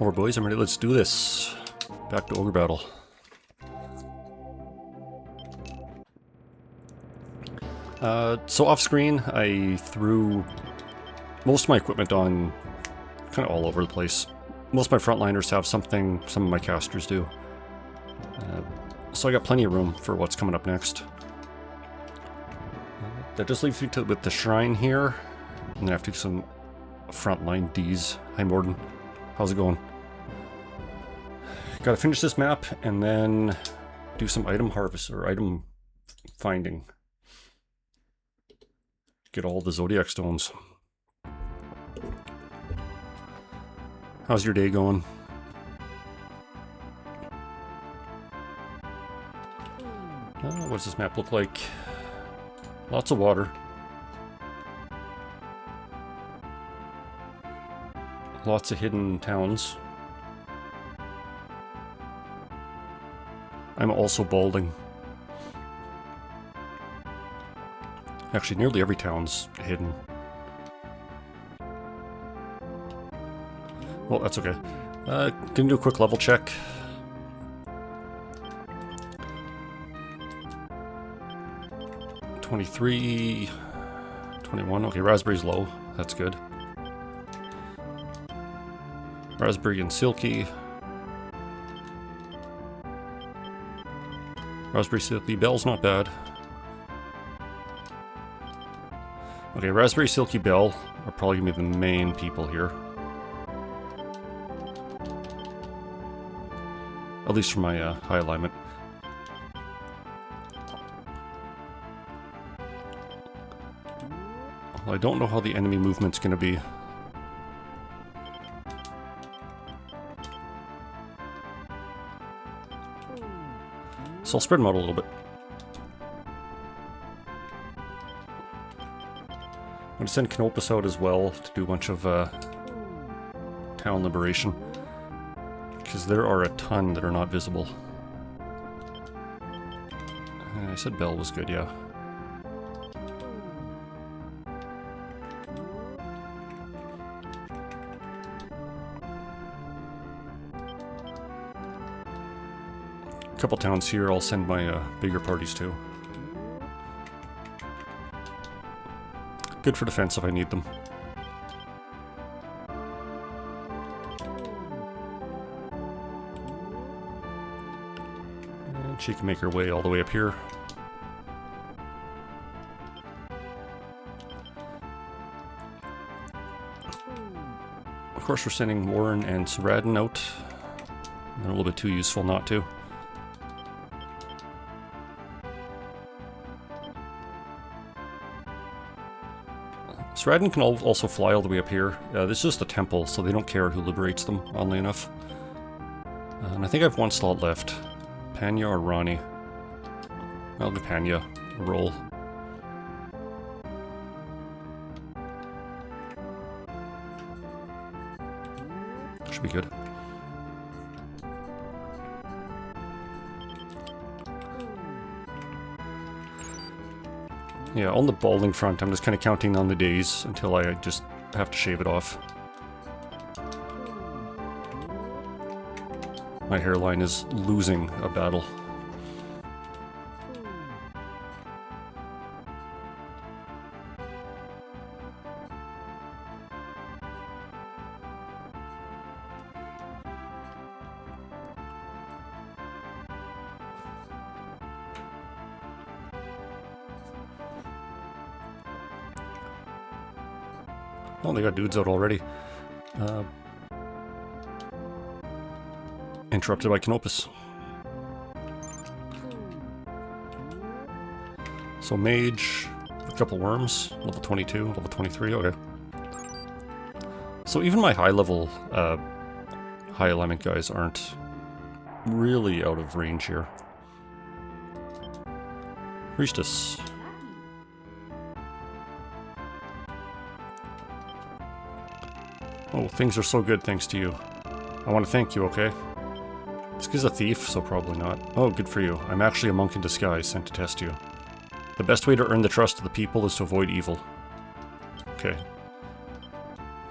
Alright boys, I'm ready, let's do this. Back to Ogre battle. So off screen, I threw most of my equipment on kind of all over the place. Most of my frontliners have something, some of my casters do. So I got plenty of room for what's coming up next. That just leaves me with the shrine here. And then I have to do some frontline Ds. Hi Morden, how's it going? Gotta finish this map and then do some item harvest or item finding. Get all the Zodiac stones. How's your day going? What does this map look like? Lots of water. Lots of hidden towns. I'm also balding. Actually, nearly every town's hidden. Well, that's okay. Gonna do a quick level check. $23, $21. Okay, raspberry's low. That's good. Raspberry and silky. Raspberry silky bell's not bad. Okay, raspberry silky bell are probably gonna be the main people here. At least for my high alignment. Well, I don't know how the enemy movement's gonna be. So I'll spread them out a little bit. I'm going to send Canopus out as well to do a bunch of town liberation. Because there are a ton that are not visible. I said Bell was good, yeah. A couple towns here I'll send my bigger parties to. Good for defense if I need them. And she can make her way all the way up here. Of course we're sending Warren and Saradin out. They're a little bit too useful not to. Saradin can also fly all the way up here. This is just a temple, so they don't care who liberates them, oddly enough. And I think I have one slot left. Panya or Rani? I'll give Panya a roll. Should be good. Yeah, on the balding front, I'm just kind of counting on the days until I just have to shave it off. My hairline is losing a battle. Oh, they got dudes out already. Interrupted by Canopus. So mage, a couple worms, level 22, level 23, okay. So even my high level, high alignment guys aren't really out of range here. Priestess. Oh, things are so good thanks to you. I want to thank you, okay? This guy's a thief, so probably not. Oh, good for you. I'm actually a monk in disguise, sent to test you. The best way to earn the trust of the people is to avoid evil. Okay.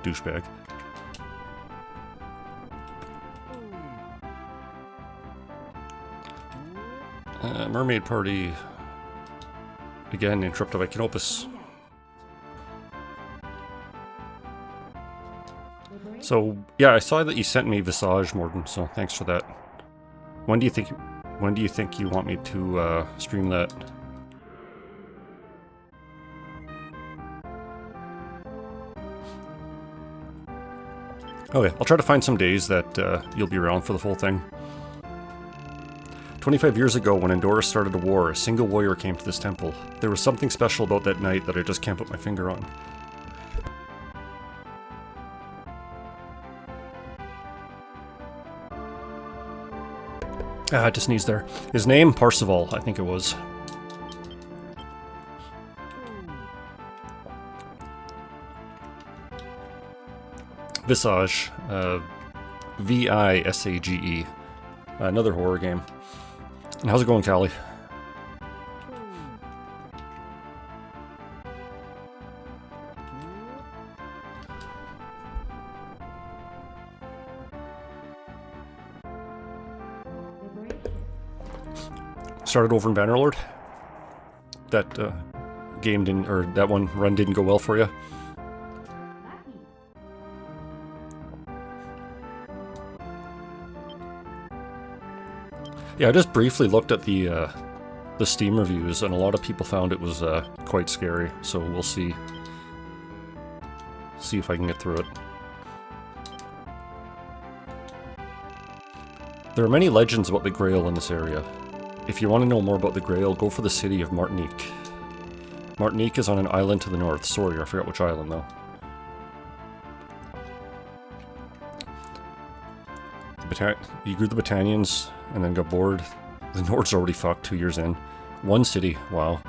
Douchebag. Mermaid Party. Again, interrupted by Canopus. So, yeah, I saw that you sent me Visage, Morden, so thanks for that. When do you think you want me to stream that? Okay, I'll try to find some days that you'll be around for the full thing. 25 years ago, when Endora started a war, a single warrior came to this temple. There was something special about that night that I just can't put my finger on. Ah, it just needs there. His name? Parseval, I think it was. Visage. V-I-S-A-G-E. Another horror game. And how's it going, Callie? Started over in Bannerlord. That game didn't, or that one run didn't go well for you. Yeah, I just briefly looked at the Steam reviews, and a lot of people found it was quite scary. So we'll see if I can get through it. There are many legends about the Grail in this area. If you want to know more about the Grail, go for the city of Martinique. Martinique is on an island to the north. Sorry, I forgot which island though. You grew the Battanians and then got bored. The Nord's already fucked 2 years in. One city, wow.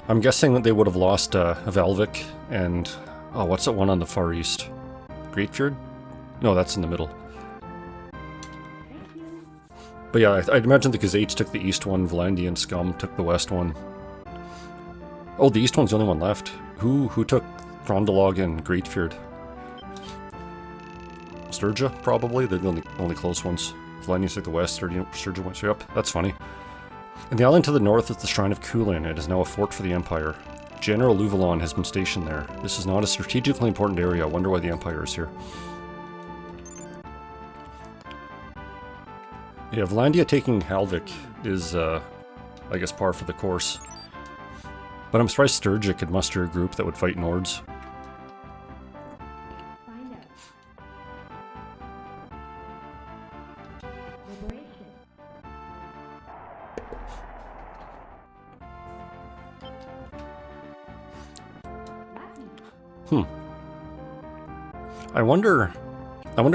I'm guessing that they would have lost Valvik and... Oh, what's that one on the far east? Greatfjord? No, that's in the middle. But yeah, I'd imagine the Gazettes took the east one, Volandi and Scum took the west one. Oh, the east one's the only one left. Who took Grondelog and Greatfjord? Sturgia, probably? They're the only close ones. Volandi took the west, Sturgia went straight up. That's funny. And the island to the north is the Shrine of Kulin. It is now a fort for the Empire. General Luvalon has been stationed there. This is not a strategically important area. I wonder why the Empire is here. Yeah, Vlandia taking Halvik is, I guess, par for the course. But I'm surprised Sturgia could muster a group that would fight Nords. I wonder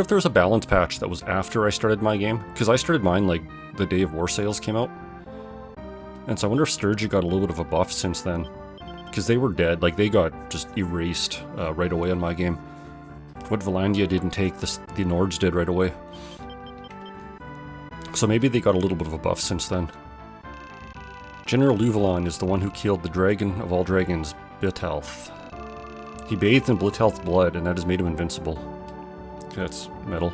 if there was a balance patch that was after I started my game, because I started mine like the day of War Sales came out. And so I wonder if Sturgia got a little bit of a buff since then, because they were dead, like they got just erased right away on my game. What Valandia didn't take, the Nords did right away. So maybe they got a little bit of a buff since then. General Luvalon is the one who killed the dragon of all dragons, Blithelth. He bathed in Blithelth's blood, and that has made him invincible. Okay, that's metal.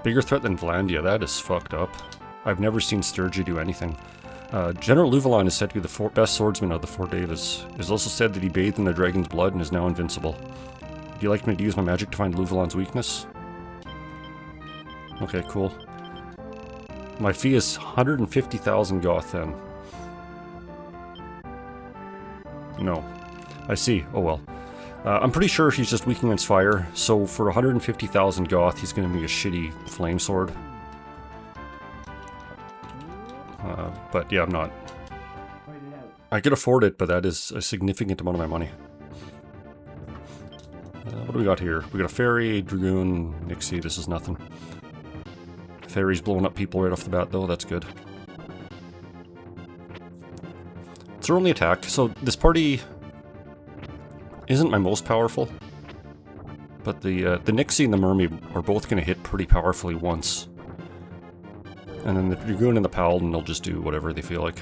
Bigger threat than Vlandia, that is fucked up. I've never seen Sturgia do anything. General Luvalon is said to be the best swordsman of the Four Devas. It is also said that he bathed in the dragon's blood and is now invincible. Do you like me to use my magic to find Luvalon's weakness? Okay, cool. My fee is 150,000 Goth then. No. I see. Oh well. I'm pretty sure he's just weak against fire, so for 150,000 Goth he's going to be a shitty flame sword. But yeah, I'm not. I could afford it, but that is a significant amount of my money. What do we got here? We got a Fairy, Dragoon, Nixie, this is nothing. Fairy's blowing up people right off the bat though, that's good. It's their only attack. So this party isn't my most powerful, but the Nixie and the Mermaid are both going to hit pretty powerfully once. And then the Dragoon and the Paladin, they'll just do whatever they feel like.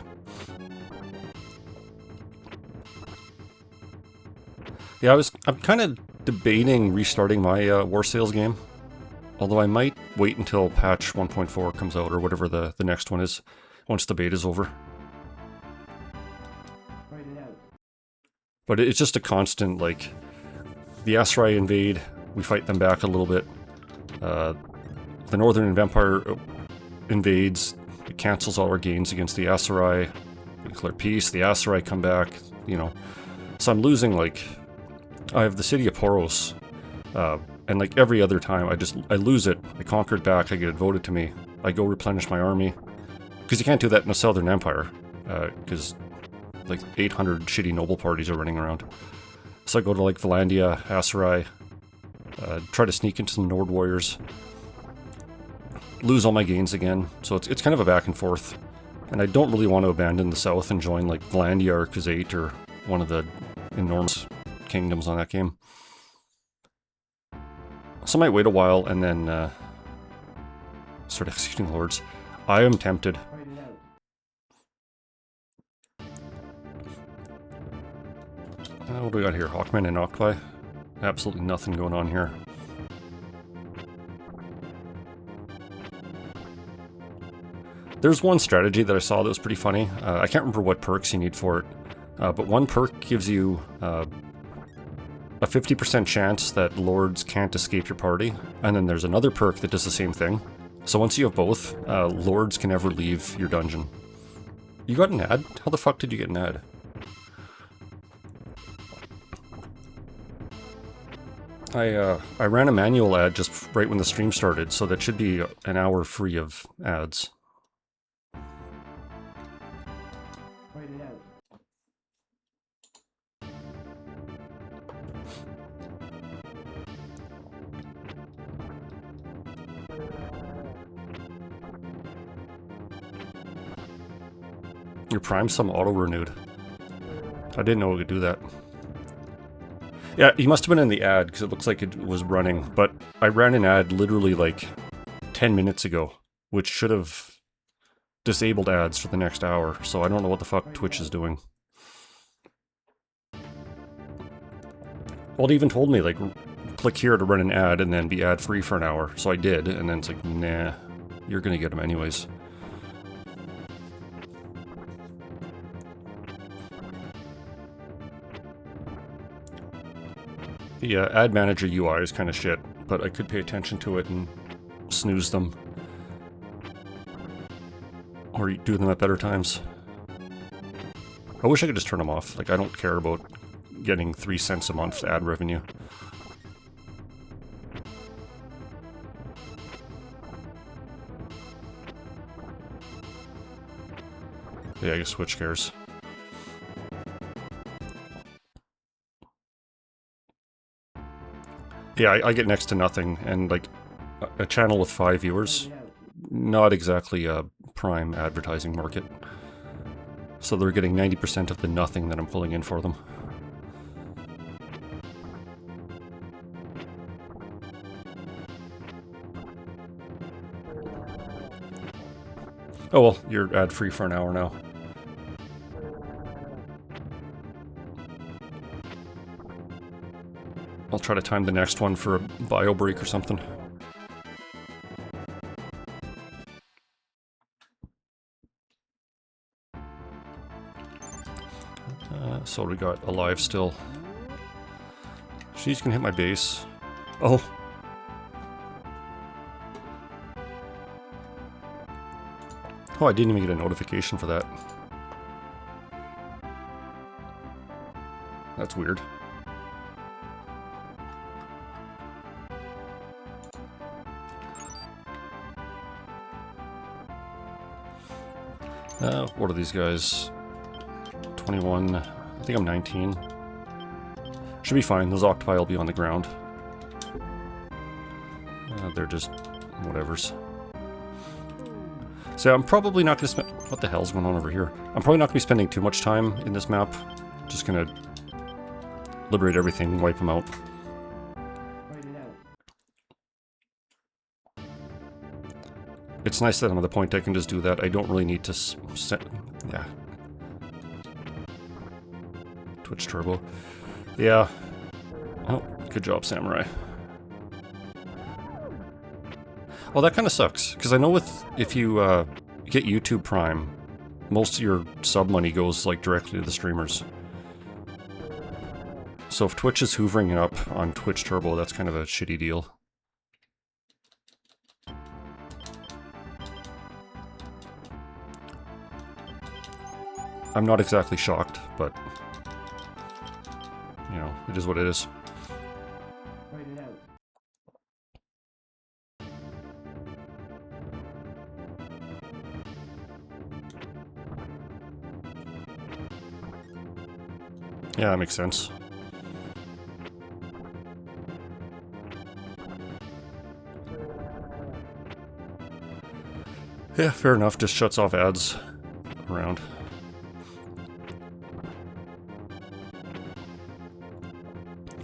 Yeah, I'm kind of debating restarting my War Sales game. Although I might wait until patch 1.4 comes out, or whatever the next one is, once the beta's over. But it's just a constant, like, the Aserai invade, we fight them back a little bit. The Northern Vampire invades, it cancels all our gains against the Aserai, we declare peace, the Aserai come back, you know. So I'm losing, like, I have the city of Poros, and like every other time, I lose it, I conquer it back, I get it voted to me, I go replenish my army. Because you can't do that in the Southern Empire, because like 800 shitty noble parties are running around. So I go to like Valandia, Aserai, try to sneak into some Nord Warriors, lose all my gains again, so it's kind of a back and forth. And I don't really want to abandon the South and join like Valandia or Khazate or one of the enormous kingdoms on that game. So I might wait a while and then start executing lords. I am tempted. What do we got here? Hawkmen and Octopi? Absolutely nothing going on here. There's one strategy that I saw that was pretty funny. I can't remember what perks you need for it, but one perk gives you a 50% chance that lords can't escape your party, and then there's another perk that does the same thing. So once you have both, lords can never leave your dungeon. You got an ad? How the fuck did you get an ad? I ran a manual ad just right when the stream started, so that should be an hour free of ads. Your Prime Sum auto-renewed. I didn't know it could do that. Yeah, he must have been in the ad, because it looks like it was running, but I ran an ad literally like 10 minutes ago, which should have disabled ads for the next hour, so I don't know what the fuck Twitch is doing. Well, it even told me, like, click here to run an ad and then be ad-free for an hour, so I did, and then it's like, nah, you're gonna get them anyways. The ad manager UI is kind of shit, but I could pay attention to it and snooze them. Or do them at better times. I wish I could just turn them off. Like, I don't care about getting 3 cents a month ad revenue. Yeah, I guess Switch cares. Yeah, I get next to nothing, and like a channel with 5 viewers, not exactly a prime advertising market. So they're getting 90% of the nothing that I'm pulling in for them. Oh well, you're ad-free for an hour now. I'll try to time the next one for a bio break or something. So we got alive still. She's gonna hit my base. Oh. Oh, I didn't even get a notification for that. That's weird. What are these guys? 21. I think I'm 19. Should be fine. Those octopi will be on the ground. They're just whatevers. So I'm probably not going to spend... What the hell's going on over here? I'm probably not going to be spending too much time in this map. Just going to liberate everything, wipe them out. It's nice that I'm at the point I can just do that. I don't really need to yeah. Twitch Turbo. Yeah. Oh, good job, Samurai. Well, that kind of sucks, because I know if you get YouTube Prime, most of your sub money goes like directly to the streamers. So if Twitch is hoovering up on Twitch Turbo, that's kind of a shitty deal. I'm not exactly shocked, but, you know, it is what it is. Yeah, that makes sense. Yeah, fair enough. Just shuts off ads around.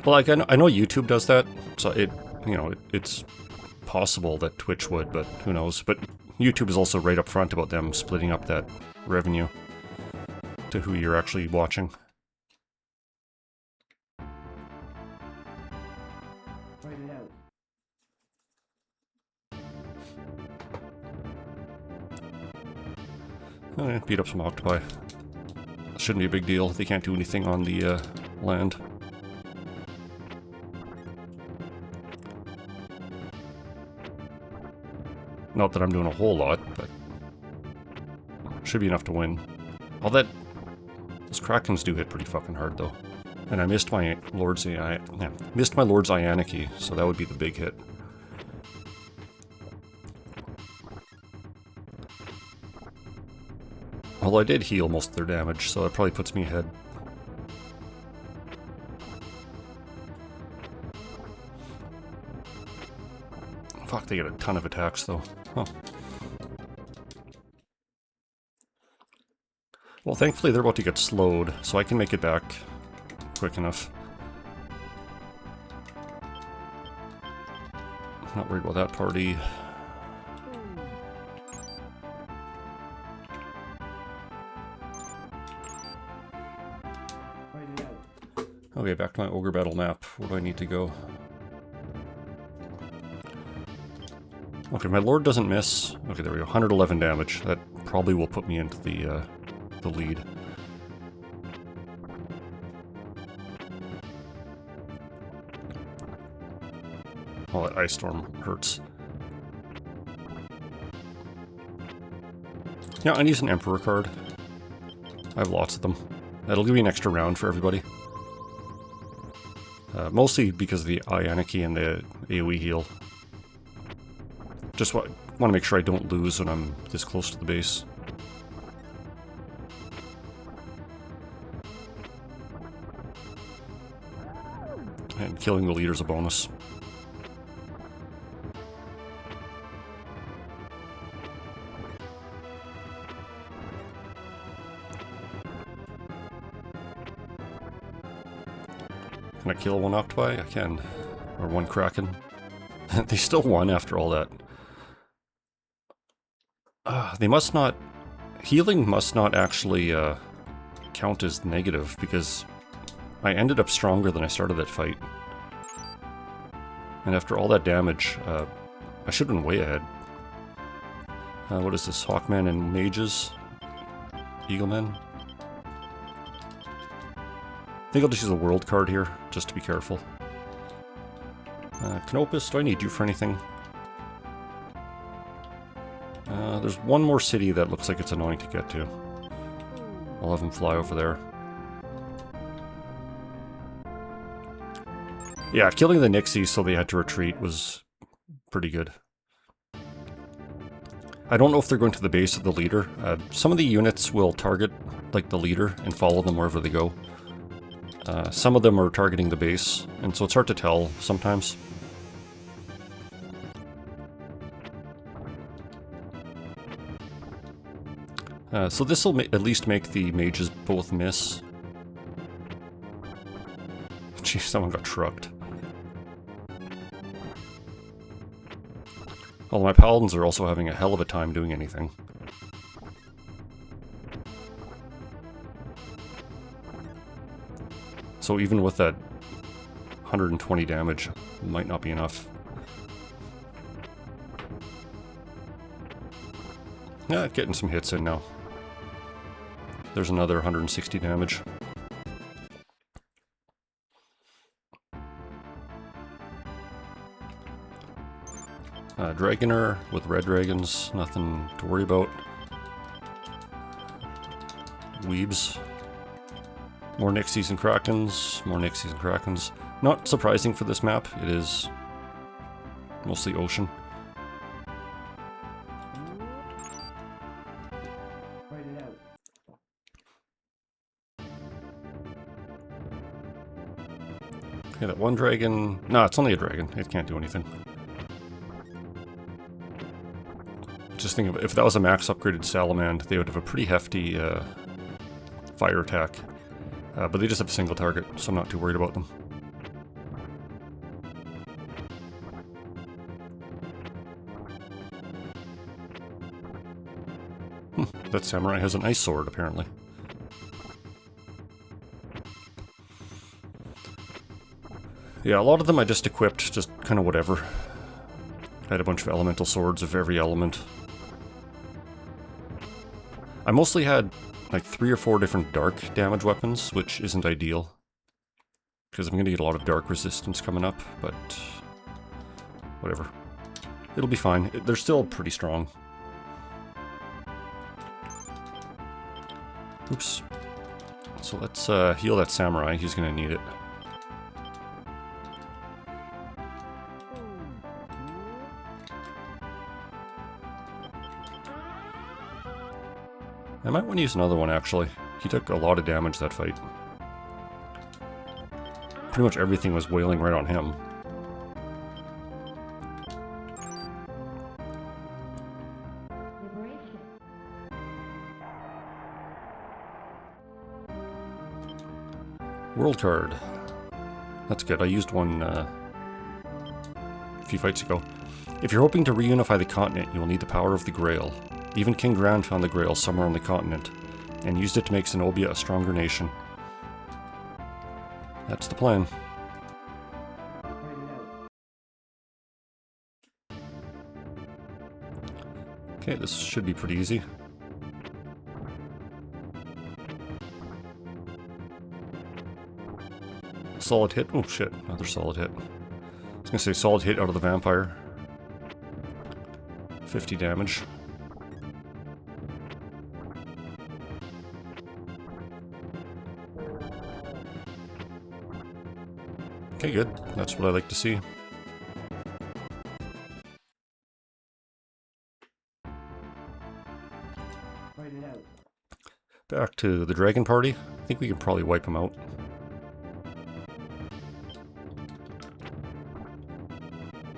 Well, like, I know YouTube does that, so it's possible that Twitch would, but who knows. But YouTube is also right up front about them splitting up that revenue to who you're actually watching. Beat up some octopi. Shouldn't be a big deal. They can't do anything on the land. Not that I'm doing a whole lot, but should be enough to win. All that... Those Krakens do hit pretty fucking hard, though. And I missed my Lord's Ianiki, so that would be the big hit. Although I did heal most of their damage, so that probably puts me ahead. Fuck, they get a ton of attacks, though. Huh. Well, thankfully they're about to get slowed, so I can make it back quick enough. Not worried about that party. Okay, back to my Ogre battle map. Where do I need to go? Okay, my Lord doesn't miss. Okay, there we go. 111 damage. That probably will put me into the lead. Oh, that Ice Storm hurts. Yeah, I use an Emperor card. I have lots of them. That'll give me an extra round for everybody. Mostly because of the Ianiki and the AoE heal. Just want to make sure I don't lose when I'm this close to the base. And killing the leader's a bonus. Can I kill one octopi? I can. Or one kraken. They still won after all that. They must not... Healing must not actually count as negative, because I ended up stronger than I started that fight. And after all that damage, I should have been way ahead. What is this? Hawkmen and mages? Eaglemen? I think I'll just use a world card here, just to be careful. Canopus, do I need you for anything? There's one more city that looks like it's annoying to get to. I'll have them fly over there. Yeah, killing the Nixies so they had to retreat was pretty good. I don't know if they're going to the base of the leader. Some of the units will target, like, the leader and follow them wherever they go. Some of them are targeting the base, and so it's hard to tell sometimes. So this will at least make the mages both miss. Jeez, someone got trucked. Well, my paladins are also having a hell of a time doing anything. So even with that 120 damage, might not be enough. Yeah, getting some hits in now. There's another 160 damage. Dragoner with red dragons, nothing to worry about. Weebs. More Nixies and Krakens, more Nixies and Krakens. Not surprising for this map, it is mostly ocean. Okay, that one dragon... No, it's only a dragon. It can't do anything. Just think of if that was a max upgraded Salamander, they would have a pretty hefty fire attack. But they just have a single target, so I'm not too worried about them. That samurai has an ice sword, apparently. Yeah, a lot of them I just equipped, just kind of whatever. I had a bunch of elemental swords of every element. I mostly had like 3 or 4 different dark damage weapons, which isn't ideal. Because I'm going to get a lot of dark resistance coming up, but whatever. It'll be fine. They're still pretty strong. Oops. So let's heal that samurai. He's going to need it. I might want to use another one, actually. He took a lot of damage that fight. Pretty much everything was wailing right on him. World card. That's good. I used one a few fights ago. If you're hoping to reunify the continent, you will need the power of the Grail. Even King Gran found the Grail somewhere on the continent, and used it to make Zenobia a stronger nation. That's the plan. Okay, this should be pretty easy. Solid hit. Oh shit, another solid hit. I was gonna say solid hit out of the vampire. 50 damage. Okay, good. That's what I like to see. Back to the dragon party. I think we can probably wipe them out.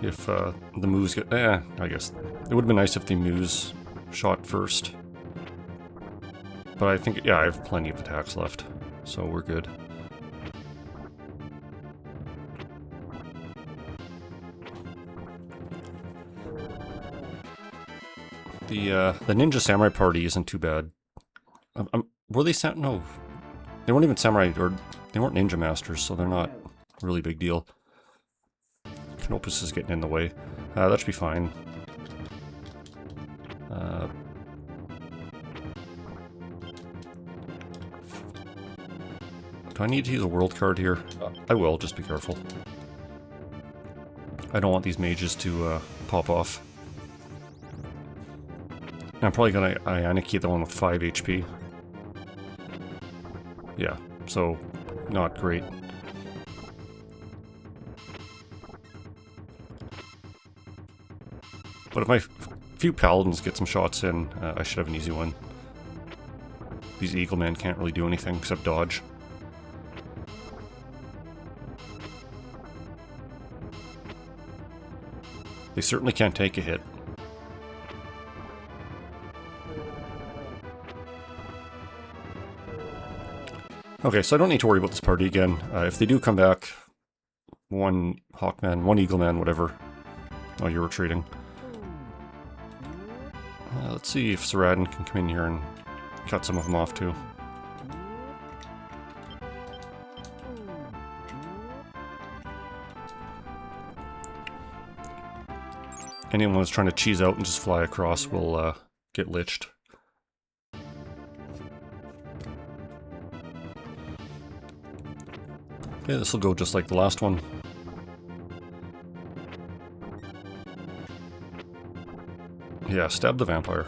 If the moose get... I guess. It would have been nice if the moose shot first. But I think... Yeah, I have plenty of attacks left. So we're good. The ninja samurai party isn't too bad. Were they no, they weren't even samurai, or they weren't ninja masters, so they're not really big deal. Canopus is getting in the way. That should be fine. Do I need to use a world card here? I will, just be careful. I don't want these mages to pop off. I'm probably gonna Ionicate the one with 5 HP. Yeah, so not great. But if my few paladins get some shots in, I should have an easy one. These eaglemen can't really do anything except dodge. They certainly can't take a hit. Okay, so I don't need to worry about this party again. If they do come back, one Hawkman, one Eagleman, whatever. Oh, you're retreating. Let's see if Saradin can come in here and cut some of them off too. Anyone who's trying to cheese out and just fly across will get liched. Okay, this will go just like the last one. Yeah, stab the vampire.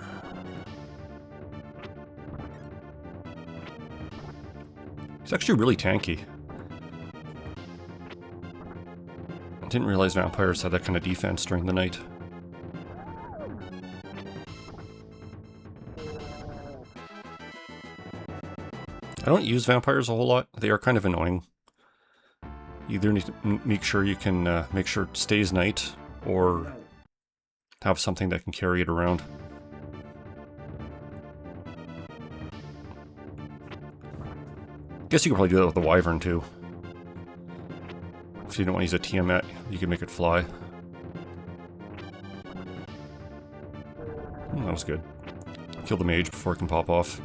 He's actually really tanky. I didn't realize vampires had that kind of defense during the night. I don't use vampires a whole lot. They are kind of annoying. You either need to make sure you can make sure it stays night, or have something that can carry it around. Guess you could probably do that with the Wyvern too. If you don't want to use a Tiamat, you can make it fly. That was good. Kill the mage before it can pop off.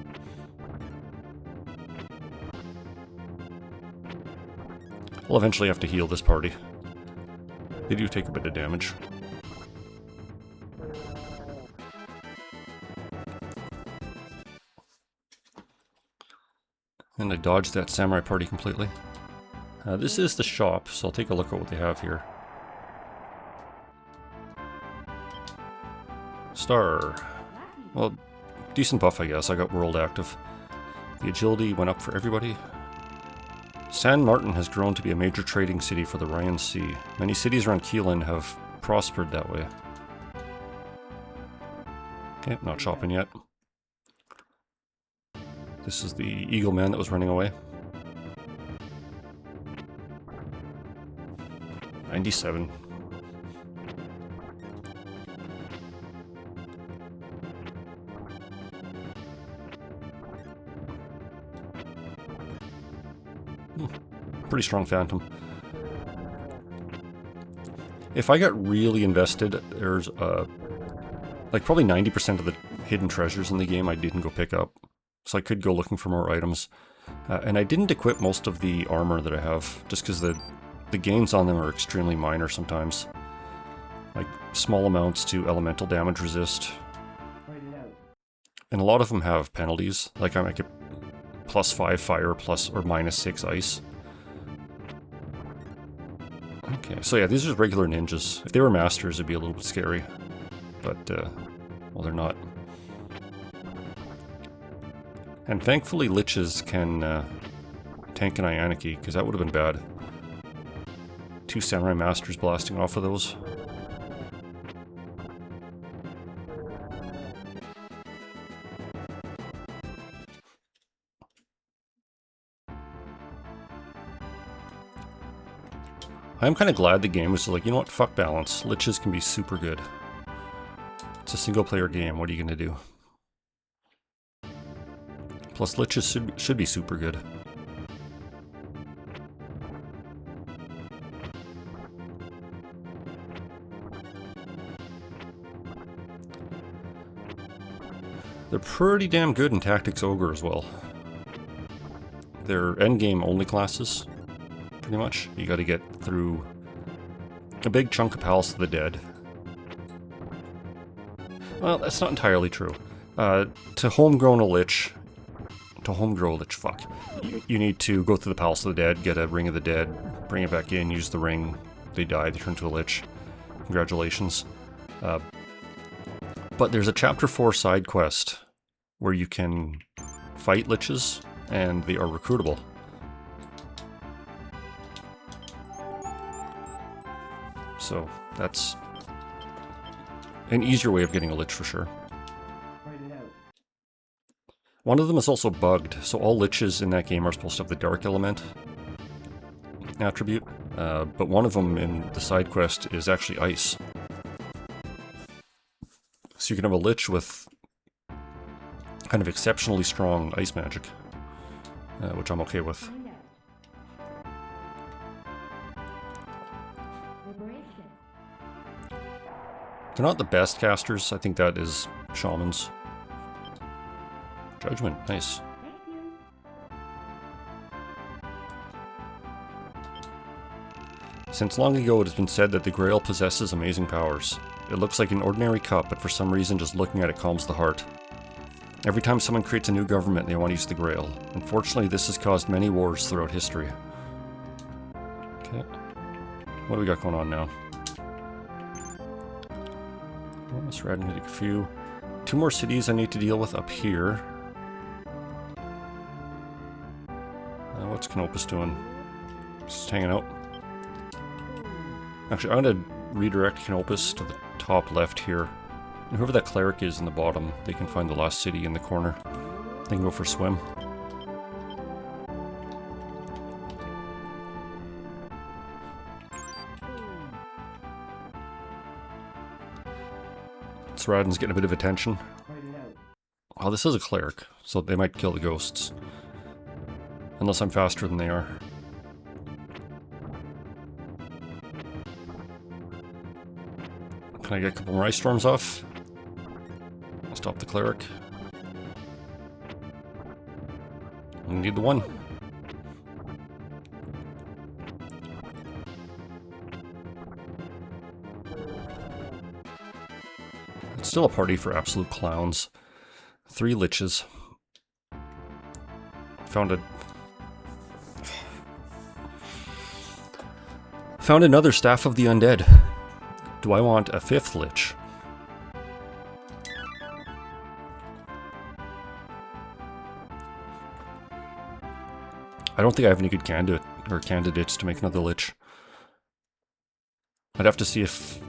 We'll eventually have to heal this party. They do take a bit of damage. And I dodged that samurai party completely. This is the shop, so I'll take a look at what they have here. Star. Well, decent buff, I guess. I got world active. The agility went up for everybody. San Martin has grown to be a major trading city for the Ryan Sea. Many cities around Keelan have prospered that way. Okay, not shopping yet. This is the Eagle Man that was running away. 97. Pretty strong Phantom. If I got really invested, there's like probably 90% of the hidden treasures in the game I didn't go pick up. So I could go looking for more items. And I didn't equip most of the armor that I have, just because the gains on them are extremely minor sometimes. Like small amounts to elemental damage resist. And a lot of them have penalties, like I might get +5 fire plus or -6 ice. Okay, so yeah, these are regular ninjas. If they were masters, it'd be a little bit scary. But, well, they're not. And thankfully liches can tank an Ianaki, because that would have been bad. 2 samurai masters blasting off of those. I'm kind of glad the game was like, you know what, fuck balance. Liches can be super good. It's a single player game, what are you going to do? Plus liches should be super good. They're pretty damn good in Tactics Ogre as well. They're endgame only classes, pretty much. You gotta get through a big chunk of Palace of the Dead. Well, that's not entirely true. To homegrown a lich, fuck. You need to go through the Palace of the Dead, get a Ring of the Dead, bring it back in, use the ring, they die, they turn to a lich. Congratulations. But there's a Chapter 4 side quest where you can fight liches, and they are recruitable. So that's an easier way of getting a lich for sure. One of them is also bugged, so all liches in that game are supposed to have the dark element attribute, but one of them in the side quest is actually ice. So you can have a lich with kind of exceptionally strong ice magic. which I'm okay with. They're not the best casters. I think that is shamans. Judgment, nice. Since long ago it has been said that the Grail possesses amazing powers. It looks like an ordinary cup, but for some reason just looking at it calms the heart. Every time someone creates a new government, they want to use the Grail. Unfortunately, this has caused many wars throughout history. Okay. What do we got going on now? Oh, Mr. Radden hit a few. 2 more cities I need to deal with up here. What's Canopus doing? Just hanging out. Actually, I'm going to redirect Canopus to the top left here. And whoever that cleric is in the bottom, they can find the last city in the corner. They can go for a swim. Radin's getting a bit of attention. Oh, this is a cleric, so they might kill the ghosts. Unless I'm faster than they are. Can I get a couple more ice storms off? Stop the cleric. I need the one. It's still a party for absolute clowns. 3 liches. Found another Staff of the Undead. Do I want a 5th lich? I don't think I have any good candidates to make another lich. I'd have to see if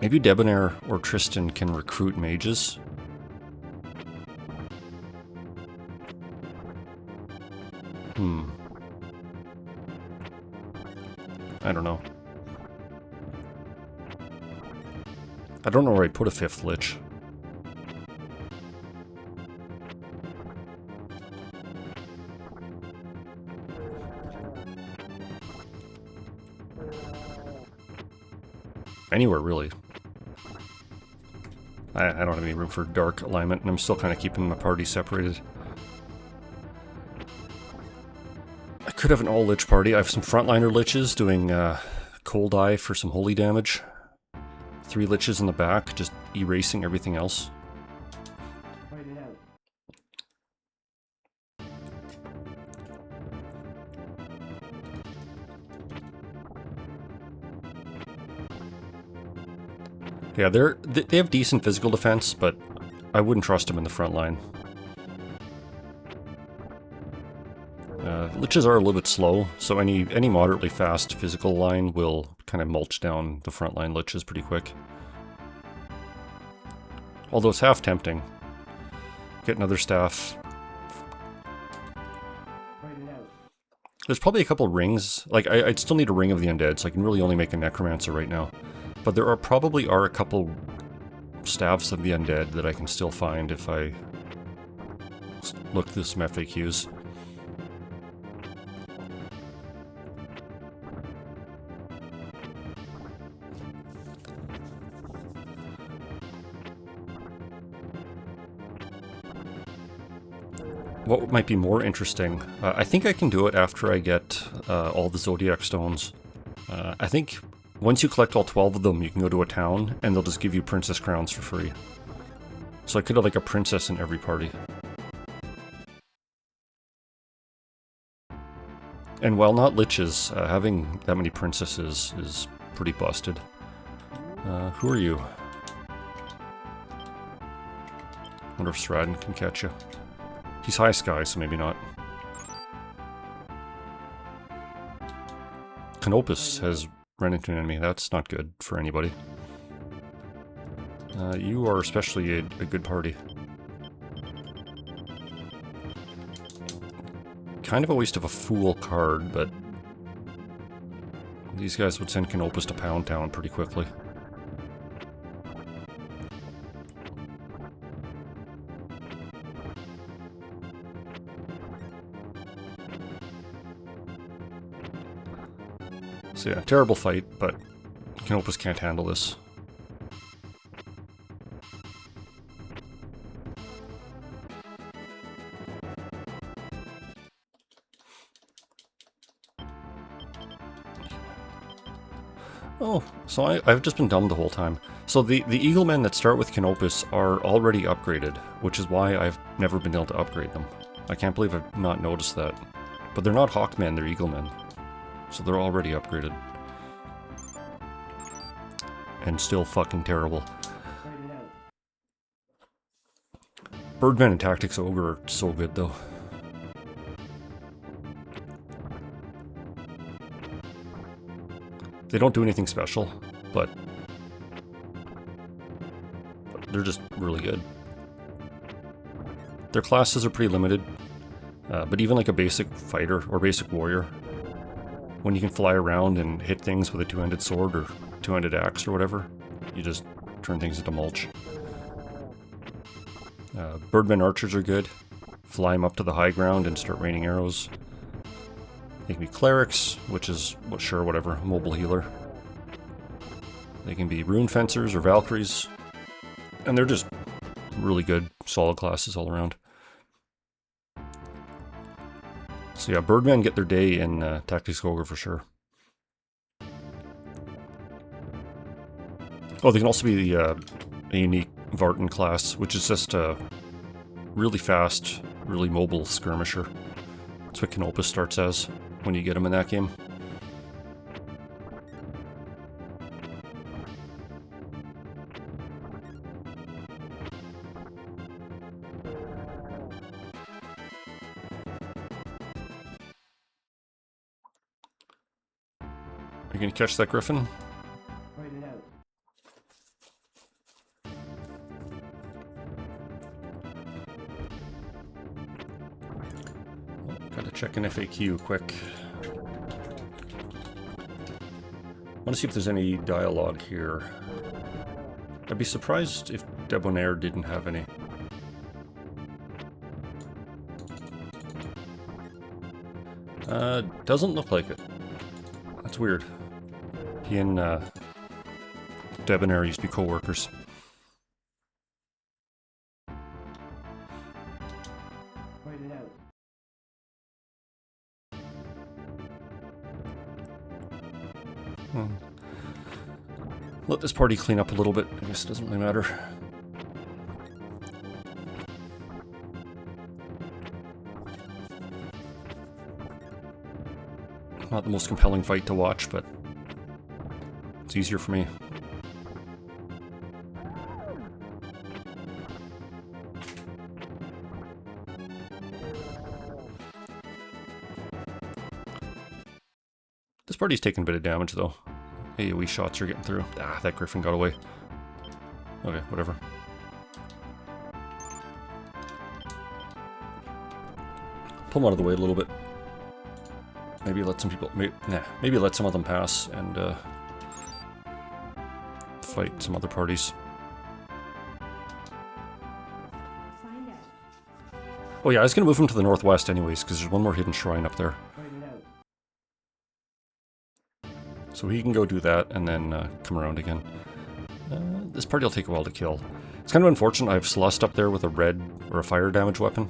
maybe Debonair or Tristan can recruit mages. I don't know. I don't know where I'd put a 5th lich. Anywhere, really. I don't have any room for dark alignment, and I'm still kind of keeping my party separated. I could have an all-lich party. I have some frontliner liches doing cold eye for some holy damage. 3 liches in the back, just erasing everything else. Yeah, they have decent physical defense, but I wouldn't trust them in the front line. Liches are a little bit slow, so any moderately fast physical line will kind of mulch down the front line liches pretty quick. Although it's half tempting. Get another staff. There's probably a couple rings. Like, I'd still need a Ring of the Undead, so I can really only make a Necromancer right now. But there probably are a couple Staffs of the Undead that I can still find if I look through some FAQs. What might be more interesting, I think I can do it after I get all the Zodiac Stones. I think once you collect all 12 of them, you can go to a town, and they'll just give you princess crowns for free. So I could have like a princess in every party. And while not liches, having that many princesses is pretty busted. Who are you? Wonder if Sradin can catch you. He's high sky, so maybe not. Canopus has run into an enemy. That's not good for anybody. You are especially a good party. Kind of a waste of a Fool card, but these guys would send Canopus to Pound Town pretty quickly. So yeah, terrible fight, but Canopus can't handle this. Oh, so I've just been dumb the whole time. So the Eaglemen that start with Canopus are already upgraded, which is why I've never been able to upgrade them. I can't believe I've not noticed that. But they're not Hawkmen, they're Eaglemen. So they're already upgraded. And still fucking terrible. Birdmen and Tactics Ogre are so good though. They don't do anything special, but they're just really good. Their classes are pretty limited, but even like a basic fighter or basic warrior, when you can fly around and hit things with a two-handed sword or two-handed axe or whatever, you just turn things into mulch. Birdmen archers are good. Fly them up to the high ground and start raining arrows. They can be clerics, which is, sure, whatever, mobile healer. They can be rune fencers or valkyries. And they're just really good, solid classes all around. So yeah, Birdmen get their day in Tactics Ogre for sure. Oh, they can also be a unique Vartan class, which is just a really fast, really mobile skirmisher. That's what Canopus starts as when you get him in that game. Are you gonna catch that griffin? Gotta check an FAQ quick. I want to see if there's any dialogue here. I'd be surprised if Debonair didn't have any. Doesn't look like it. That's weird. He and Debonair used to be co-workers. Let this party clean up a little bit. I guess it doesn't really matter. Not the most compelling fight to watch, but it's easier for me. This party's taking a bit of damage, though. AoE shots are getting through. Ah, that griffin got away. Okay, whatever. Pull them out of the way a little bit. Maybe let some people... maybe let some of them pass and fight some other parties. Oh yeah, I was going to move them to the northwest anyways, because there's one more hidden shrine up there. So he can go do that and then come around again. This party will take a while to kill. It's kind of unfortunate I have Slust up there with a red or a fire damage weapon.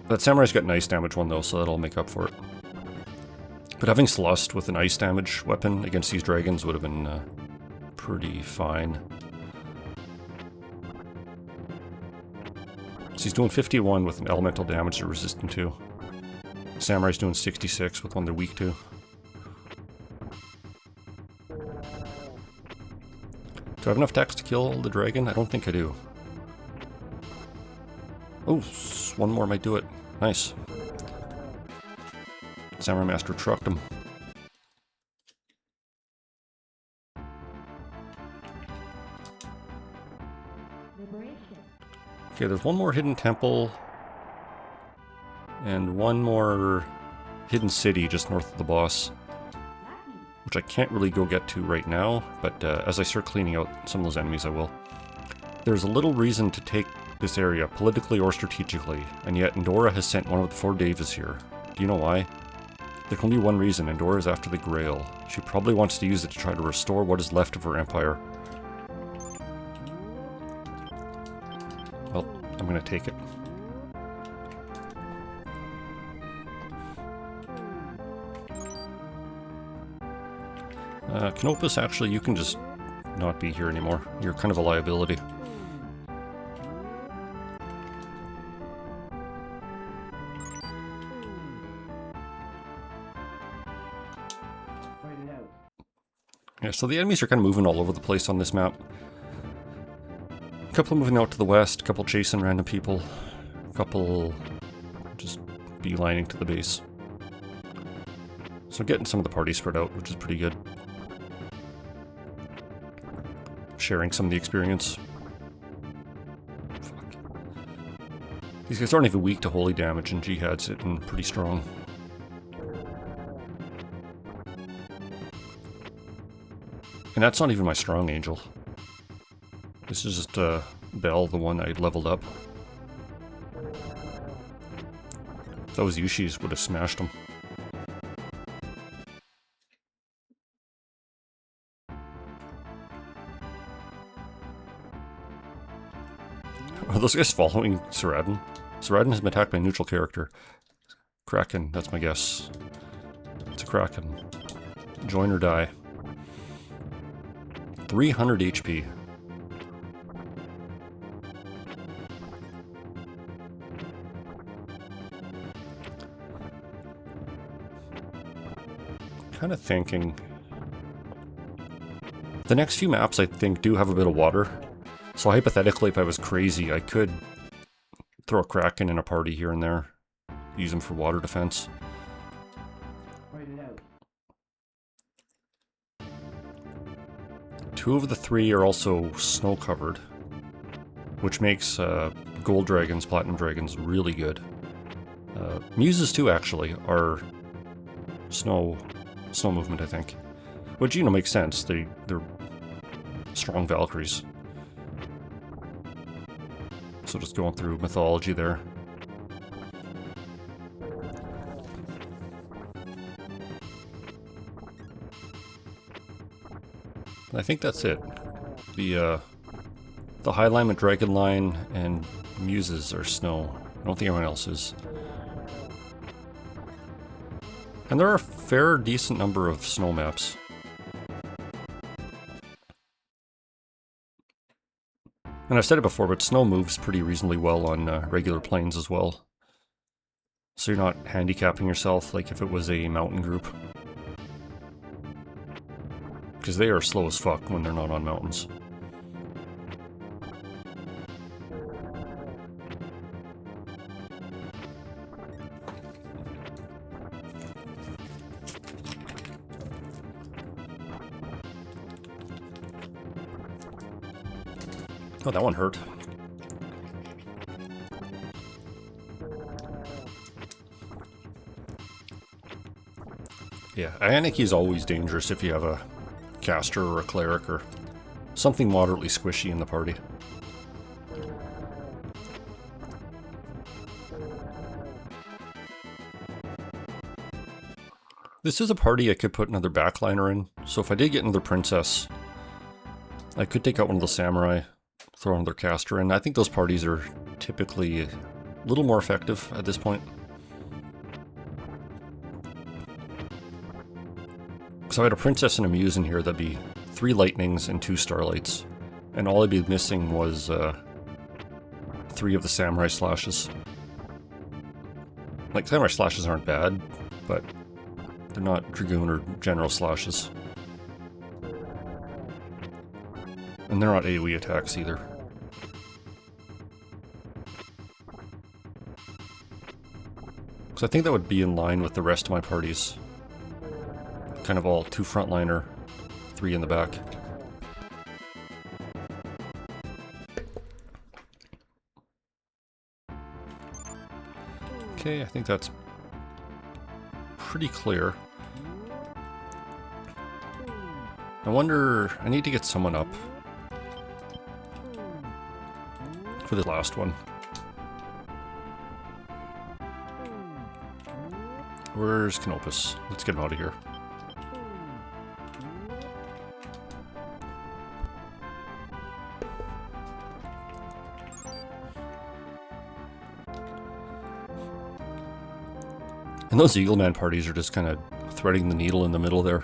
That Samurai's got an ice damage one though, so that'll make up for it. But having Slust with an ice damage weapon against these dragons would have been pretty fine. So he's doing 51 with an elemental damage they're resistant to. Samurai's doing 66 with one they're weak to. Do I have enough attacks to kill the dragon? I don't think I do. Oh, one more might do it. Nice. Samurai Master trucked him. Okay, there's one more hidden temple and one more hidden city just north of the boss, which I can't really go get to right now, but as I start cleaning out some of those enemies I will. There's a little reason to take this area, politically or strategically, and yet Endora has sent one of the 4 Devas here. Do you know why? There can only be one reason. Endora is after the Grail. She probably wants to use it to try to restore what is left of her empire. Well, I'm gonna take it. Canopus, actually, you can just not be here anymore. You're kind of a liability. Yeah, so the enemies are kind of moving all over the place on this map. A couple moving out to the west, a couple chasing random people, a couple just beelining to the base. So getting some of the party spread out, which is pretty good. Sharing some of the experience. Fuck. These guys aren't even weak to holy damage, and Jihad's hitting pretty strong. And that's not even my strong angel. This is just Bell, the one I leveled up. If that was Yushi's, would have smashed him. Are those guys following Saradin? Saradin has been attacked by a neutral character. Kraken, that's my guess. It's a Kraken. Join or die. 300 HP. Kind of thinking. The next few maps, I think, do have a bit of water. So hypothetically, if I was crazy, I could throw a Kraken in a party here and there. Use them for water defense. Two of the three are also snow-covered, which makes gold dragons, platinum dragons really good. Muses too, actually, are snow movement, I think. Which, you know, makes sense. They're strong Valkyries. So just going through mythology there. I think that's it. The High Alignment Dragon Line and Muses are snow. I don't think anyone else is. And there are a fair decent number of snow maps. And I've said it before, but snow moves pretty reasonably well on regular plains as well. So you're not handicapping yourself like if it was a mountain group. Because they are slow as fuck when they're not on mountains. Oh, that one hurt. Yeah, Anarchy is always dangerous if you have a caster or a cleric or something moderately squishy in the party. This is a party I could put another backliner in, so if I did get another princess, I could take out one of the samurai, throw another caster in. I think those parties are typically a little more effective at this point. So I had a princess and a muse in here, that'd be 3 lightnings and 2 starlights. And all I'd be missing was 3 of the samurai slashes. Like, samurai slashes aren't bad, but they're not dragoon or general slashes. And they're not AoE attacks either. So I think that would be in line with the rest of my parties. Kind of all 2 frontliner, 3 in the back. Okay, I think that's pretty clear. I wonder, I need to get someone up for the last one. Where's Canopus? Let's get him out of here. And those Eagleman parties are just kind of threading the needle in the middle there.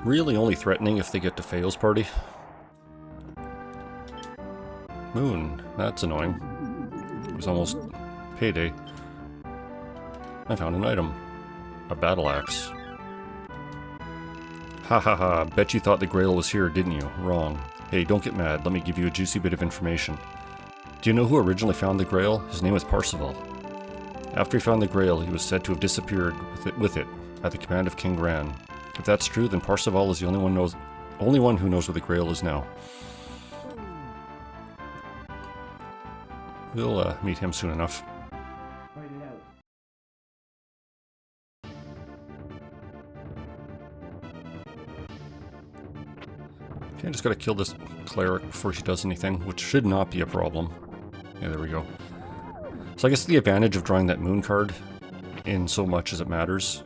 Really only threatening if they get to Feo's party. Moon, that's annoying. It was almost payday. I found an item. A battle axe. Ha ha ha, bet you thought the Grail was here, didn't you? Wrong. Hey, don't get mad, let me give you a juicy bit of information. Do you know who originally found the Grail? His name was Parzival. After he found the Grail, he was said to have disappeared with it at the command of King Gran. If that's true, then Parzival is the only one who knows where the Grail is now. We'll meet him soon enough. Okay, I just gotta kill this cleric before she does anything, which should not be a problem. Yeah, there we go. So I guess the advantage of drawing that moon card, in so much as it matters,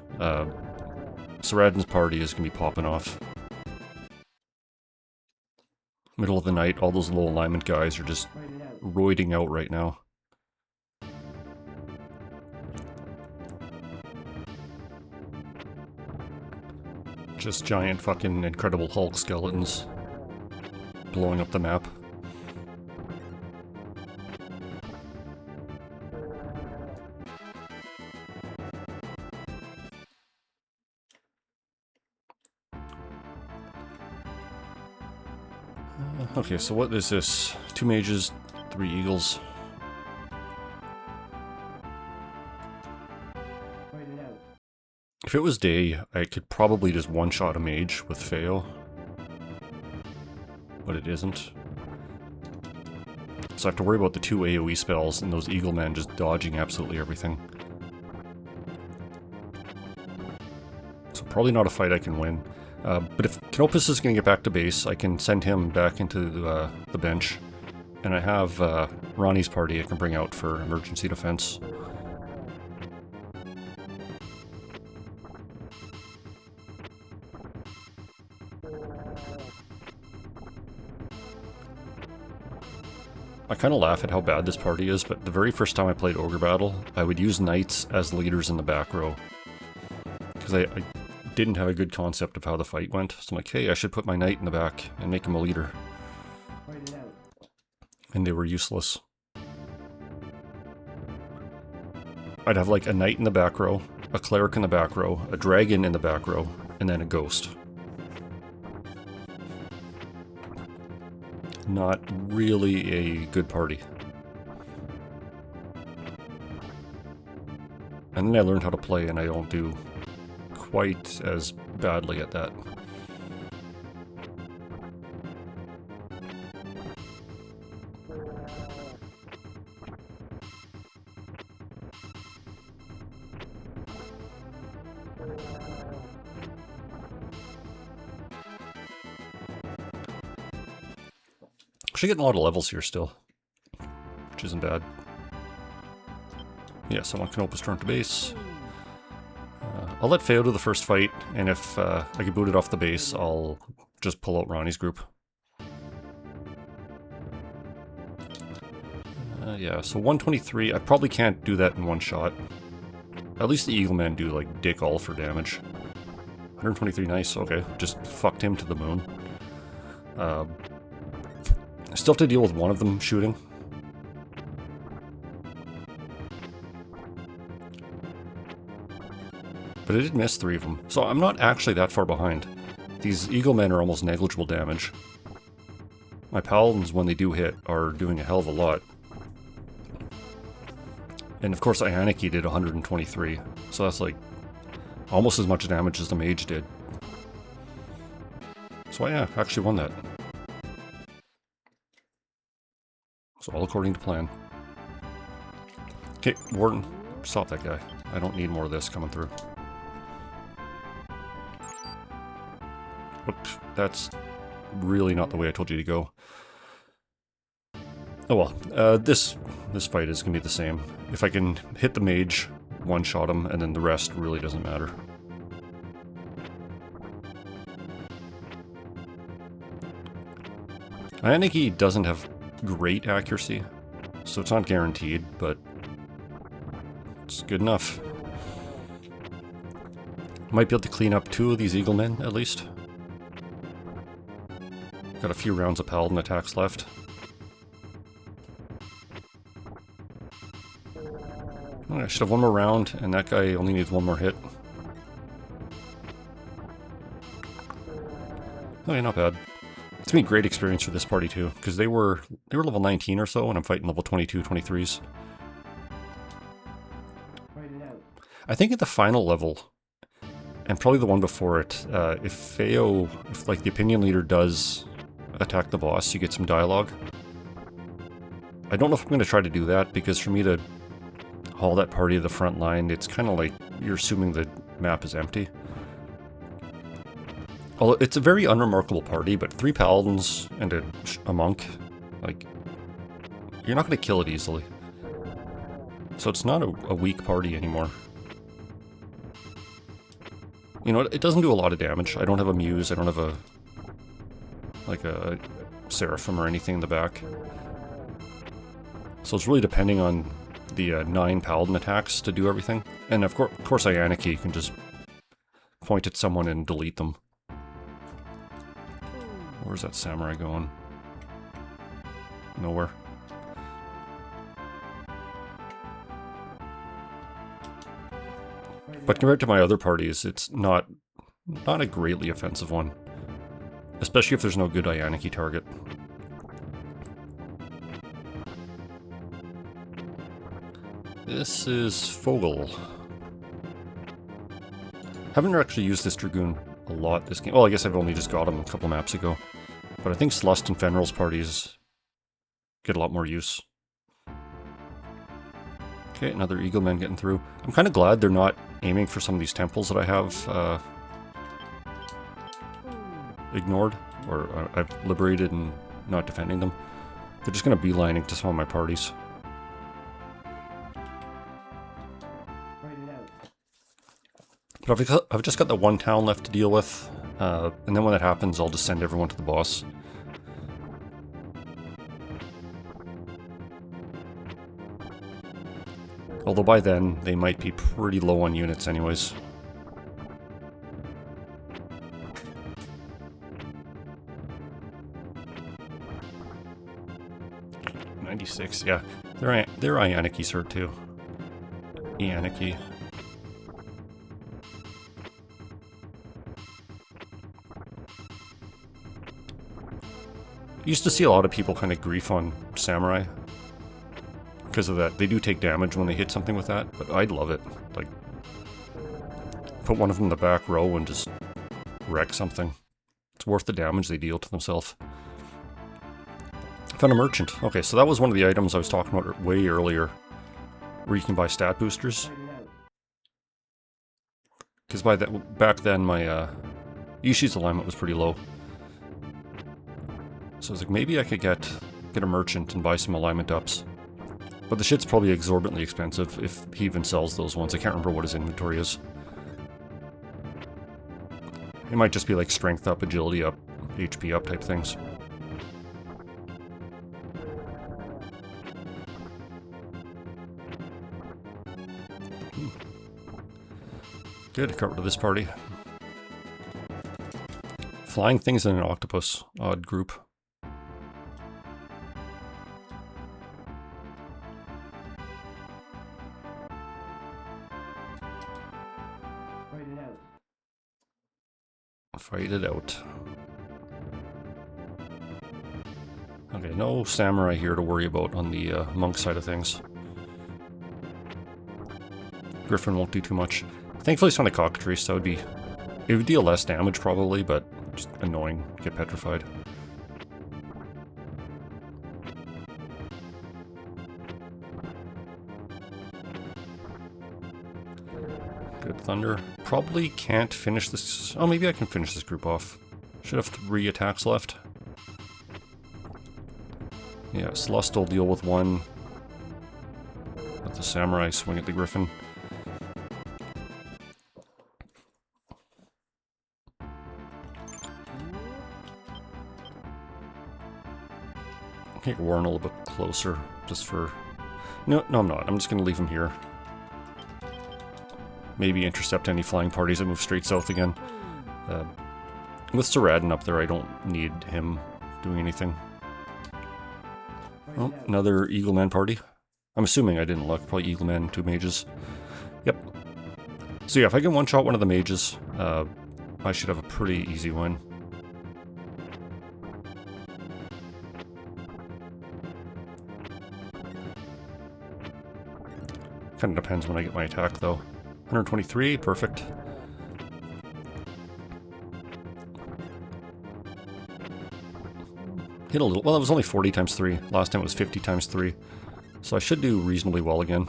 Saradin's party is going to be popping off. Middle of the night, all those low alignment guys are just roiding out right now. Just giant fucking Incredible Hulk skeletons blowing up the map. Okay, so what is this? 2 mages, 3 eagles. If it was day, I could probably just one-shot a mage with Feo. But it isn't. So I have to worry about the 2 AoE spells and those Eaglemen just dodging absolutely everything. So probably not a fight I can win. But if Canopus is going to get back to base, I can send him back into the bench. And I have Ronnie's party I can bring out for emergency defense. I kind of laugh at how bad this party is, but the very first time I played Ogre Battle, I would use knights as leaders in the back row. Because I didn't have a good concept of how the fight went. So I'm like, hey, I should put my knight in the back and make him a leader. And they were useless. I'd have like a knight in the back row, a cleric in the back row, a dragon in the back row, and then a ghost. Not really a good party. And then I learned how to play, and I don't do quite as badly at that. Actually getting a lot of levels here still, which isn't bad. Yes, I want Canopus turn to base. I'll let Feo do the first fight, and if I get booted off the base, I'll just pull out Ronnie's group. Yeah, so 123, I probably can't do that in one shot. At least the Eaglemen do, like, dick all for damage. 123, nice, okay. Just fucked him to the moon. I still have to deal with one of them shooting. But I did miss 3 of them, so I'm not actually that far behind. These Eaglemen are almost negligible damage. My Paladins, when they do hit, are doing a hell of a lot. And of course Ianaki did 123, so that's like almost as much damage as the Mage did. So yeah, I actually won that. So all according to plan. Okay, Warden, stop that guy. I don't need more of this coming through. Oops, that's really not the way I told you to go. Oh well, this fight is going to be the same. If I can hit the mage, one-shot him, and then the rest really doesn't matter. Aniki doesn't have great accuracy, so it's not guaranteed, but it's good enough. Might be able to clean up 2 of these Eaglemen, at least. Got a few rounds of Paladin attacks left. Oh, I should have one more round, and that guy only needs one more hit. Oh yeah, not bad. It's been a great experience for this party too, because they were level 19 or so, and I'm fighting level 22, 23s. I think at the final level, and probably the one before it, if like the opinion leader does attack the boss, you get some dialogue. I don't know if I'm going to try to do that, because for me to haul that party to the front line, it's kind of like you're assuming the map is empty. Although it's a very unremarkable party, but 3 paladins and a monk, like, you're not going to kill it easily. So it's not a weak party anymore. You know, it doesn't do a lot of damage. I don't have a muse, I don't have a seraphim or anything in the back. So it's really depending on the 9 paladin attacks to do everything. And of course Ianiki can just point at someone and delete them. Where's that samurai going? Nowhere. But compared to my other parties, it's not a greatly offensive one. Especially if there's no good Ianiki target. This is Fogel. Haven't actually used this Dragoon a lot this game. Well, I guess I've only just got him a couple maps ago. But I think Slust and Fenrir's parties get a lot more use. Okay, another Eagleman getting through. I'm kind of glad they're not aiming for some of these temples that I have ignored, or I've liberated and not defending them. They're just going to beelining to some of my parties. But I've just got the one town left to deal with, and then when that happens, I'll just send everyone to the boss. Although by then, they might be pretty low on units anyways. '96, yeah. They're Ianiki's hurt too. Ianiki. Used to see a lot of people kind of grief on Samurai because of that. They do take damage when they hit something with that, but I'd love it. Like, put one of them in the back row and just wreck something. It's worth the damage they deal to themselves. Found a merchant. Okay, so that was one of the items I was talking about way earlier, where you can buy stat boosters. Because back then my Yishi's alignment was pretty low. So I was like, maybe I could get a merchant and buy some alignment ups. But the shit's probably exorbitantly expensive if he even sells those ones. I can't remember what his inventory is. It might just be like strength up, agility up, HP up type things. Good, cover to this party. Flying things in an octopus. Odd group. Fight it out. Okay, no samurai here to worry about on the monk side of things. Griffin won't do too much. Thankfully it's not a cockatrice, that would be... It would deal less damage probably, but just annoying. Get petrified. Good thunder. Probably can't finish this... Oh, maybe I can finish this group off. Should have 3 attacks left. Yeah, Celeste will deal with one. Let the Samurai swing at the Griffin. Get Warren a little bit closer, just for... No, I'm not. I'm just going to leave him here. Maybe intercept any flying parties that move straight south again. With Saradin up there, I don't need him doing anything. Oh, another Eagleman party. I'm assuming I didn't look. Probably Eagleman, 2 mages. Yep. So yeah, if I can one-shot one of the mages, I should have a pretty easy win. Kind of depends when I get my attack, though. 123, perfect. Hit a little. Well, it was only 40 times 3. Last time it was 50 times 3. So I should do reasonably well again.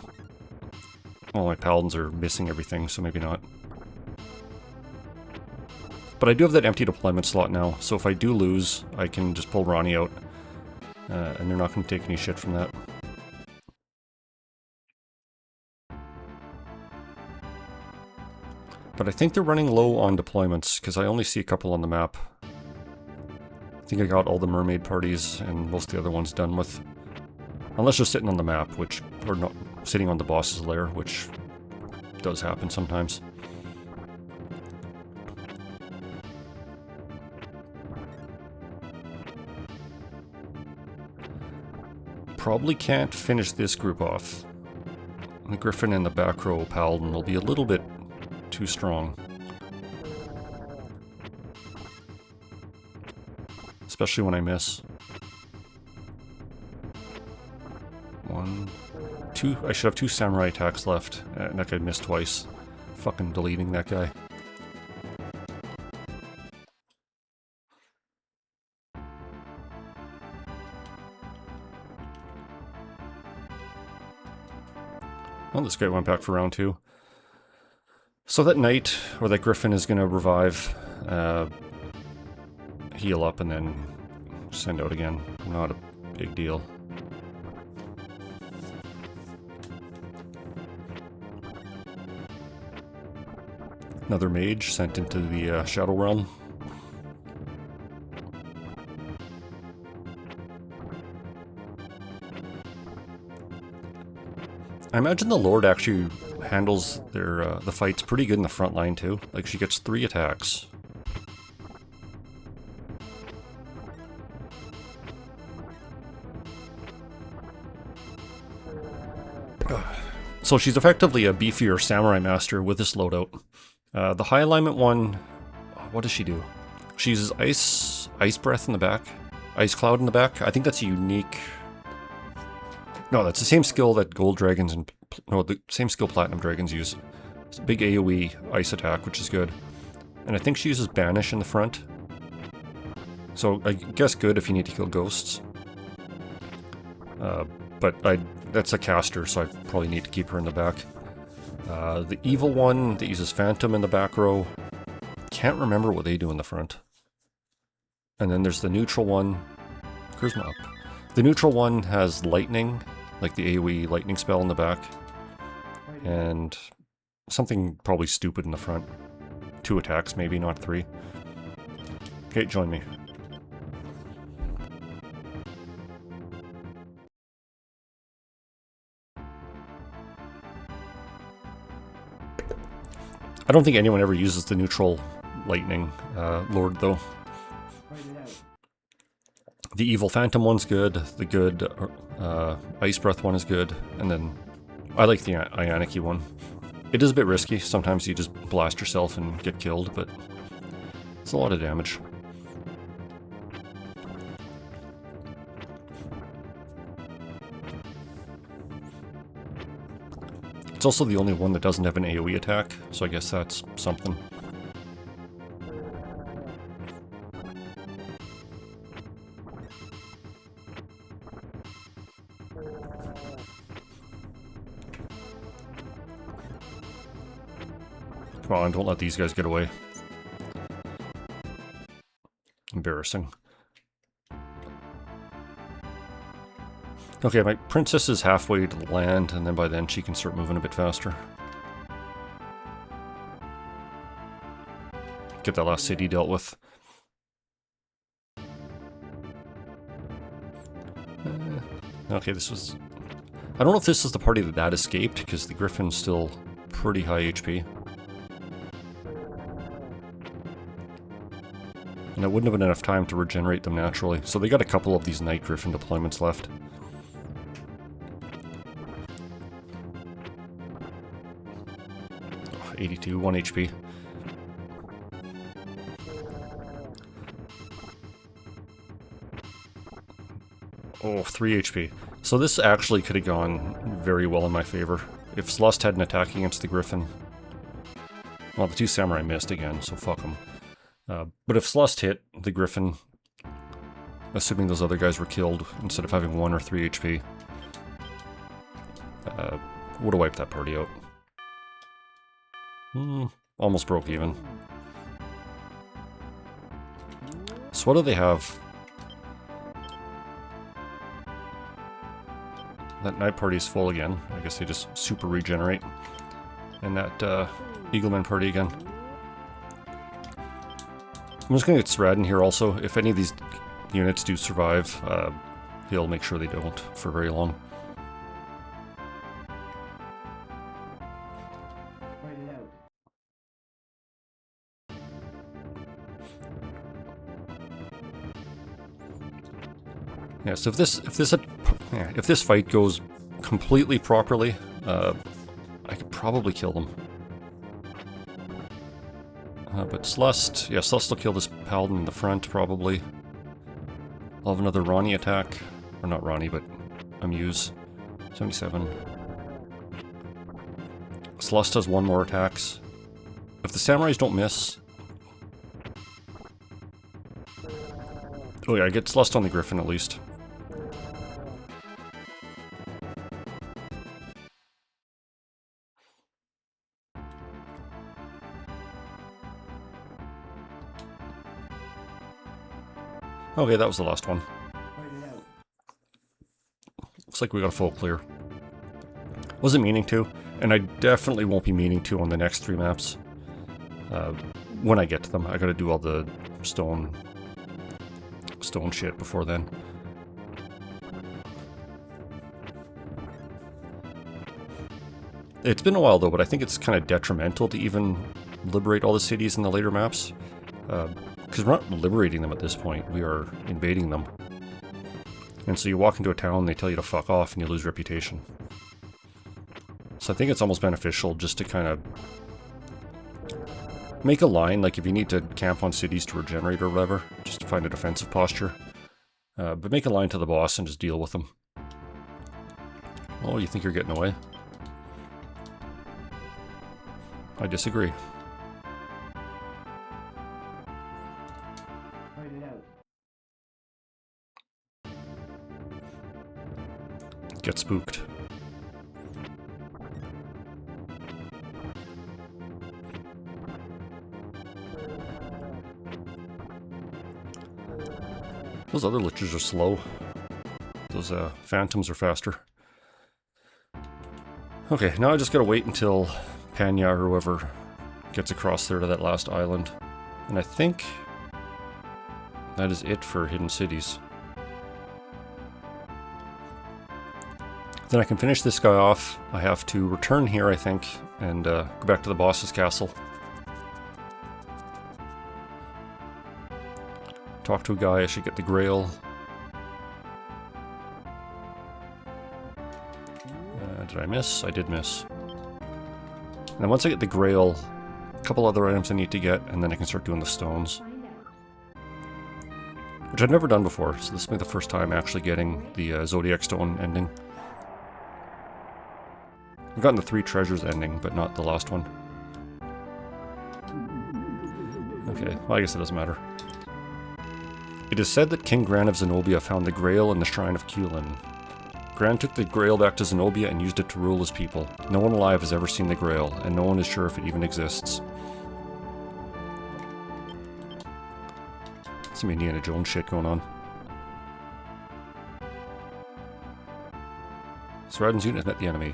Well, my paladins are missing everything, so maybe not. But I do have that empty deployment slot now, so if I do lose, I can just pull Ronnie out. And they're not going to take any shit from that. But I think they're running low on deployments, because I only see a couple on the map. I think I got all the mermaid parties and most of the other ones done with. Unless they're sitting on the map, which, or not, sitting on the boss's lair, which does happen sometimes. Probably can't finish this group off. The Griffin and the back row Paladin will be a little bit too strong. Especially when I miss. 1, 2. I should have 2 samurai attacks left. And that guy missed twice. Fucking deleting that guy. Well, this guy went back for round 2. So that knight, or that griffin, is going to revive, heal up, and then send out again. Not a big deal. Another mage sent into the Shadow Realm. I imagine the Lord actually handles their the fights pretty good in the front line too. Like, she gets 3 attacks. So she's effectively a beefier samurai master with this loadout. The high alignment one, what does she do? She uses ice breath in the back, ice cloud in the back. I think that's a unique. No, that's the same skill that gold dragons and the same skill platinum dragons use. It's a big AoE ice attack, which is good. And I think she uses banish in the front. So I guess good if you need to kill ghosts. But that's a caster, so I probably need to keep her in the back. The evil one that uses phantom in the back row. Can't remember what they do in the front. And then there's the neutral one. Charisma up. The neutral one has lightning, like the AoE lightning spell in the back. And something probably stupid in the front. 2 attacks maybe, not 3. Okay, join me. I don't think anyone ever uses the neutral lightning lord, though. The evil phantom one's good, the good ice breath one is good, and then I like the Ionic one. It is a bit risky, sometimes you just blast yourself and get killed, but it's a lot of damage. It's also the only one that doesn't have an AoE attack, so I guess that's something. Come on, don't let these guys get away. Embarrassing. Okay, my princess is halfway to land, and then by then she can start moving a bit faster. Get that last city dealt with. Okay, this was... I don't know if this is the party that escaped, because the Griffin's still pretty high HP. And it wouldn't have been enough time to regenerate them naturally, so they got a couple of these Night Griffin deployments left. Oh, 82, 1 HP. Oh, 3 HP. So this actually could have gone very well in my favor. If Slust had an attack against the Griffin... Well, the 2 Samurai missed again, so fuck them. But if Slust hit the Griffin, assuming those other guys were killed, instead of having 1 or 3 HP, would have wiped that party out. Almost broke even. So what do they have? That night party is full again. I guess they just super regenerate. And that Eagleman party again. I'm just going to get Srad in here also. If any of these units do survive, he'll make sure they don't for very long. Yeah, so if this fight goes completely properly, I could probably kill them. But Slust, yeah, Slust will kill this Paladin in the front, probably. I'll have another Ronnie attack. Or not Ronnie, but Amuse. 77. Slust has 1 more attacks. If the Samurais don't miss... Oh yeah, I get Slust on the Griffin at least. Okay, that was the last one. Looks like we got a full clear. Wasn't meaning to, and I definitely won't be meaning to on the next 3 maps. When I get to them, I gotta do all the stone shit before then. It's been a while though, but I think it's kind of detrimental to even liberate all the cities in the later maps. Because we're not liberating them at this point, we are invading them. And so you walk into a town, they tell you to fuck off, and you lose reputation. So I think it's almost beneficial just to kind of make a line, like if you need to camp on cities to regenerate or whatever, just to find a defensive posture. But make a line to the boss and just deal with them. Oh, you think you're getting away? I disagree. Get spooked. Those other lichers are slow. Those phantoms are faster. Okay, now I just gotta wait until Panya or whoever gets across there to that last island. And I think that is it for hidden cities. Then I can finish this guy off. I have to return here, I think, and go back to the boss's castle. Talk to a guy, I should get the Grail. Did I miss? I did miss. And then once I get the Grail, a couple other items I need to get, and then I can start doing the stones. Which I've never done before, so this will be the first time actually getting the Zodiac Stone ending. I've gotten the 3 treasures ending, but not the last one. Okay, well I guess it doesn't matter. It is said that King Gran of Zenobia found the Grail in the Shrine of Kulin. Gran took the Grail back to Zenobia and used it to rule his people. No one alive has ever seen the Grail, and no one is sure if it even exists. Some Indiana Jones shit going on. Saraden's unit met the enemy.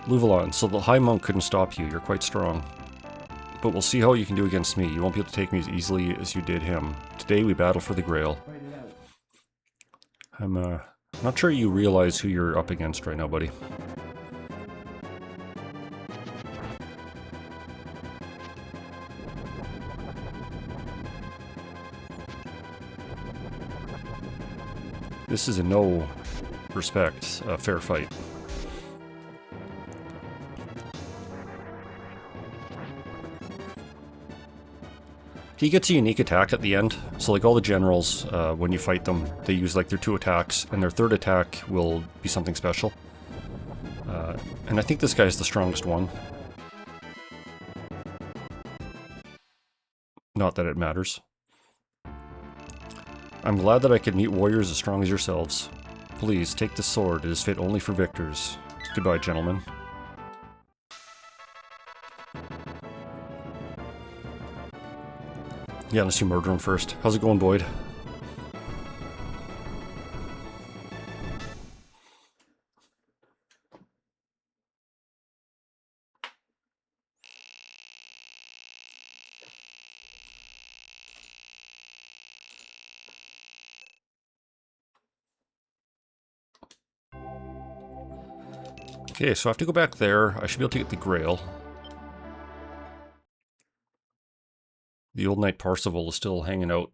Luvalon, so the High Monk couldn't stop you. You're quite strong. But we'll see how you can do against me. You won't be able to take me as easily as you did him. Today we battle for the Grail. I'm not sure you realize who you're up against right now, buddy. This is in no respect a fair fight. He gets a unique attack at the end, so like all the generals, when you fight them, they use like their 2 attacks, and their 3rd attack will be something special. And I think this guy is the strongest one. Not that it matters. I'm glad that I could meet warriors as strong as yourselves. Please, take this sword, it is fit only for victors. Goodbye, gentlemen. Yeah, unless you murder him first. How's it going, Boyd? Okay, so I have to go back there. I should be able to get the Grail. The old knight Parsival is still hanging out.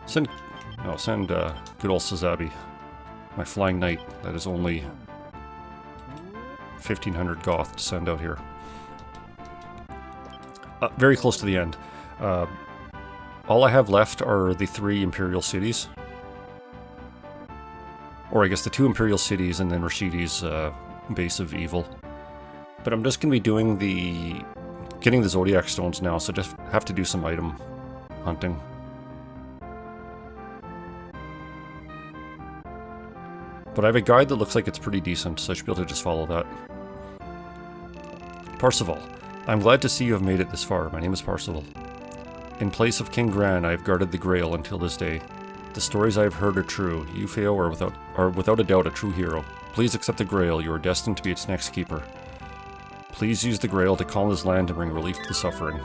Send good old Sazabi, my flying knight. That is only 1,500 Goth to send out here. Very close to the end. All I have left are the 3 Imperial cities. Or I guess the 2 Imperial cities and then Rashidi's base of evil. But I'm just going to be doing getting the Zodiac stones now, so just have to do some item hunting. But I have a guide that looks like it's pretty decent, so I should be able to just follow that. Parsival, I'm glad to see you have made it this far. My name is Parsival. In place of King Gran, I have guarded the Grail until this day. The stories I have heard are true. You, Feo, are without a doubt a true hero. Please accept the Grail. You are destined to be its next keeper. Please use the Grail to calm this land and bring relief to the suffering.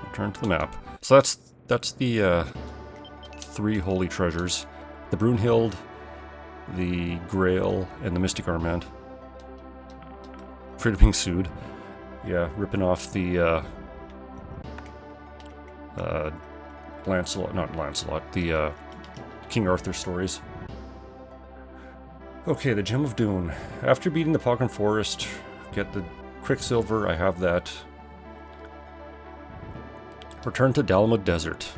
Return to the map. So that's the 3 holy treasures: the Brunhild, the Grail, and the Mystic Armband. Afraid of being sued. Yeah, ripping off the the King Arthur stories. Okay, the Gem of Dune. After beating the Pogrom Forest, get the Quicksilver, I have that. Return to Dalamud Desert.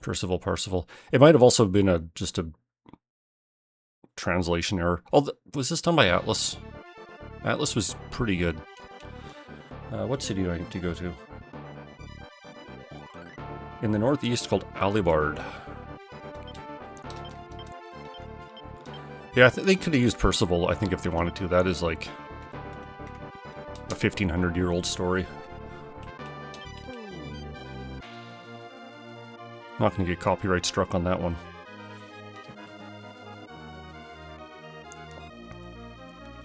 Parsival. It might have also been just a translation error. Oh, was this done by Atlas? Atlas was pretty good. What city do I need to go to? In the northeast, called Alibard. Yeah, I think they could have used Percival, I think, if they wanted to. That is like a 1,500-year-old story. Not going to get copyright struck on that one.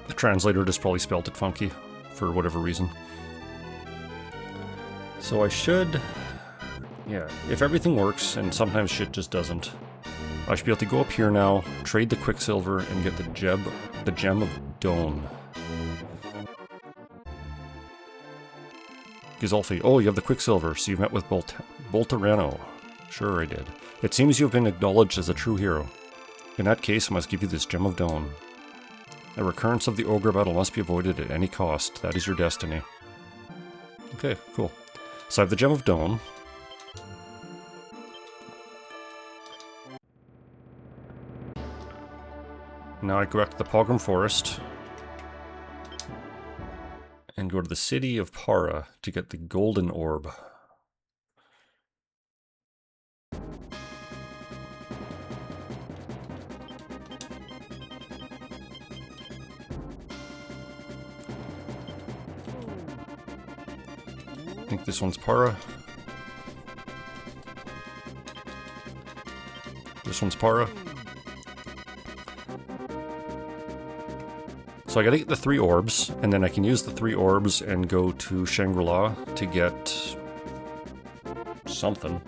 The translator just probably spelled it funky for whatever reason. So I should... yeah, if everything works, and sometimes shit just doesn't, I should be able to go up here now, trade the Quicksilver, and get the Gem of Dawn. Gizolfi, oh, you have the Quicksilver, so you've met with Bolterano. Sure, I did. It seems you have been acknowledged as a true hero. In that case, I must give you this Gem of Dawn. A recurrence of the Ogre battle must be avoided at any cost. That is your destiny. Okay, cool. So I have the Gem of Dawn. Now I go back to the Pogrom Forest and go to the city of Para to get the Golden Orb. I think this one's Para. This one's Para. So I gotta get the 3 orbs, and then I can use the 3 orbs and go to Shangri-La to get something.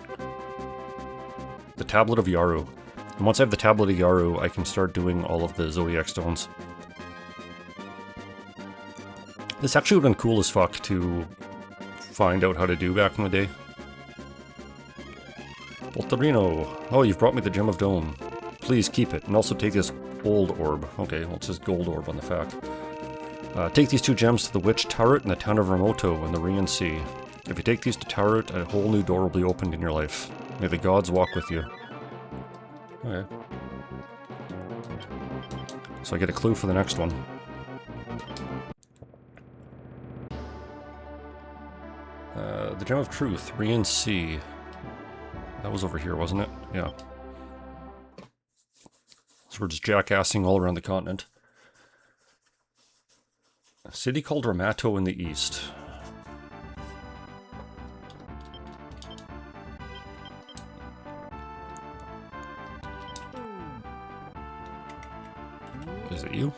The Tablet of Yaru. And once I have the Tablet of Yaru, I can start doing all of the Zodiac Stones. This actually would have been cool as fuck to find out how to do back in the day. Voltarino. Oh, you've brought me the Gem of Dome. Please keep it, and also take this gold orb. Okay, well, it says gold orb on the fact. Take these 2 gems to the Witch Turret in the town of Ramoto in the Rian Sea. If you take these to Turret, a whole new door will be opened in your life. May the gods walk with you. Okay. So I get a clue for the next one. The Gem of Truth, Rian Sea. That was over here, wasn't it? Yeah. So we're just jackassing all around the continent. A city called Ramato in the east. Is it you?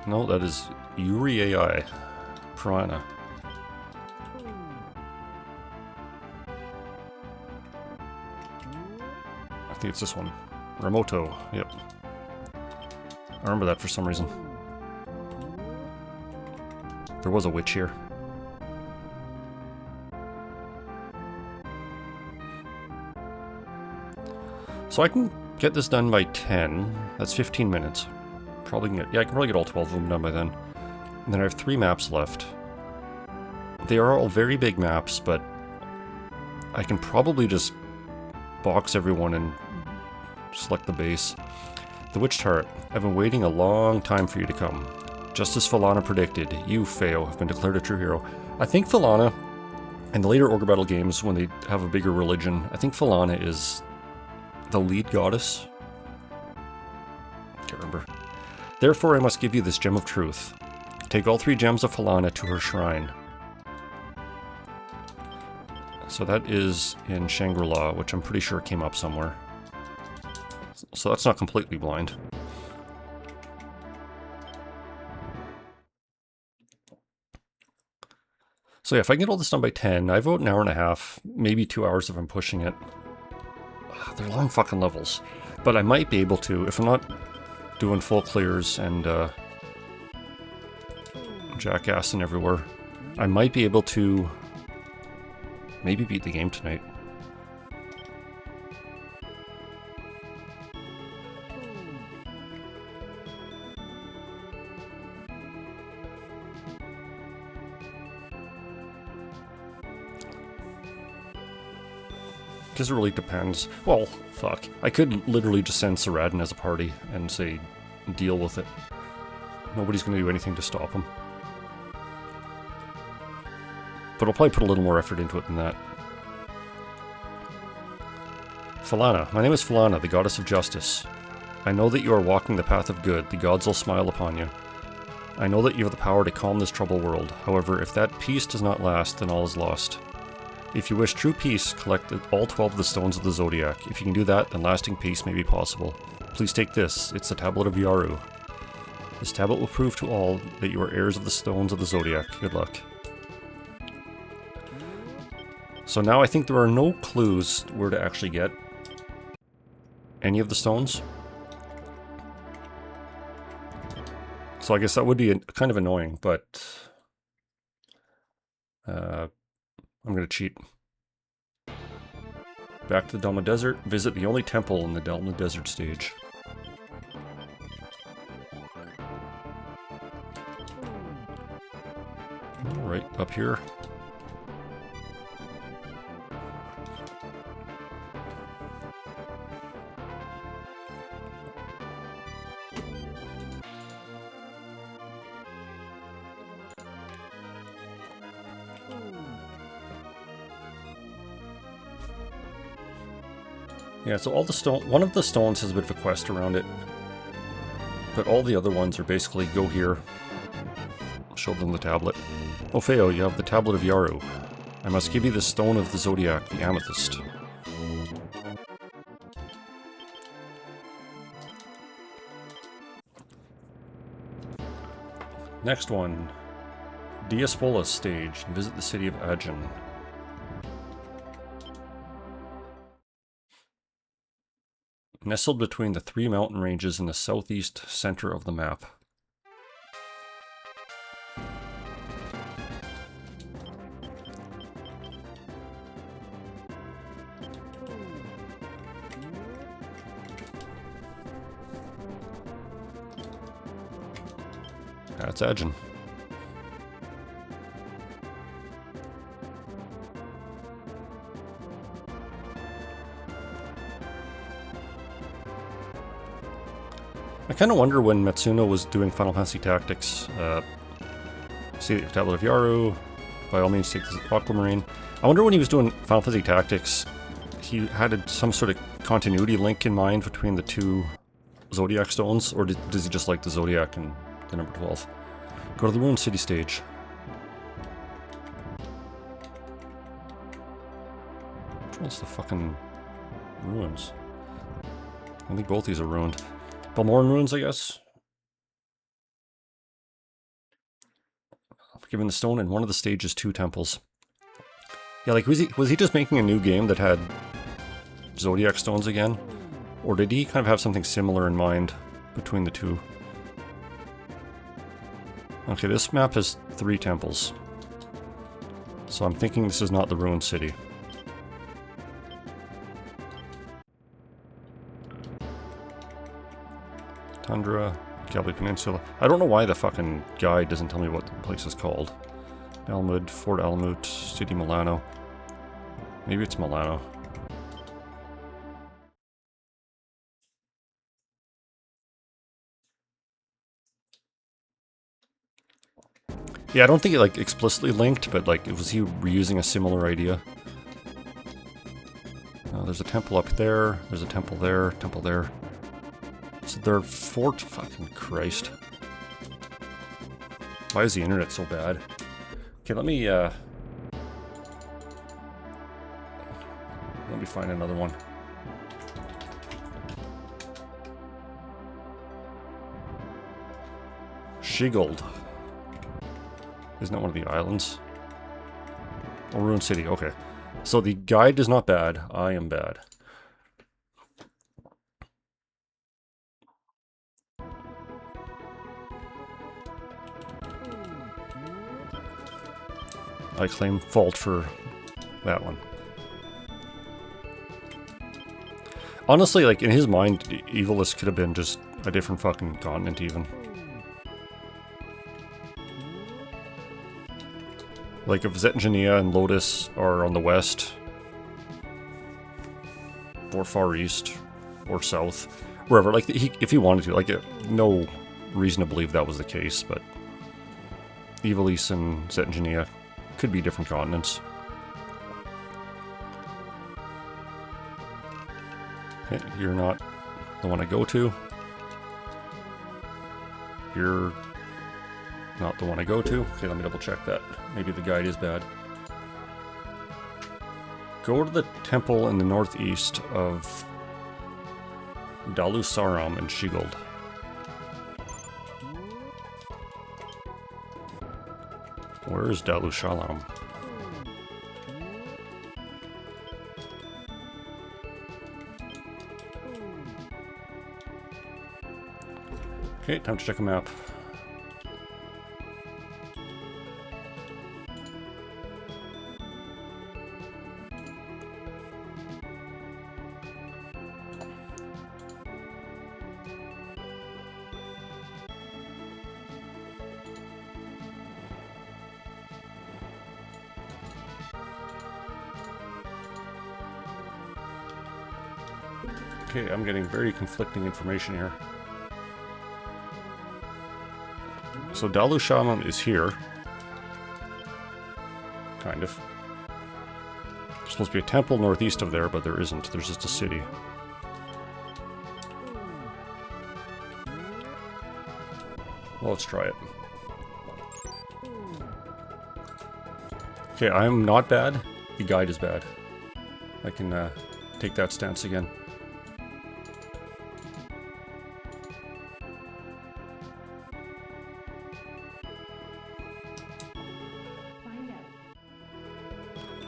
No, that is Yuri AI. Piranha. I think it's this one. Ramoto, yep. I remember that for some reason. There was a witch here. So I can get this done by 10. That's 15 minutes. Probably can get, yeah, I can probably get all 12 of them done by then. And then I have 3 maps left. They are all very big maps, but I can probably just box everyone and select the base. The Witch Turret. I've been waiting a long time for you to come. Just as Falana predicted, you, Feo, have been declared a true hero. I think Falana, in the later Ogre Battle games, when they have a bigger religion, I think Falana is the lead goddess. Can't remember. Therefore, I must give you this Gem of Truth. Take all 3 gems of Falana to her shrine. So that is in Shangri-La, which I'm pretty sure came up somewhere. So that's not completely blind. So yeah, if I can get all this done by 10, I vote an hour and a half, maybe 2 hours if I'm pushing it. They're long fucking levels. But I might be able to, if I'm not doing full clears and jackassing everywhere, I might be able to maybe beat the game tonight. Because it really depends. Well, fuck. I could literally just send Saradin as a party and say, deal with it. Nobody's going to do anything to stop him. But I'll probably put a little more effort into it than that. Falana. My name is Falana, the goddess of justice. I know that you are walking the path of good. The gods will smile upon you. I know that you have the power to calm this troubled world. However, if that peace does not last, then all is lost. If you wish true peace, collect all 12 of the Stones of the Zodiac. If you can do that, then lasting peace may be possible. Please take this. It's the Tablet of Yaru. This tablet will prove to all that you are heirs of the Stones of the Zodiac. Good luck. So now I think there are no clues where to actually get any of the stones. So I guess that would be kind of annoying, but I'm going to cheat. Back to the Delma Desert. Visit the only temple in the Delma Desert stage. Right up here. Yeah, so all the one of the stones has a bit of a quest around it, but all the other ones are basically go here, show them the tablet. Oh, Feo, you have the tablet of Yaru. I must give you the stone of the Zodiac, the amethyst. Next one. Diaspola's stage. Visit the city of Ajin. Nestled between the 3 mountain ranges in the southeast center of the map. That's Ajin. I kind of wonder when Matsuno was doing Final Fantasy Tactics. See the Tablet of Yaru. By all means, take the Aquamarine. I wonder when he was doing Final Fantasy Tactics, he had some sort of continuity link in mind between the 2 Zodiac stones, or does he just like the Zodiac and the number 12? Go to the Ruined City stage. Which one's the fucking ruins? I think both these are ruined. Balmoran ruins, I guess. Given the stone in one of the stages 2 temples. Yeah, like was he just making a new game that had Zodiac stones again? Or did he kind of have something similar in mind between the 2? Okay, this map has 3 temples. So I'm thinking this is not the ruined city. Tundra, Galway Peninsula. I don't know why the fucking guide doesn't tell me what the place is called. Elmwood, Fort Almut, City Milano. Maybe it's Milano. Yeah, I don't think it like explicitly linked, but like was he reusing a similar idea? There's a temple up there, there's a temple there, temple there. So they're Fort fucking Christ. Why is the internet so bad? Okay, let me find another one. Shigold. Isn't that one of the islands? Oh, Ruined City, okay. So the guide is not bad, I am bad. I claim fault for that one. Honestly, like, in his mind, Evilus could have been just a different fucking continent, even. Like, if Zetangenia and Lotus are on the west, or far east, or south, wherever, like, if he wanted to, like, no reason to believe that was the case, but Evilus and Zetangenia could be different continents. Okay, you're not the one I go to. You're not the one I go to. Okay, let me double check that. Maybe the guide is bad. Go to the temple in the northeast of Dalusaram and Shigold. Where is Dalushalam? Okay, time to check a map. Okay, I'm getting very conflicting information here. So Dalushalam is here. Kind of. There's supposed to be a temple northeast of there, but there isn't. There's just a city. Well, let's try it. Okay, I'm not bad. The guide is bad. I can take that stance again.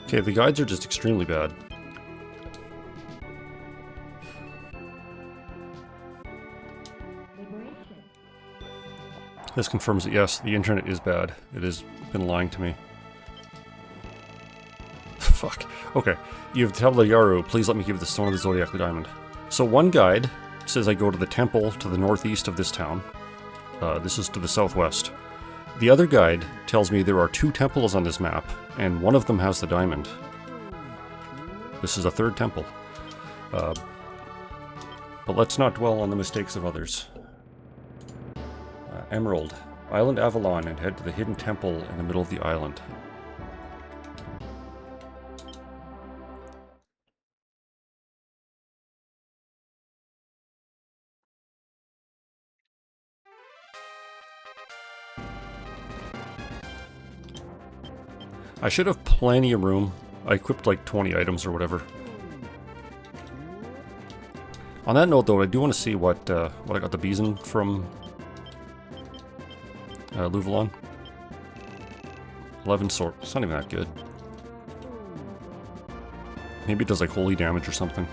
Okay, the guides are just extremely bad. This confirms that yes, the internet is bad. It has been lying to me. Fuck. Okay. You have Tabla Yaru. Please let me give the Stone of the Zodiac the diamond. So one guide says I go to the temple to the northeast of this town. This is to the southwest. The other guide tells me there are 2 temples on this map, and one of them has the diamond. This is a 3rd temple. But let's not dwell on the mistakes of others. Emerald. Island Avalon and head to the hidden temple in the middle of the island. I should have plenty of room. I equipped like 20 items or whatever. On that note though, I do want to see what I got the Bison from Louvain. 11 sword. It's not even that good. Maybe it does like holy damage or something.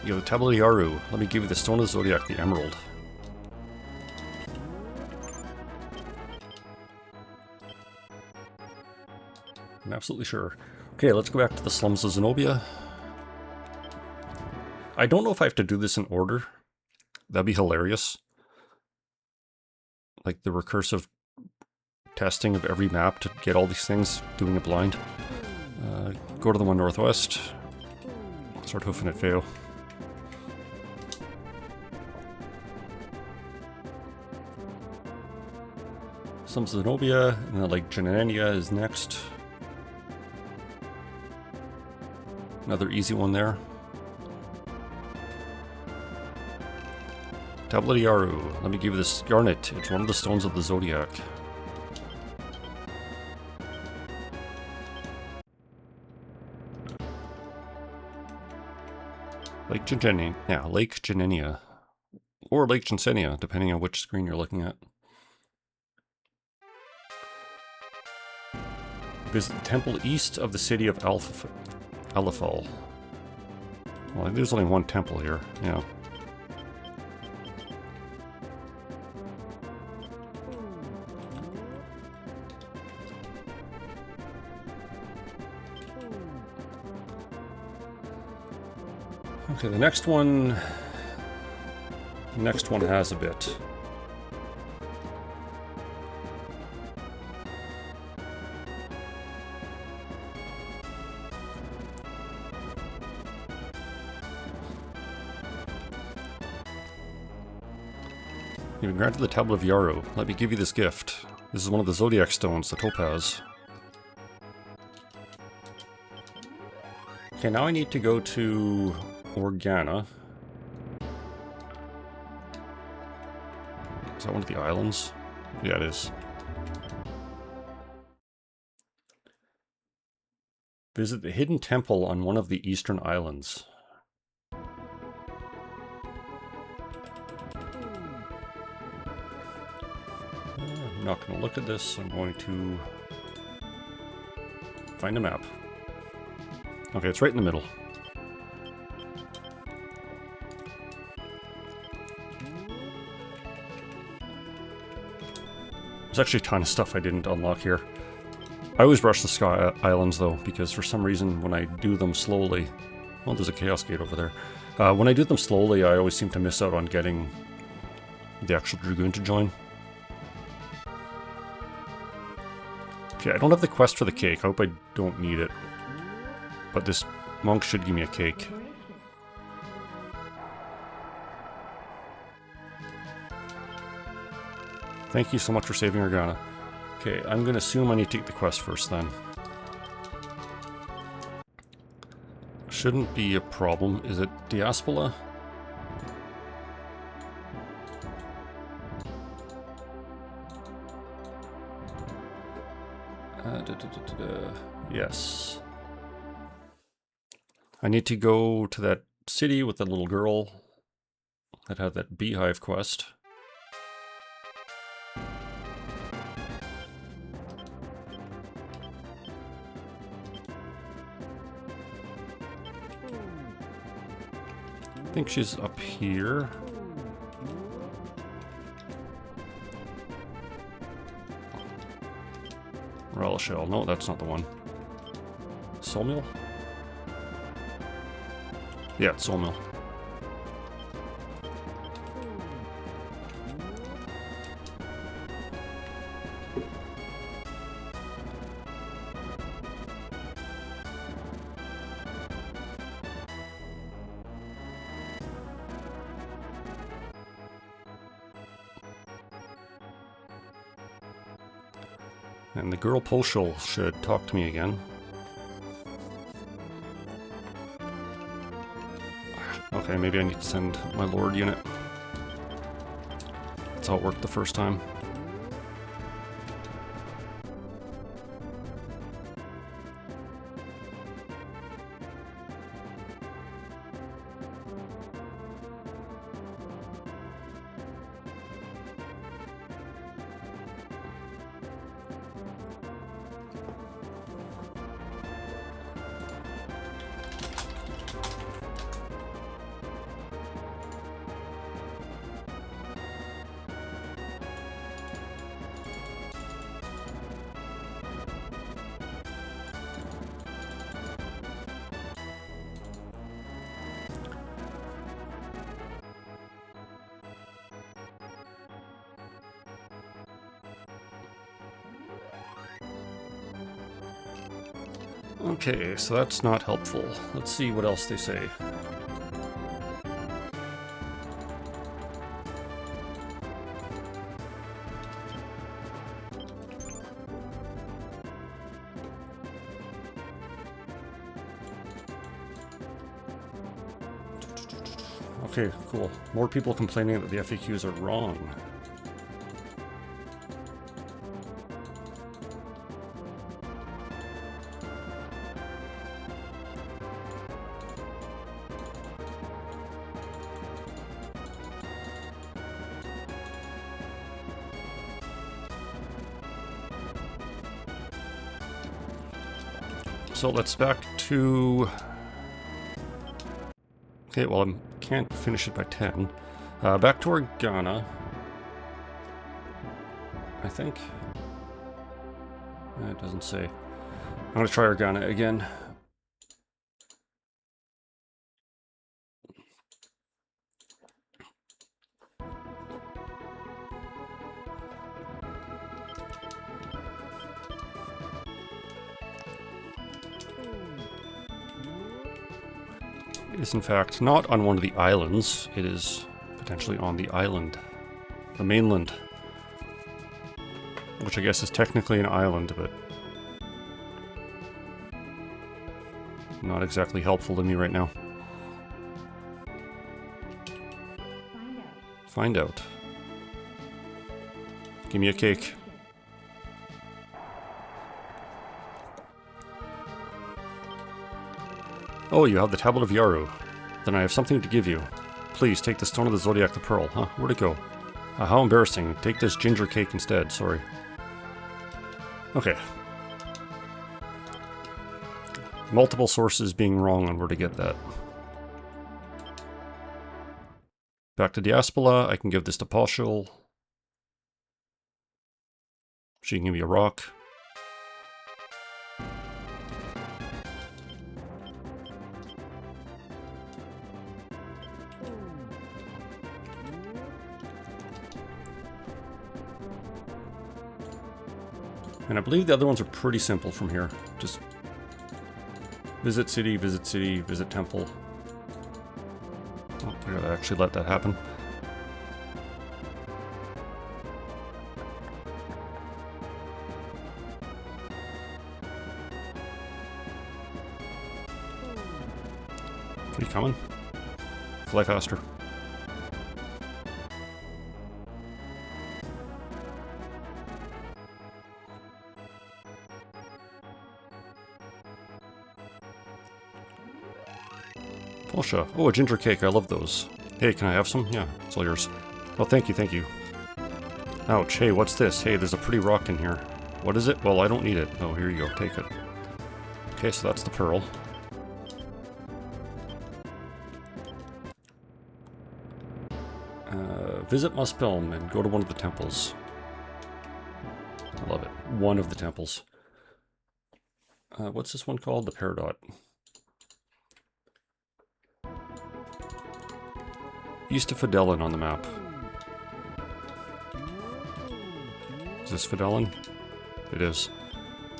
You have the Tablet of Yaru. Let me give you the Stone of the Zodiac, the Emerald. I'm absolutely sure. Okay, let's go back to the slums of Zenobia. I don't know if I have to do this in order. That'd be hilarious. Like the recursive testing of every map to get all these things, doing it blind. Go to the one northwest. Start hoofing at Feo. Slums of Zenobia, and then Lake Janania is next. Another easy one there. Tablet of Yaru. Let me give you this garnet. It's one of the stones of the Zodiac. Lake Janenia. Yeah, Lake Janenia. Or Lake Jansenia, depending on which screen you're looking at. Visit the temple east of the city of Alifal. Well, there's only one temple here, yeah. Okay, the next one has a bit. You've been granted the Tablet of Yaru. Let me give you this gift. This is one of the Zodiac stones, the topaz. Okay, now I need to go to Organa. Is that one of the islands? Yeah, it is. Visit the hidden temple on one of the eastern islands. I'm not going to look at this. I'm going to find a map. Okay, it's right in the middle. There's actually a ton of stuff I didn't unlock here. I always rush the Sky Islands though, because for some reason when I do them slowly... Well, there's a Chaos Gate over there. When I do them slowly, I always seem to miss out on getting the actual Dragoon to join. Okay, I don't have the quest for the cake. I hope I don't need it. But this monk should give me a cake. Thank you so much for saving Organa. Okay, I'm going to assume I need to take the quest first then. shouldn't be a problem. Is it Diaspora? Yes. I need to go to that city with the little girl that had that beehive quest. I think she's up here. Relish Shell. No, that's not the one. Soulmill? Yeah, it's Soulmill. And the girl Poshul should talk to me again. Okay, maybe I need to send my Lord unit. That's how it worked the first time. Okay, so that's not helpful. Let's see what else they say. Okay, cool. More people complaining that the FAQs are wrong. So let's back to... Okay, well, I can't finish it by 10. Back to Organa. I think. It doesn't say. I'm going to try Organa again. It is, in fact, not on one of the islands. It is potentially on the island. The mainland. Which I guess is technically an island, but... not exactly helpful to me right now. Find out. Give me a cake. Oh, you have the Tablet of Yaru. Then I have something to give you. Please, take the Stone of the Zodiac, the Pearl. Huh, where'd it go? How embarrassing. Take this ginger cake instead, sorry. Okay. Multiple sources being wrong on where to get that. Back to Diaspora, I can give this to Poshul. She can give me a rock. And I believe the other ones are pretty simple from here. Just visit city, visit temple. Oh, I gotta actually let that happen. coming. Fly faster. Polsha. Oh, a ginger cake. I love those. Hey, can I have some? Yeah, it's all yours. Oh, thank you, thank you. Ouch. Hey, what's this? Hey, there's a pretty rock in here. What is it? Well, I don't need it. Oh, here you go. Take it. Okay, so that's the pearl. Visit Muspelm and go to one of the temples. I love it. One of the temples. What's this one called? The Peridot. East of Fidelin on the map. Is this Fidelin? It is.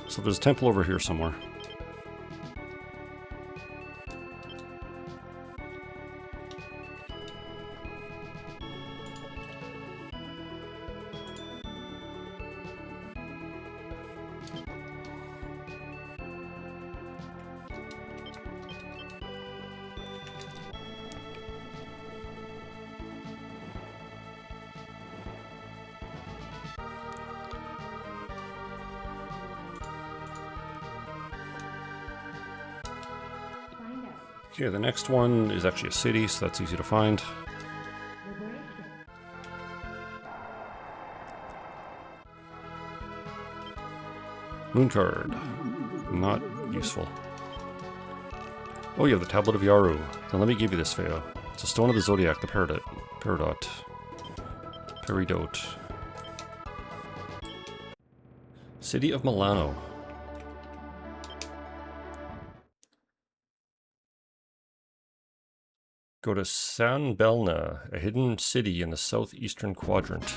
So there's a temple over here somewhere. Okay, the next one is actually a city, so that's easy to find. Moon card. Not useful. Oh, you have the Tablet of Yaru. Then let me give you this, Feo. It's a Stone of the Zodiac, the Peridot. Peridot. City of Milano. Go to San Belna, a hidden city in the southeastern quadrant.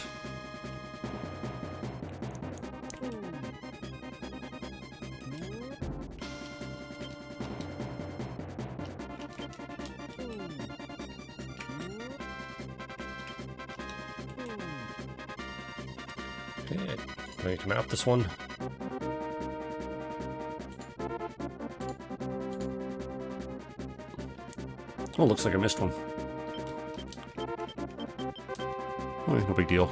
Okay, I need to map this one. Oh, looks like I missed one. Oh, no big deal.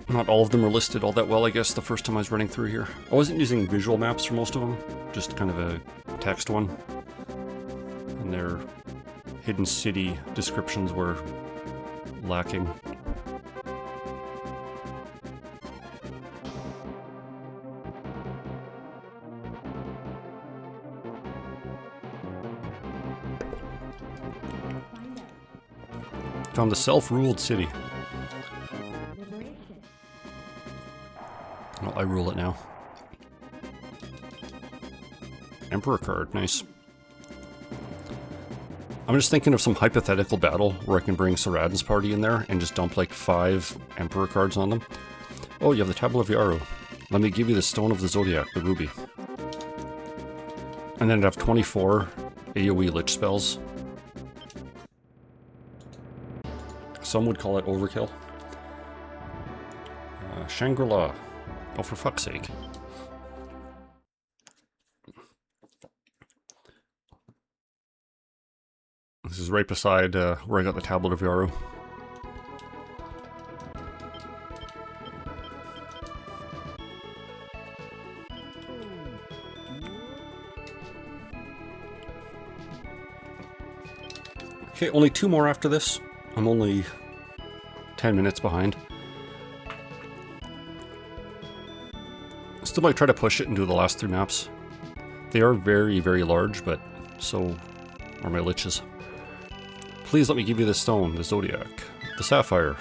Not all of them are listed all that well, I guess, the first time I was running through here. I wasn't using visual maps for most of them, just kind of a text one. And their hidden city descriptions were lacking. Found the self-ruled city. Well, I rule it now. Emperor card, nice. I'm just thinking of some hypothetical battle where I can bring Saradin's party in there and just dump like 5 Emperor cards on them. Oh, you have the Tablet of Yaru. Let me give you the Stone of the Zodiac, the ruby. And then I'd have 24 AoE Lich spells. Some would call it overkill. Shangri-La. Oh, for fuck's sake. This is right beside where I got the Tablet of Yaru. Okay, only 2 more after this. I'm only 10 minutes behind. Still might try to push it and do the last 3 maps. They are very, very large, but so are my liches. Please let me give you the stone, the Zodiac, the Sapphire.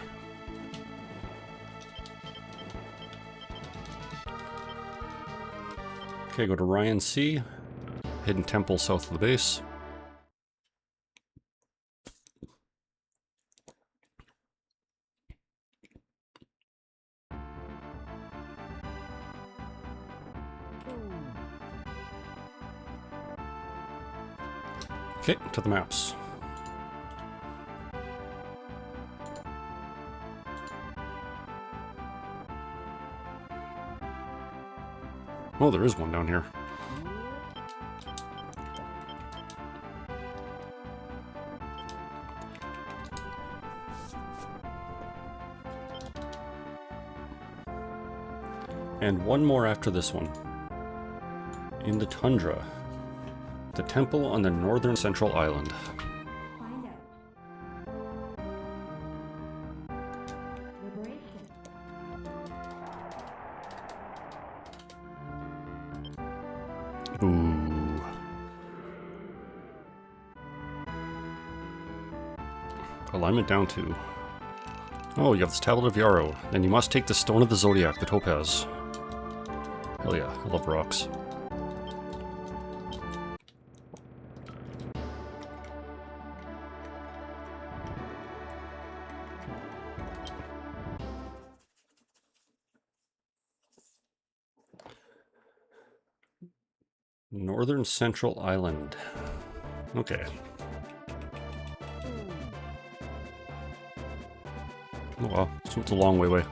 Okay, go to Ryan C. Hidden temple south of the base. Okay, to the maps. Oh, there is one down here. And one more after this one. In the tundra. The temple on the northern central island. Ooh. Alignment down to. Oh, you have this Tablet of Yarrow. Then you must take the Stone of the Zodiac, the Topaz. Hell yeah, I love rocks. Northern Central Island. Okay. Oh wow, so it's a long way away.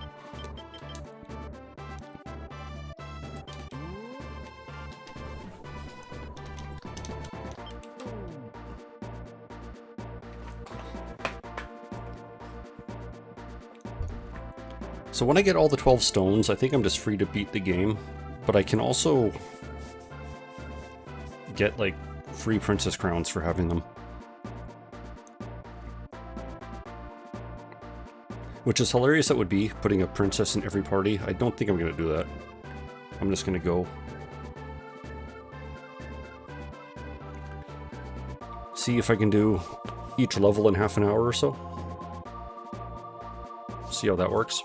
So when I get all the 12 stones, I think I'm just free to beat the game, but I can also get like free princess crowns for having them. Which is hilarious that would be, putting a princess in every party. I don't think I'm going to do that. I'm just going to go. See if I can do each level in half an hour or so. See how that works.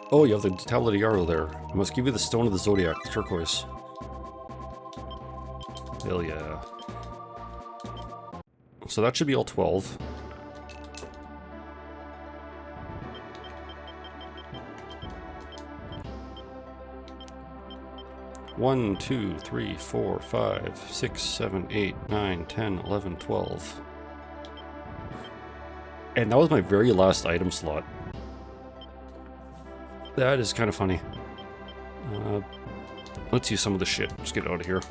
Oh, you have the Tablet of Yarrow there. I must give you the Stone of the Zodiac, the turquoise. Hell yeah. So that should be all 12. One, 2, 3, 4, 5, 6, 7, 8, 9, 10, 11, 12. And that was my very last item slot. That is kind of funny. Let's use some of the shit. Just get out of here.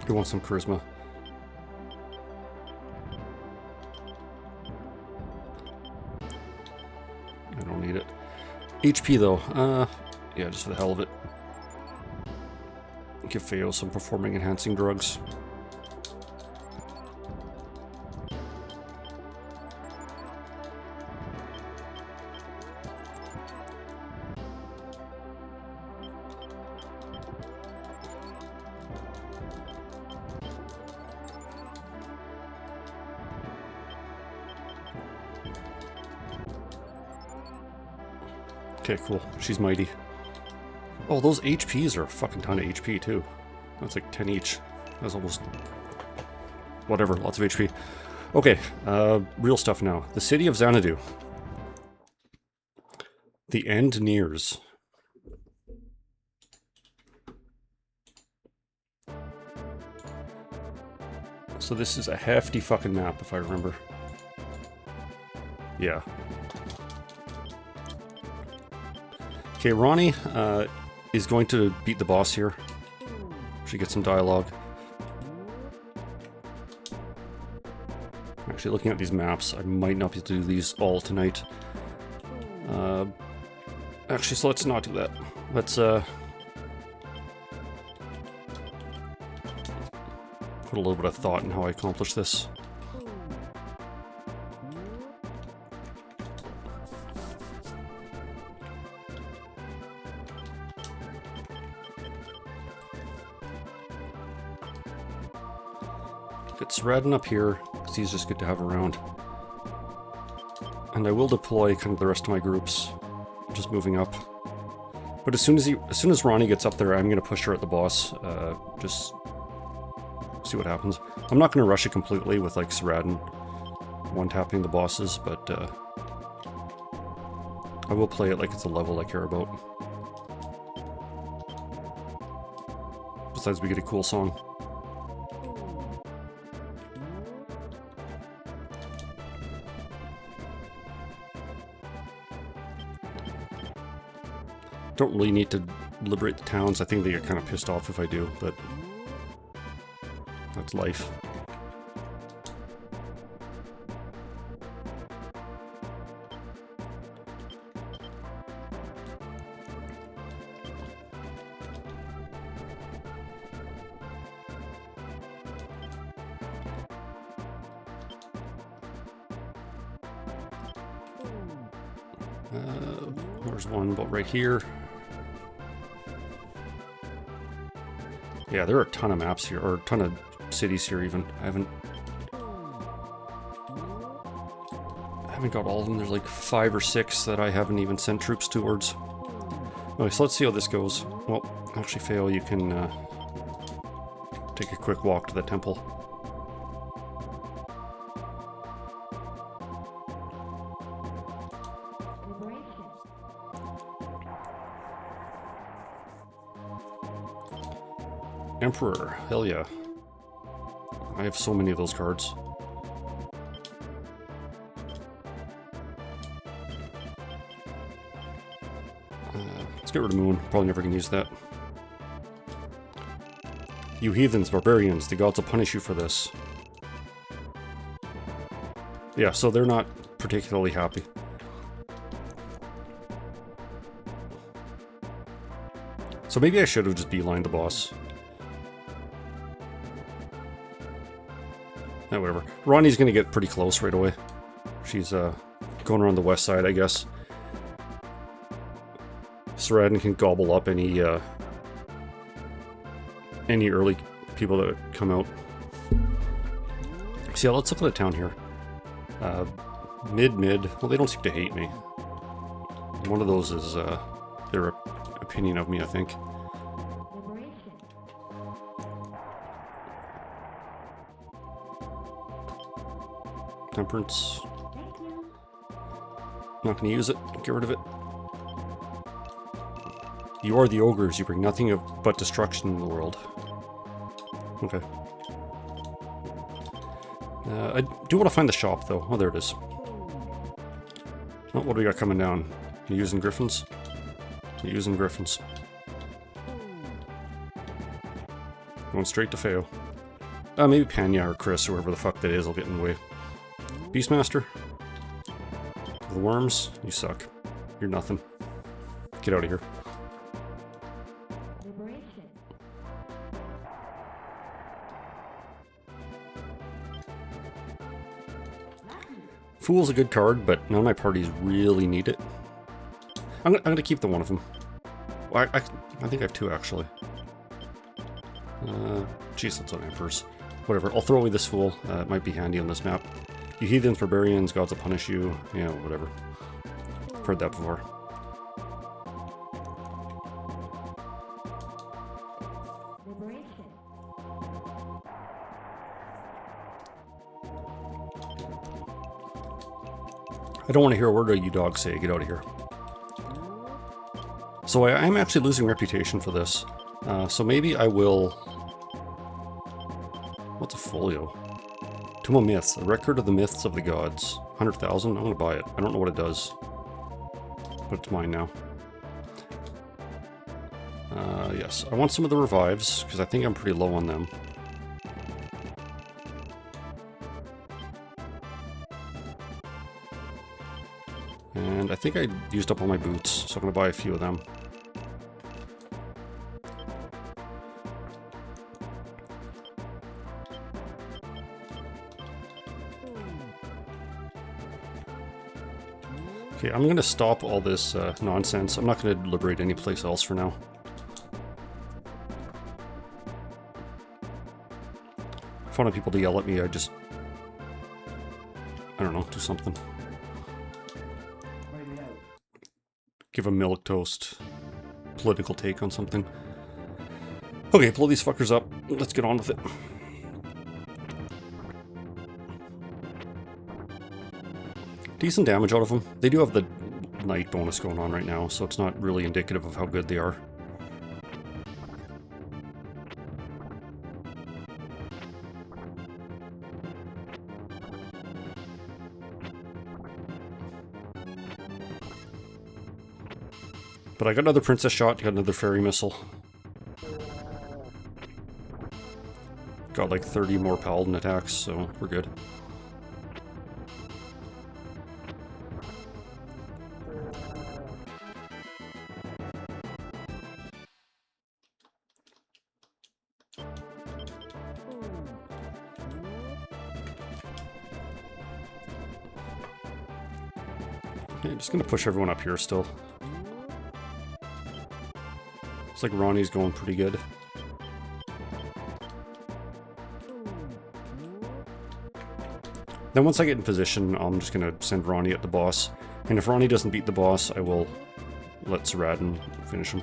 I want some charisma. I don't need it. HP though. Yeah, just for the hell of it. Give Feo some performing enhancing drugs. Okay, cool. She's mighty. Oh, those HPs are a fucking ton of HP, too. That's like 10 each. That's almost... whatever, lots of HP. Okay, real stuff now. The city of Xanadu. The end nears. So this is a hefty fucking map, if I remember. Yeah. Okay, Ronnie is going to beat the boss here. She gets some dialogue. Actually, looking at these maps, I might not be able to do these all tonight. Actually, so let's not do that. Let's put a little bit of thought in how I accomplish this. Get Saradin up here, because he's just good to have around. And I will deploy kind of the rest of my groups, just moving up. But as soon as Ronnie gets up there, I'm going to push her at the boss. Just see what happens. I'm not going to rush it completely with like Saradin one-tapping the bosses, but I will play it like it's a level I care about. Besides, we get a cool song. Don't really need to liberate the towns. I think they get kind of pissed off if I do, but that's life. There's one about right here. Yeah, there are a ton of maps here, or a ton of cities here even. I haven't got all of them. There's like 5 or 6 that I haven't even sent troops towards. Okay, so let's see how this goes. Well, actually, Fail, you can take a quick walk to the temple. Emperor, hell yeah. I have so many of those cards. Let's get rid of Moon. Probably never gonna use that. You heathens, barbarians, the gods will punish you for this. Yeah, so they're not particularly happy. So maybe I should have just beelined the boss. Whatever. Ronnie's gonna get pretty close right away. She's going around the west side, I guess. Saradin can gobble up any early people that come out. So yeah, let's look at the town here. Mid. Well, they don't seem to hate me. One of those is their opinion of me, I think. Temperance. Not gonna use it. Get rid of it. You are the ogres. You bring nothing but destruction in the world. Okay. I do want to find the shop, though. Oh, there it is. Oh, what do we got coming down? You using griffins? You using griffins. Going straight to Feo. Maybe Panya or Chris or whoever the fuck that is will get in the way. Beastmaster? The worms? You suck. You're nothing. Get out of here. Fool's a good card, but none of my parties really need it. I'm gonna keep the one of them. Well, I think I have 2, actually. Jeez, that's on Emperors. Whatever, I'll throw away this Fool. It might be handy on this map. You heathens, barbarians, gods will punish you. Yeah, whatever. I've heard that before. I don't want to hear a word of you dogs say. Get out of here. So I'm actually losing reputation for this. So maybe I will... What's a folio? Tomb of Myths. A record of the myths of the gods. 100,000? I'm going to buy it. I don't know what it does. But it's mine now. Yes. I want some of the revives, because I think I'm pretty low on them. And I think I used up all my boots, so I'm going to buy a few of them. Okay, I'm going to stop all this nonsense. I'm not going to liberate any place else for now. If I want people to yell at me, I just... I don't know, do something. Give a milquetoast political take on something. Okay, blow these fuckers up. Let's get on with it. Decent damage out of them. They do have the night bonus going on right now, so it's not really indicative of how good they are. But I got another princess shot, got another fairy missile. Got like 30 more paladin attacks, so we're good. Okay, just gonna push everyone up here still. Looks like Ronnie's going pretty good. Then once I get in position, I'm just gonna send Ronnie at the boss. And if Ronnie doesn't beat the boss, I will let Saradin finish him.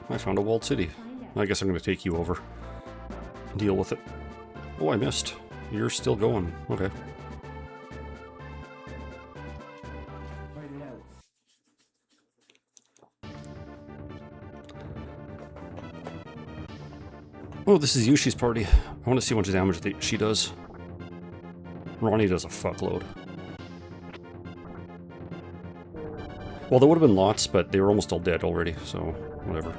I found a walled city. I guess I'm gonna take you over. Deal with it. Oh, I missed. You're still going. Okay. Oh, this is Yushi's party. I want to see how much damage she does. Ronnie does a fuckload. Well, there would have been lots, but they were almost all dead already, so whatever.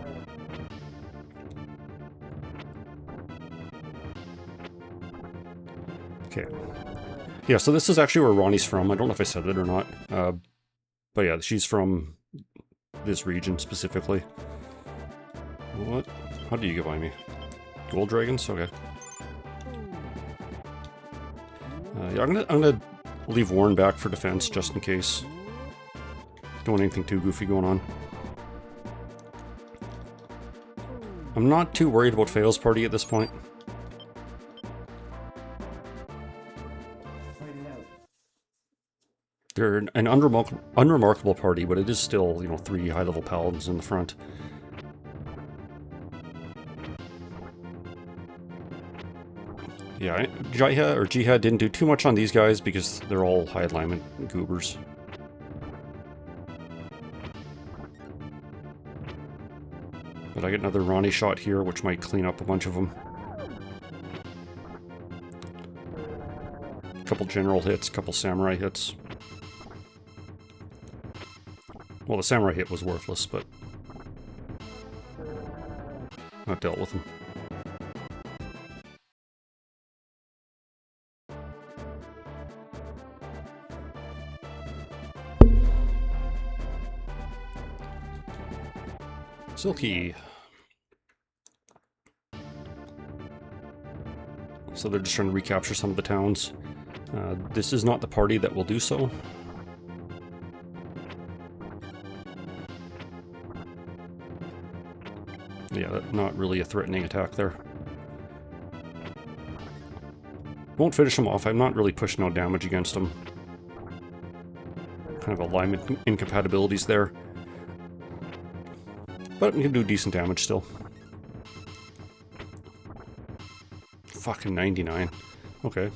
Okay. Yeah, so this is actually where Ronnie's from. I don't know if I said it or not. But yeah, she's from this region specifically. What? How do you get by me? Gold dragons? Okay. Yeah, I'm gonna leave Warren back for defense just in case. Don't want anything too goofy going on. I'm not too worried about Fail's party at this point. They're an unremarkable party, but it is still, you know, 3 high-level paladins in the front. Yeah, Jihad didn't do too much on these guys because they're all high alignment goobers. But I get another Ronnie shot here, which might clean up a bunch of them. A couple general hits, a couple samurai hits. Well, the samurai hit was worthless, but not dealt with him. Silky. So they're just trying to recapture some of the towns. This is not the party that will do so. Yeah, not really a threatening attack there. Won't finish him off. I'm not really pushing no damage against him. Kind of alignment incompatibilities there. But you can do decent damage still. Fucking 99. Okay.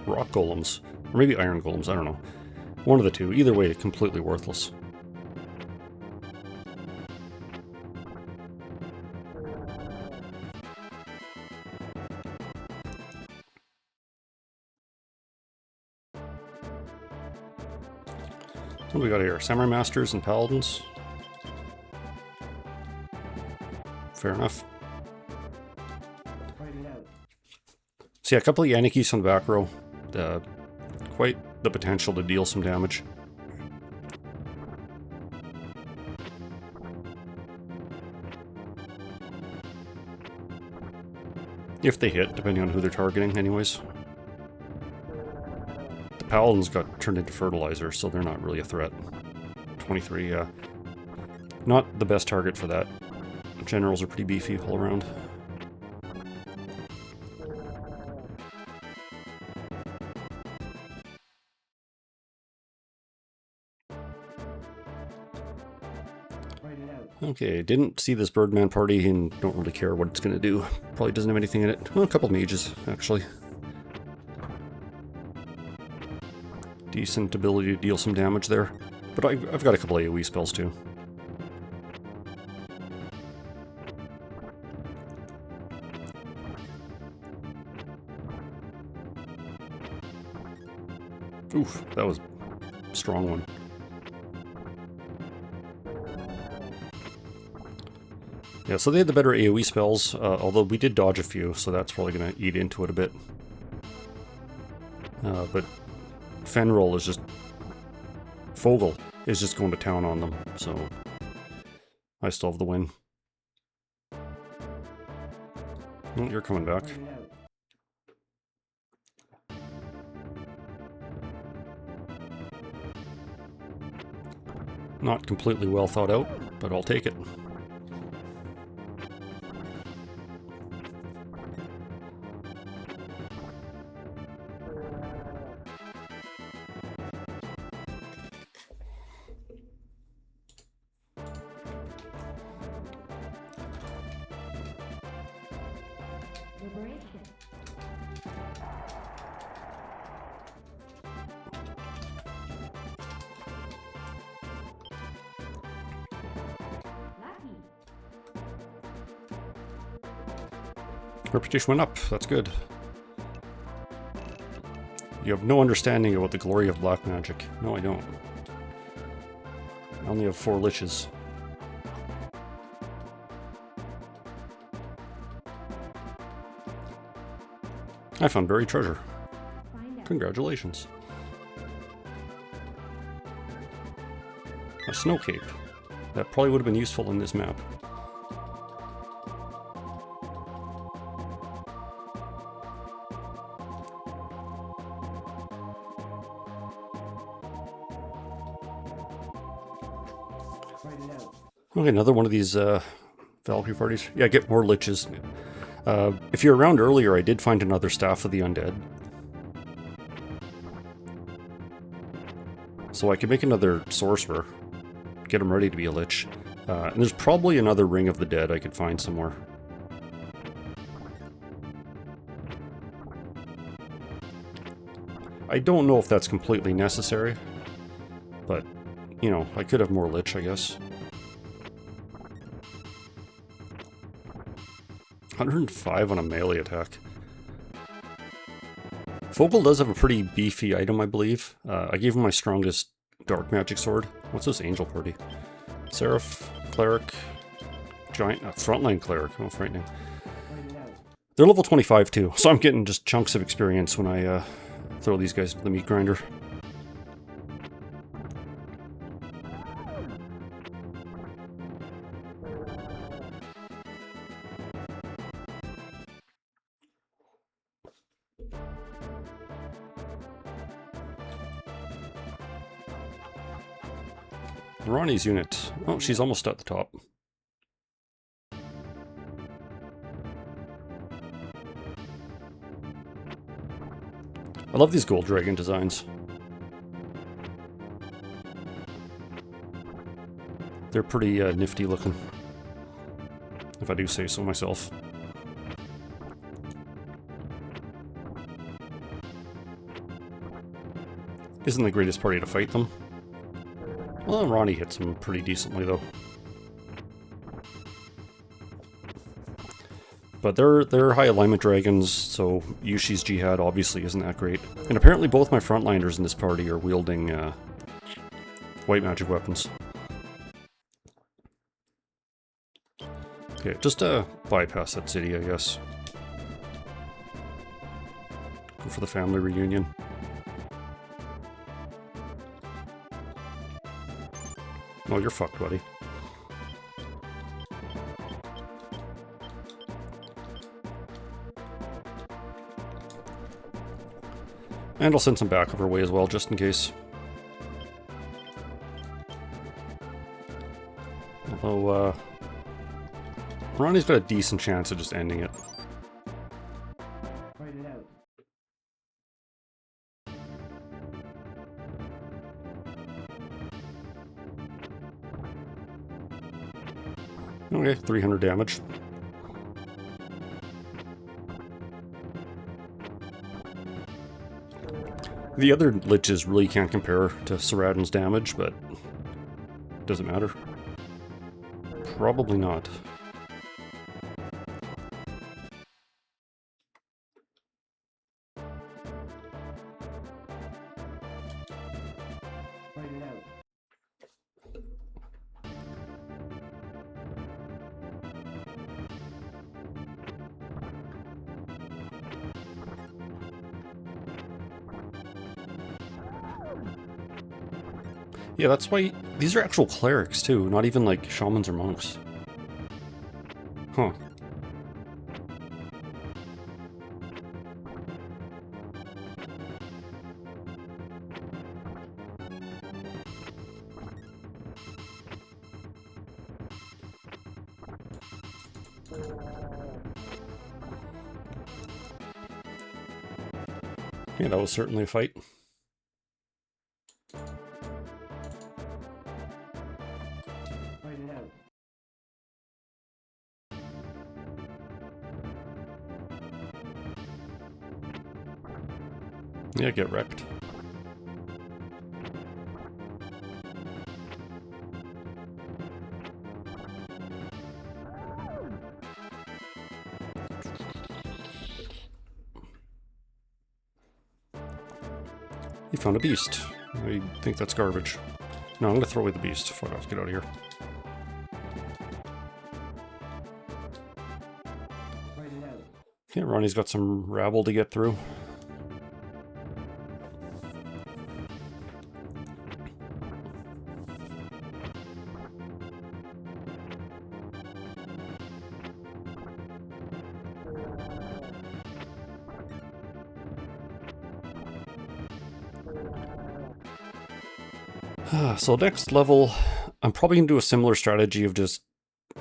Rock golems. Or maybe iron golems, I don't know. One of the two. Either way, completely worthless. What do we got here? Samurai Masters and Paladins? Fair enough. So yeah, a couple of Yannikis on the back row. Quite the potential to deal some damage. If they hit, depending on who they're targeting anyways. The Paladins got turned into fertilizer, so they're not really a threat. 23, yeah. Not the best target for that. Generals are pretty beefy all around. Okay, didn't see this Birdman party and don't really care what it's going to do. Probably doesn't have anything in it. Well, a couple mages, actually. decent ability to deal some damage there. But I've got a couple AoE spells too. Oof, that was a strong one. Yeah, so they had the better AoE spells, although we did dodge a few, so that's probably going to eat into it a bit. But Fenril is just... Fogel is just going to town on them, so I still have the win. Oh, you're coming back. Not completely well thought out, but I'll take it. Reputation went up. That's good. You have no understanding about the glory of black magic. No, I don't. I only have 4 liches. I found buried treasure. Congratulations. A snow cape. That probably would have been useful in this map. Okay, another one of these Valkyrie parties. Yeah, get more liches. If you're around earlier, I did find another Staff of the Undead. So I could make another Sorcerer. Get him ready to be a Lich. And there's probably another Ring of the Dead I could find somewhere. I don't know if that's completely necessary. But, you know, I could have more Lich, I guess. 105 on a melee attack. Fogel does have a pretty beefy item, I believe. I gave him my strongest dark magic sword. What's this angel party? Seraph, Cleric, Giant, Frontline Cleric. Oh, frightening. They're level 25 too, so I'm getting just chunks of experience when I throw these guys into the meat grinder. Ronnie's unit. Oh, she's almost at the top. I love these gold dragon designs. They're pretty nifty looking, if I do say so myself. Isn't the greatest party to fight them. Well, Ronnie hits him pretty decently, though. But they're high alignment dragons, so Yushi's Jihad obviously isn't that great. And apparently both my frontliners in this party are wielding white magic weapons. Okay, just bypass that city, I guess. Go for the family reunion. Oh, you're fucked, buddy. And I'll send some backup her way as well, just in case. Although, Ronnie's got a decent chance of just ending it. Okay, 300 damage. The other liches really can't compare to Saradin's damage, but does it matter? Probably not. Yeah, that's why these are actual clerics too, not even like shamans or monks. Huh. Yeah, that was certainly a fight. Yeah, get wrecked. You found a beast. I think that's garbage. No, I'm gonna throw away the beast. Fuck off, get out of here. Yeah, Ronnie's got some rabble to get through. So next level, I'm probably going to do a similar strategy of just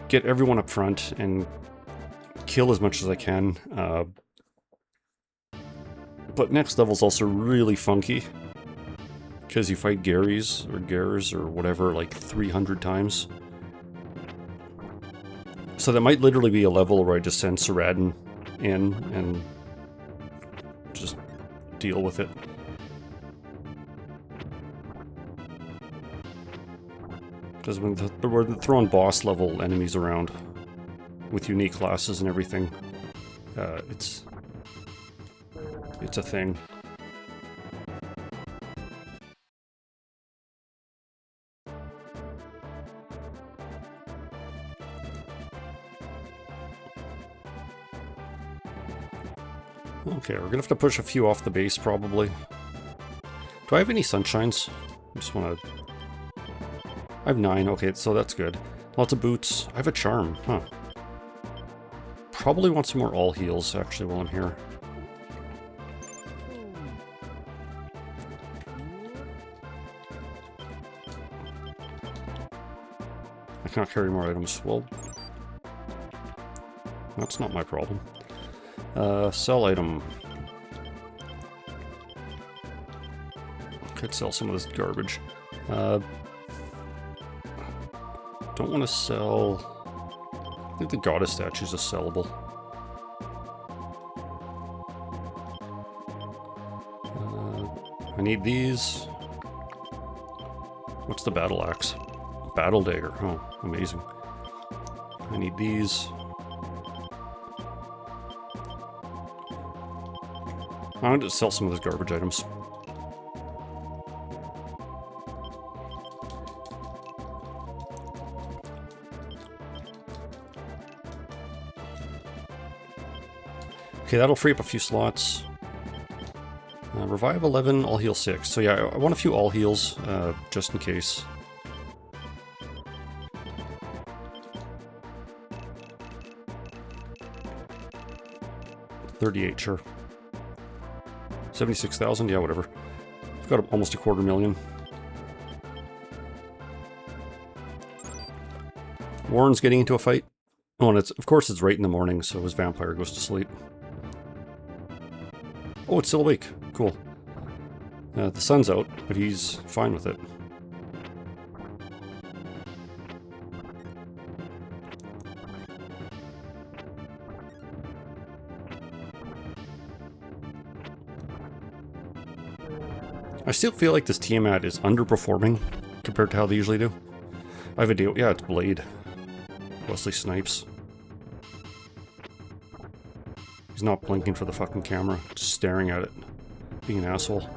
get everyone up front and kill as much as I can. But next level's also really funky, because you fight Garys or Gers or whatever like 300 times. So that might literally be a level where I just send Saradin in and just deal with it. Because when we're throwing boss level enemies around with unique classes and everything, it's a thing. Okay, we're gonna have to push a few off the base probably. Do I have any sunshines? I just want to... I have 9, okay, so that's good. Lots of boots. I have a charm, huh. Probably want some more all heals, actually, while I'm here. I cannot carry more items. Well, that's not my problem. Sell item. Could sell some of this garbage. Don't want to sell... I think the goddess statues are sellable. I need these. What's the battle axe? Battle dagger. Oh, amazing. I need these. I'm going to sell some of those garbage items. Okay, that'll free up a few slots. Revive 11, all heal 6. So yeah, I want a few all heals, just in case. $38, sure. 76,000, yeah, whatever. I've got almost a $250,000. Warren's getting into a fight. Oh, and of course it's right in the morning, so his vampire goes to sleep. Oh, it's still awake. Cool. The sun's out, but he's fine with it. I still feel like this Tiamat is underperforming compared to how they usually do. I have a deal. Yeah, it's Blade. Wesley Snipes. He's not blinking for the fucking camera, just staring at it, being an asshole.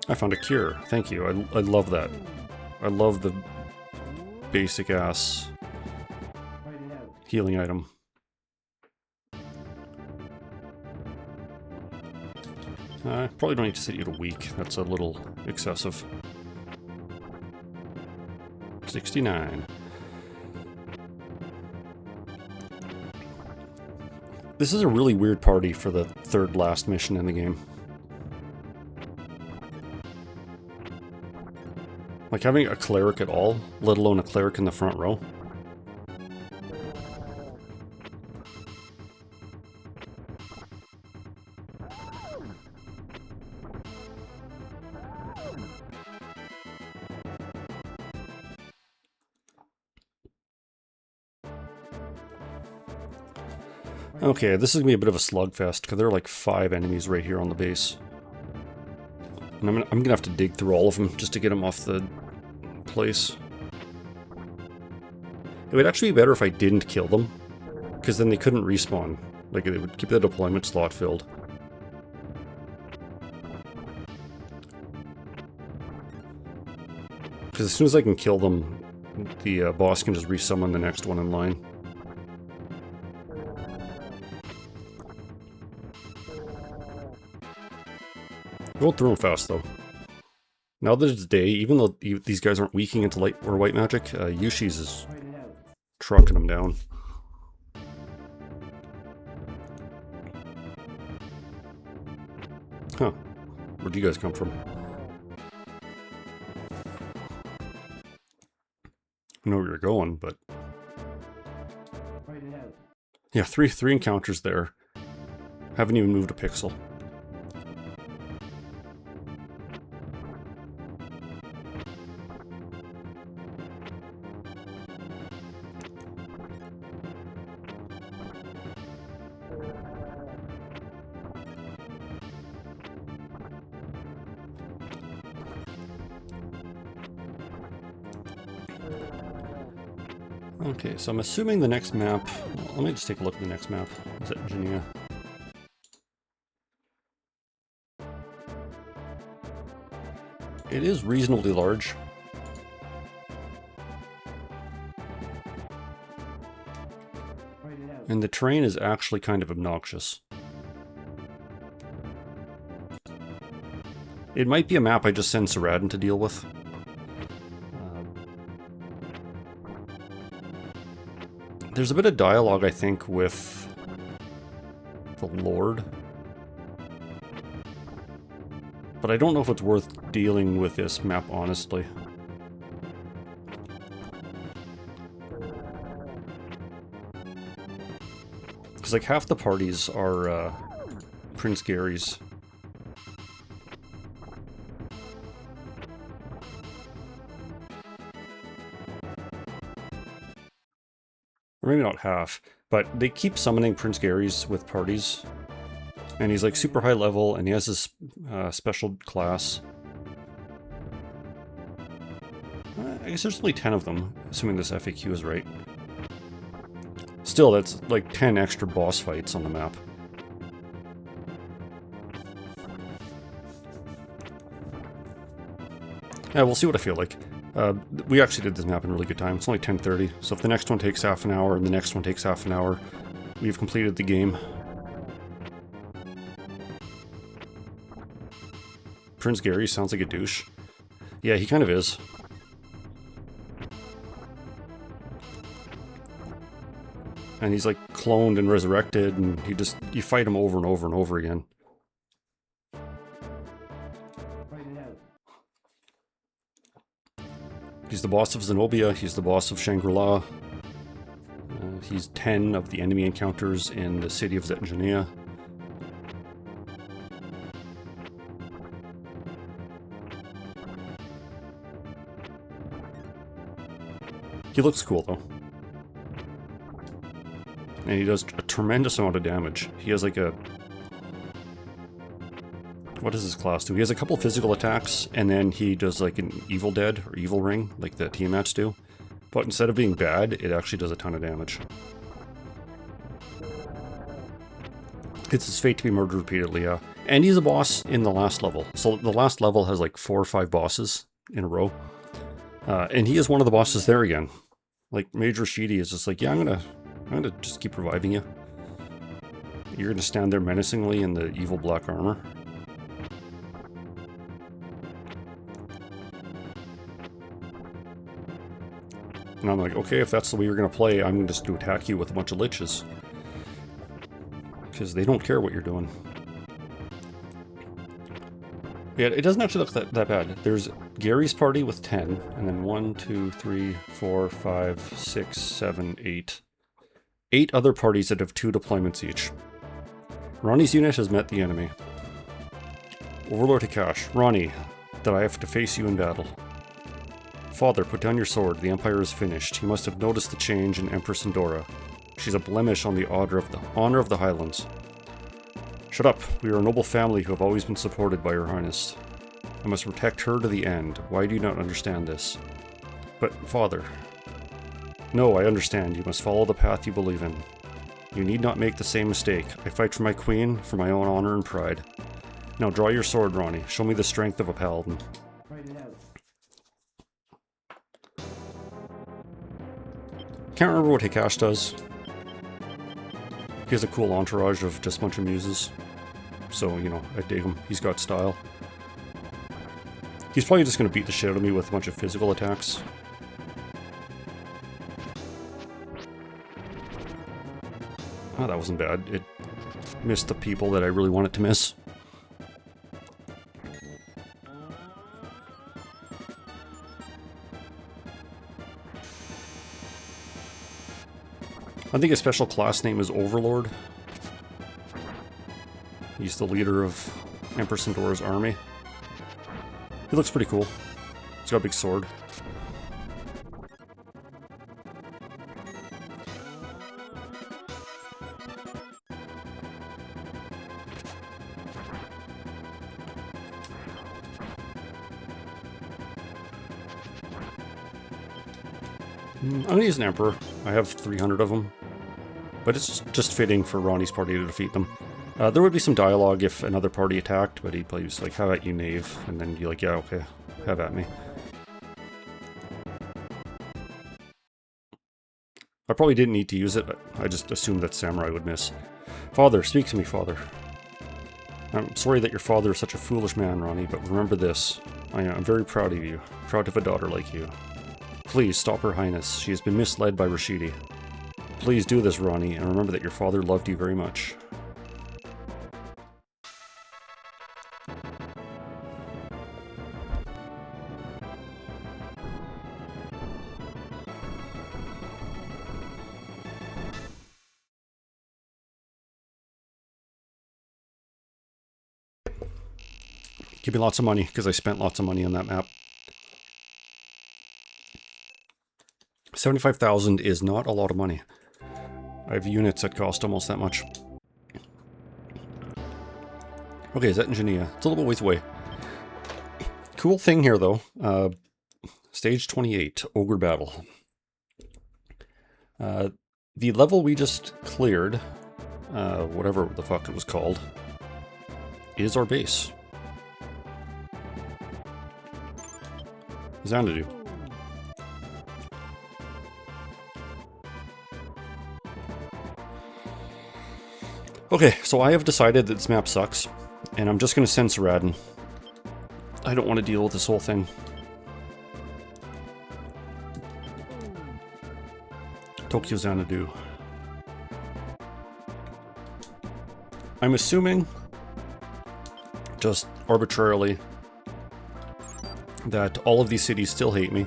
I found a cure. Thank you. I love that. I love the basic ass healing item. Probably don't need to sit you to weak. That's a little excessive. 69. This is a really weird party for the third last mission in the game. Like having a cleric at all, let alone a cleric in the front row. Okay, this is going to be a bit of a slugfest, because there are like 5 enemies right here on the base. And I'm going to have to dig through all of them just to get them off the place. It would actually be better if I didn't kill them, because then they couldn't respawn. Like, it would keep the deployment slot filled. Because as soon as I can kill them, the boss can just resummon the next one in line. Going through them fast, though. Now that it's day, even though these guys aren't weaking into light or white magic, Yushi's is trucking them down. Huh. Where'd you guys come from? I know where you're going, but... Yeah, three encounters there. Haven't even moved a pixel. Okay, so I'm assuming the next map... Well, let me just take a look at the next map. Is it Geneva? It is reasonably large. And the terrain is actually kind of obnoxious. It might be a map I just send Saradin to deal with. There's a bit of dialogue, I think, with the Lord. But I don't know if it's worth dealing with this map, honestly. Because, like, half the parties are Prince Gary's. Or maybe not half, but they keep summoning Prince Gary's with parties. And he's like super high level, and he has this special class. I guess there's only 10 of them, assuming this FAQ is right. Still, that's like 10 extra boss fights on the map. Yeah, we'll see what I feel like. We actually did this map in really good time. It's only 10:30, so if the next one takes half an hour and the next one takes half an hour, we've completed the game. Prince Gary sounds like a douche. Yeah, he kind of is. And he's like cloned and resurrected, and you fight him over and over and over again. He's the boss of Zenobia, he's the boss of Shangri-La. He's 10 of the enemy encounters in the city of Zetangenia. He looks cool, though. And he does a tremendous amount of damage. He has like a... What does his class do? He has a couple physical attacks, and then he does like an Evil Dead or Evil Ring, like the Tiamats do. But instead of being bad, it actually does a ton of damage. It's his fate to be murdered repeatedly, yeah. And he's a boss in the last level. So the last level has like 4 or 5 bosses in a row. And he is one of the bosses there again. Like, Mage Rashidi is just like, yeah, I'm gonna just keep reviving you. You're gonna stand there menacingly in the evil black armor. And I'm like, okay, if that's the way you're gonna play, I'm just gonna attack you with a bunch of liches. Because they don't care what you're doing. Yeah, it doesn't actually look that bad. There's Gary's party with 10, and then 1, 2, 3, 4, 5, 6, 7, 8. 8 other parties that have 2 deployments each. Ronnie's unit has met the enemy. Overlord Hakash. Ronnie, that I have to face you in battle. Father, put down your sword. The Empire is finished. You must have noticed the change in Empress Endora. She's a blemish on the honor of the Highlands. Shut up. We are a noble family who have always been supported by Her Highness. I must protect her to the end. Why do you not understand this? But, Father... No, I understand. You must follow the path you believe in. You need not make the same mistake. I fight for my queen, for my own honor and pride. Now draw your sword, Ronnie. Show me the strength of a paladin. Can't remember what Hakash does. He has a cool entourage of just a bunch of muses. So, you know, I dig him. He's got style. He's probably just going to beat the shit out of me with a bunch of physical attacks. Oh, that wasn't bad. It missed the people that I really wanted to miss. I think his special class name is Overlord. He's the leader of Empress Endora's army. He looks pretty cool. He's got a big sword. I'm gonna use an Emperor. I have 300 of them. But it's just fitting for Ronnie's party to defeat them. There would be some dialogue if another party attacked, but he plays like, have at you, knave. And then you're like, yeah, okay, have at me. I probably didn't need to use it, but I just assumed that Samurai would miss. Father, speak to me, Father. I'm sorry that your father is such a foolish man, Ronnie, but remember this. I am very proud of you. Proud to have a daughter like you. Please stop Her Highness. She has been misled by Rashidi. Please do this, Ronnie, and remember that your father loved you very much. Give me lots of money, because I spent lots of money on that map. 75,000 is not a lot of money. I have units that cost almost that much. Okay, is that in Geneva? It's a little bit ways away. Cool thing here, though. Stage 28, Ogre Battle. The level we just cleared, whatever the fuck it was called, is our base. Xanadu. Okay, so I have decided that this map sucks, and I'm just going to send Saradin. I don't want to deal with this whole thing. Tokyo Xanadu. I'm assuming, just arbitrarily, that all of these cities still hate me,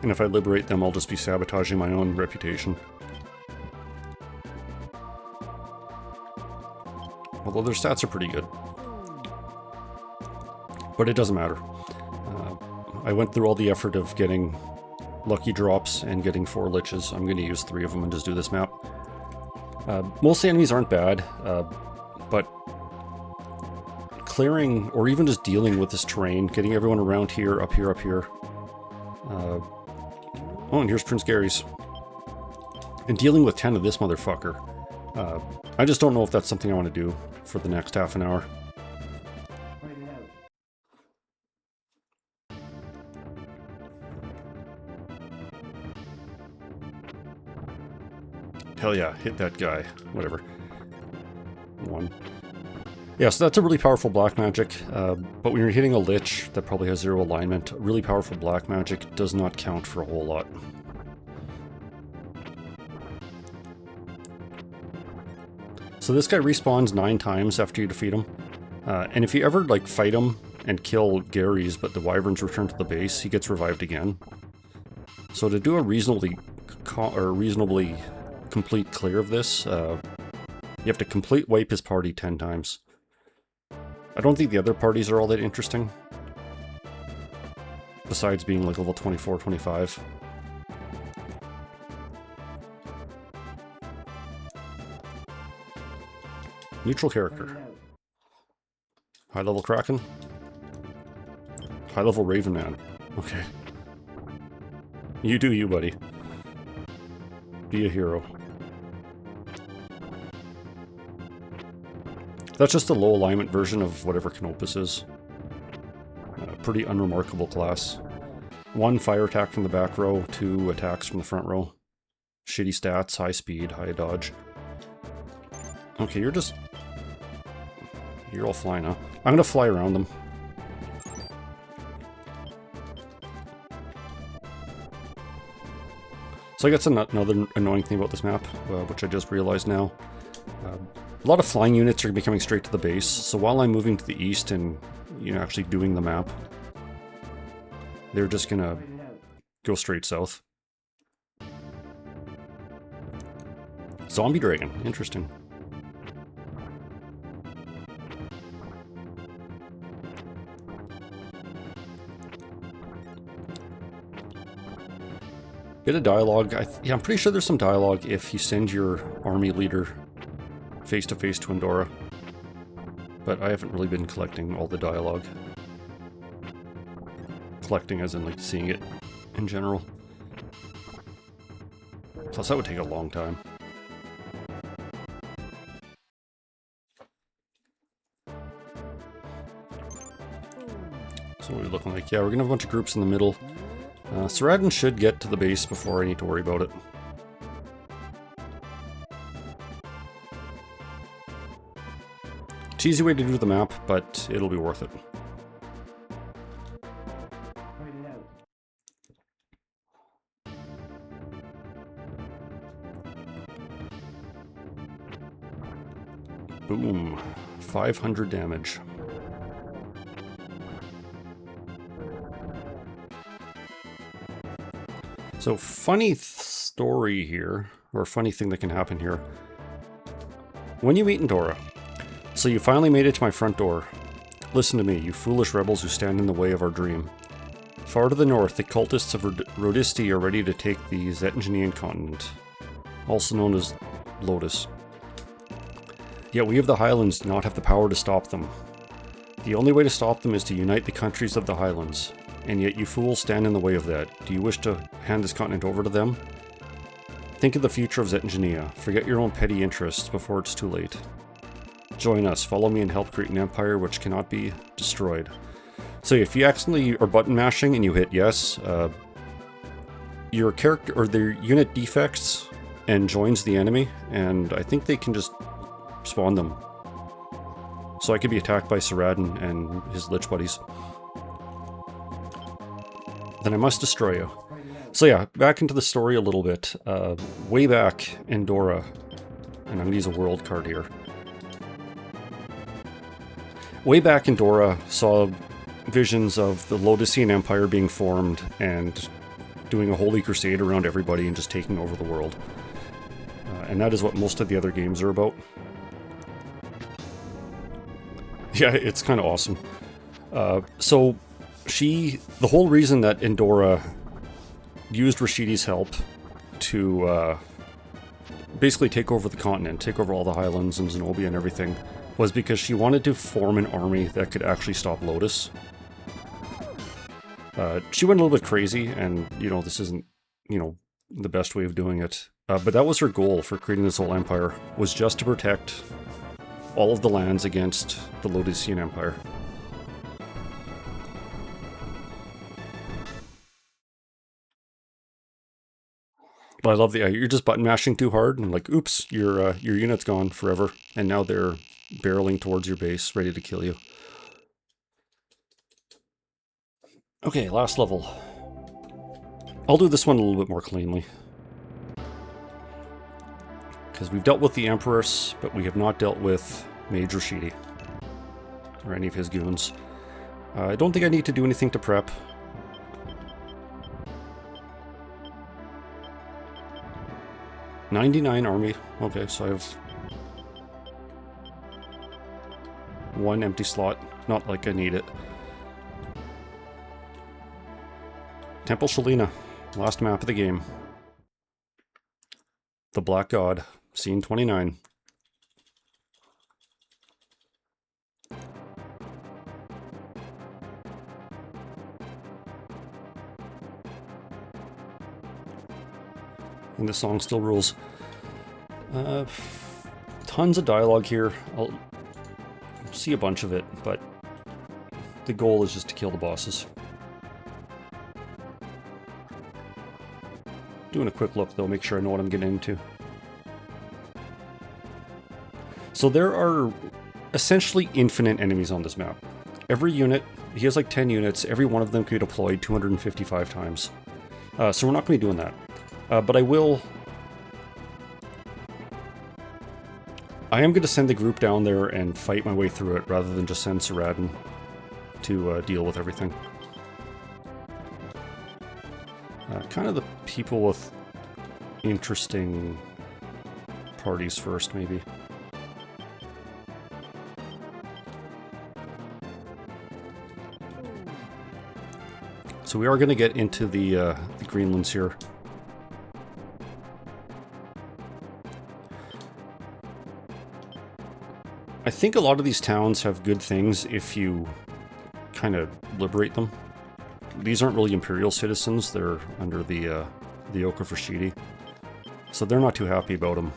and if I liberate them, I'll just be sabotaging my own reputation. Although their stats are pretty good. But it doesn't matter. I went through all the effort of getting lucky drops and getting 4 liches. I'm going to use 3 of them and just do this map. Most enemies aren't bad, but clearing or even just dealing with this terrain, getting everyone around here, up here, up here. Oh, and here's Prince Gary's. And dealing with 10 of this motherfucker. I just don't know if that's something I want to do for the next half an hour. Hell yeah, hit that guy. Whatever. One. Yeah, so that's a really powerful black magic, but when you're hitting a lich that probably has 0 alignment, really powerful black magic does not count for a whole lot. So this guy respawns 9 times after you defeat him, and if you ever like fight him and kill Gary's but the wyverns return to the base, he gets revived again. So to do a reasonably complete clear of this, you have to complete wipe his party 10 times. I don't think the other parties are all that interesting, besides being like level 24, 25. Neutral character. High level Kraken. High level Raven Man. Okay. You do you, buddy. Be a hero. That's just a low alignment version of whatever Canopus is. Pretty unremarkable class. 1 fire attack from the back row, 2 attacks from the front row. Shitty stats, high speed, high dodge. Okay, you're all flying, huh? I'm gonna fly around them. So I guess another annoying thing about this map, which I just realized now. A lot of flying units are going to be coming straight to the base, so while I'm moving to the east and, you know, actually doing the map, they're just going to go straight south. Zombie Dragon, interesting. Bit of dialogue. Yeah, I'm pretty sure there's some dialogue if you send your army leader face-to-face to Andorra. But I haven't really been collecting all the dialogue. Collecting as in, like, seeing it in general. Plus, that would take a long time. So what are we looking like? Yeah, we're gonna have a bunch of groups in the middle. Saradin should get to the base before I need to worry about it. It's an easy way to do the map, but it'll be worth it. Boom. 500 damage. So, funny story here, or funny thing that can happen here. When you meet Andorra, so you finally made it to my front door. Listen to me, you foolish rebels who stand in the way of our dream. Far to the north, the cultists of Rodisti are ready to take the Zetangenian continent, also known as Lotus. Yet we of the Highlands do not have the power to stop them. The only way to stop them is to unite the countries of the Highlands. And yet you fools stand in the way of that. Do you wish to hand this continent over to them? Think of the future of Zetangenia. Forget your own petty interests before it's too late. Join us, follow me, and help create an empire which cannot be destroyed. So if you accidentally are button mashing and you hit yes, your character or their unit defects and joins the enemy, and I think they can just spawn them. So I could be attacked by Saradin and his lich buddies. Then I must destroy you. So yeah, back into the story a little bit. Way back, Andorra, and I'm going to use a world card here. Way back, Andorra saw visions of the Lodician Empire being formed and doing a holy crusade around everybody and just taking over the world. And that is what most of the other games are about. Yeah, it's kind of awesome. So the whole reason that Andorra used Rashidi's help to basically take over the continent, take over all the highlands and Zenobia and everything, was because she wanted to form an army that could actually stop Lotus. She went a little bit crazy, and, you know, this isn't, you know, the best way of doing it. But that was her goal for creating this whole empire, was just to protect all of the lands against the Lotesian Empire. But I love the, you're just button mashing too hard, and like, oops, your unit's gone forever, and now they're barreling towards your base, ready to kill you. Okay, last level. I'll do this one a little bit more cleanly. Because we've dealt with the Empress, but we have not dealt with Mage Rashidi. Or any of his goons. I don't think I need to do anything to prep. $99 army. Okay, so I have one empty slot. Not like I need it. Temple Shalina. Last map of the game. The Black God. Scene 29. And the song still rules. Tons of dialogue here. I'll see a bunch of it, but the goal is just to kill the bosses. Doing a quick look though, make sure I know what I'm getting into. So there are essentially infinite enemies on this map. Every unit, he has like 10 units, every one of them can be deployed 255 times. So we're not going to be doing that. But I am going to send the group down there and fight my way through it, rather than just send Saradin to deal with everything. Kind of the people with interesting parties first, maybe. So we are going to get into the Greenlands here. I think a lot of these towns have good things if you kind of liberate them. These aren't really Imperial citizens, they're under the Ogre for Shidi. So they're not too happy about them.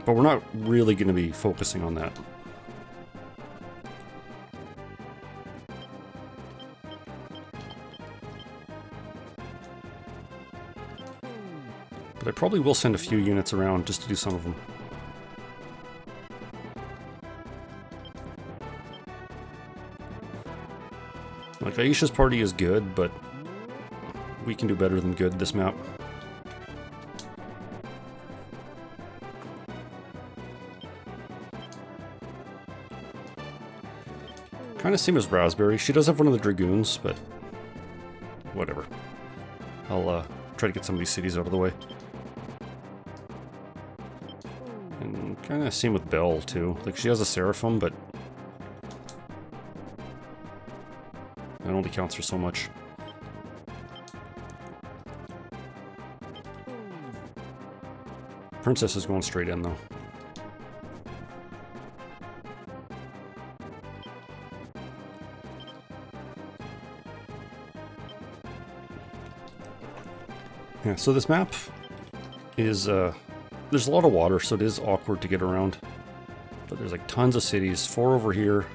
But we're not really going to be focusing on that. But I probably will send a few units around just to do some of them. Like, Aisha's party is good, but we can do better than good this map. Kind of same as Raspberry. She does have one of the Dragoons, but whatever. I'll try to get some of these cities out of the way. And kind of same with Belle, too. Like, she has a Seraphim, but it only counts for so much. Princess is going straight in, though. Yeah, so this map is, there's a lot of water, so it is awkward to get around. But there's like tons of cities, 4 over here.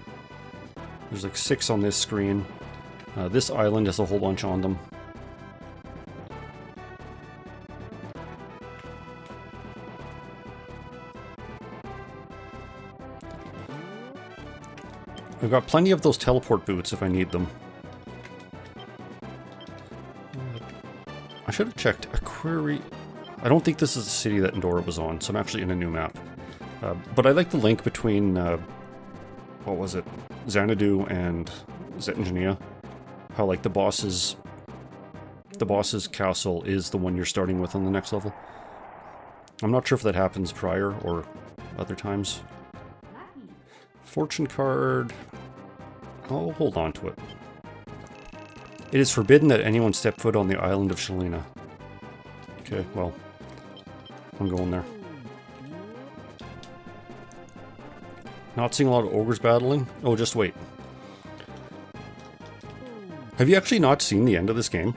There's like 6 on this screen. This island has a whole bunch on them. I've got plenty of those teleport boots if I need them. I should have checked. Aquari... I don't think this is the city that Endora was on, so I'm actually in a new map. But I like the link between, what was it? Xanadu and Zetangenia. How, like, the boss's castle is the one you're starting with on the next level. I'm not sure if that happens prior or other times. Fortune card... I'll hold on to it. It is forbidden that anyone step foot on the island of Shalina. Okay, well, I'm going there. Not seeing a lot of ogres battling? Oh, just wait. Have you actually not seen the end of this game?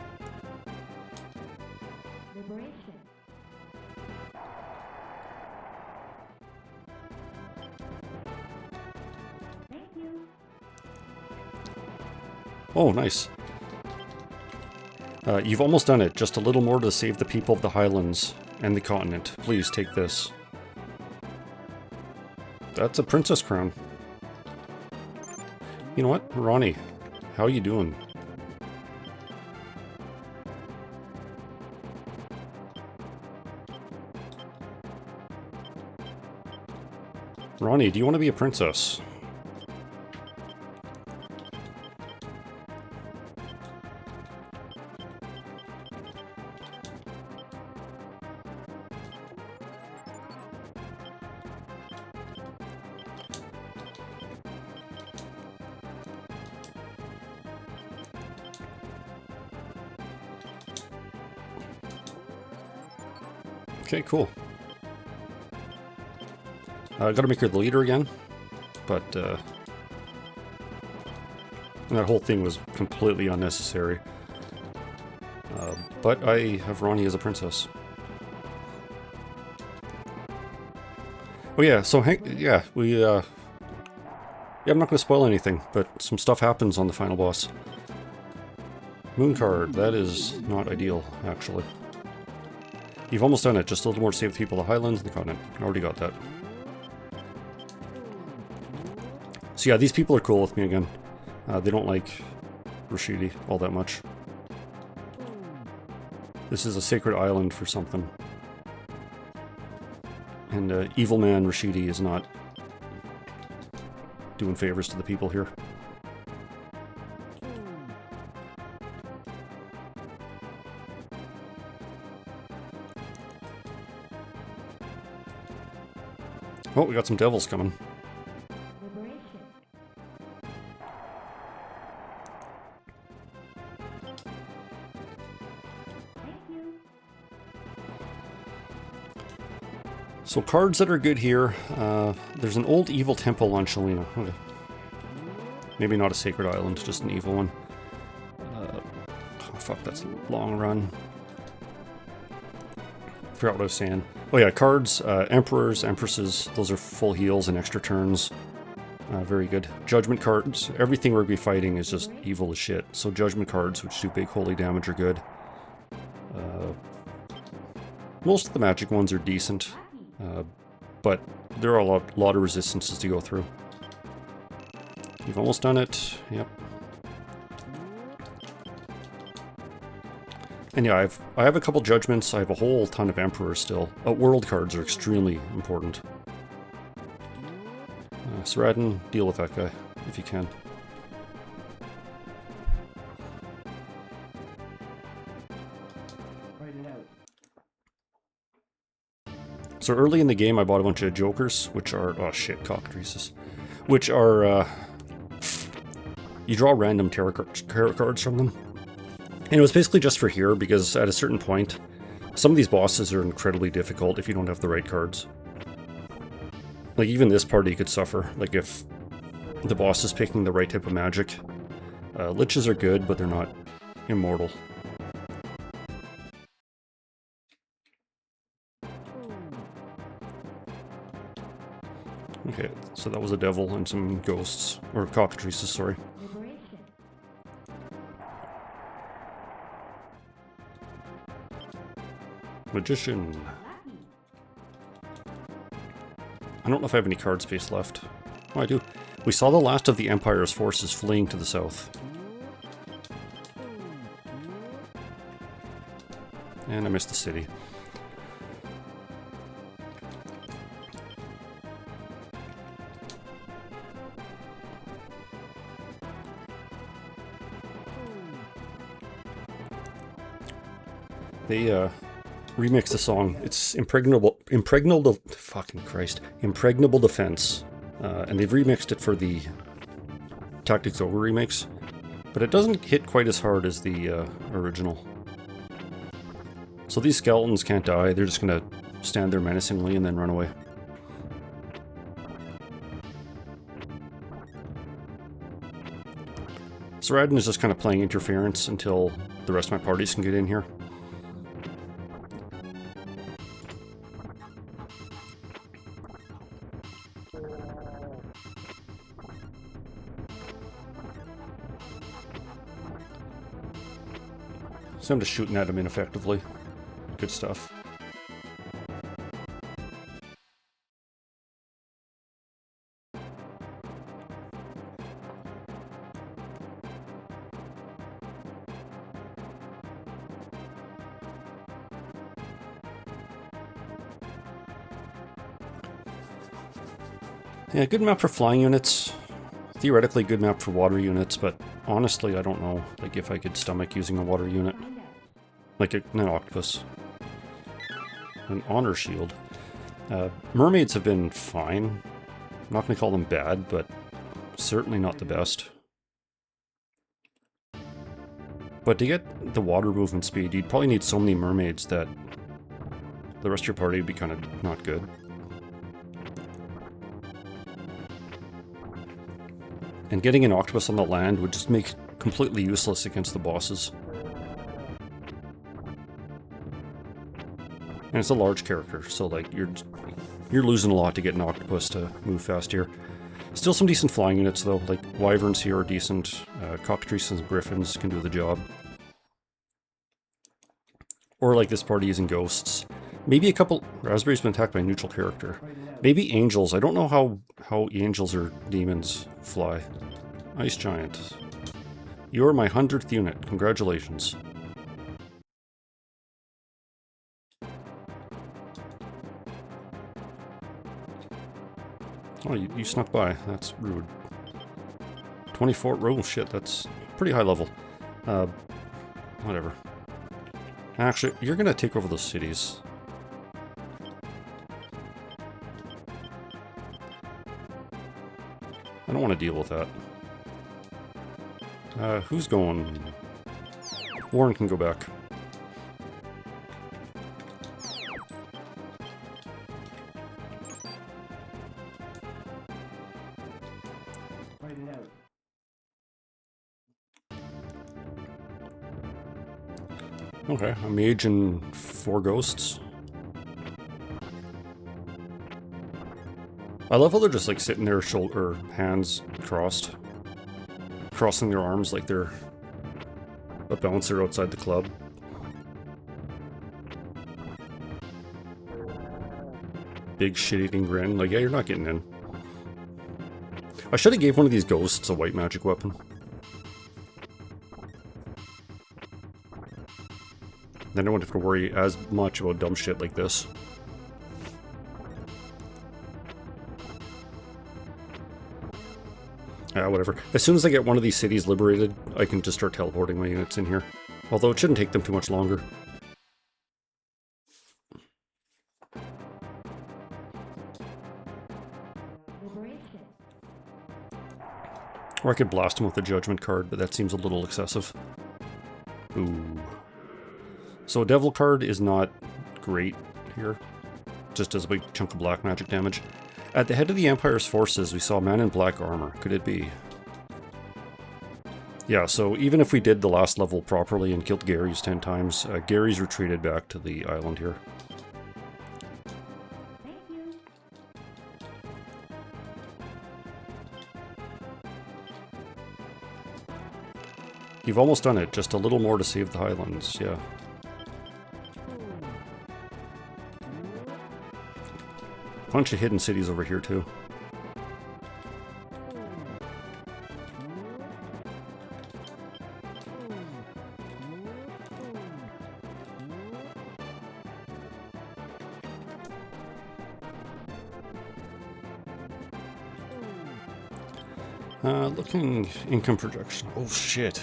Oh, nice. You've almost done it. Just a little more to save the people of the Highlands and the continent. Please take this. That's a princess crown. You know what? Ronnie, how you doing? Ronnie, do you want to be a princess? Okay, cool. I gotta make her the leader again, but that whole thing was completely unnecessary. But I have Ronnie as a princess. Oh yeah, so yeah, yeah, I'm not gonna spoil anything, but some stuff happens on the final boss. Moon card, that is not ideal, actually. You've almost done it, just a little more to save the people of the Highlands and the continent. Already got that. So yeah, these people are cool with me again. They don't like Rashidi all that much. This is a sacred island for something. And evil man Rashidi is not doing favors to the people here. Oh, we got some devils coming. So cards that are good here, there's an old evil temple on Shalina. Okay. Maybe not a sacred island, just an evil one. Oh fuck, that's a long run. I forgot what I was saying. Oh yeah, cards, emperors, empresses, those are full heals and extra turns. Very good. Judgment cards, everything we're be fighting is just evil as shit. So judgment cards, which do big holy damage, are good. Most of the magic ones are decent. But there are a lot of resistances to go through. You've almost done it. Yep. And yeah, I have a couple judgments. I have a whole ton of emperors still. World cards are extremely important. Saradin, deal with that guy if you can. So early in the game, I bought a bunch of jokers, which are, oh shit, cockatrices, which are, you draw random tarot cards from them. And it was basically just for here, because at a certain point, some of these bosses are incredibly difficult if you don't have the right cards. Like, even this party could suffer, like if the boss is picking the right type of magic. Liches are good, but they're not immortal. Okay, so that was a devil and some ghosts, or cockatrices, sorry. Magician. I don't know if I have any card space left. Oh, I do. We saw the last of the Empire's forces fleeing to the south. And I missed the city. They remixed the song. It's impregnable fucking Christ, impregnable defense, and they've remixed it for the Tactics Ogre remix. But it doesn't hit quite as hard as the original. So these skeletons can't die, they're just gonna stand there menacingly and then run away. So Radin is just kind of playing interference until the rest of my parties can get in here. So I'm just shooting at him ineffectively. Good stuff. Yeah, good map for flying units. Theoretically good map for water units, but honestly I don't know like if I could stomach using a water unit. Like an octopus. An honor shield. Mermaids have been fine. I'm not going to call them bad, but certainly not the best. But to get the water movement speed, you'd probably need so many mermaids that the rest of your party would be kind of not good. And getting an octopus on the land would just make it completely useless against the bosses. And it's a large character, so like you're losing a lot to get an octopus to move fast here. Still some decent flying units though, like wyverns here are decent, cockatrices and griffins can do the job. Or like this party using ghosts. Maybe a couple... Raspberry's been attacked by a neutral character. Maybe angels. I don't know how angels or demons fly. Ice Giant. You're my 100th unit. Congratulations. Oh, you snuck by. That's rude. 24... Oh, shit. That's pretty high level. Whatever. Actually, you're gonna take over those cities. I don't want to deal with that. Who's going? Warren can go back. Okay, a mage and 4 ghosts. I love how they're just like sitting there, hands crossed. Crossing their arms like they're a bouncer outside the club. Big shit-eating grin. Like, yeah, you're not getting in. I should have gave one of these ghosts a white magic weapon. Then I wouldn't have to worry as much about dumb shit like this. Whatever. As soon as I get one of these cities liberated, I can just start teleporting my units in here. Although it shouldn't take them too much longer. Or I could blast him with a judgment card, but that seems a little excessive. Ooh. So a devil card is not great here. Just does a big chunk of black magic damage. At the head of the Empire's forces, we saw a man in black armor. Could it be? Yeah, so even if we did the last level properly and killed Gary's 10 times, Gary's retreated back to the island here. You've almost done it, just a little more to save the Highlands, yeah. Bunch of hidden cities over here too. Looking income projection. Oh shit.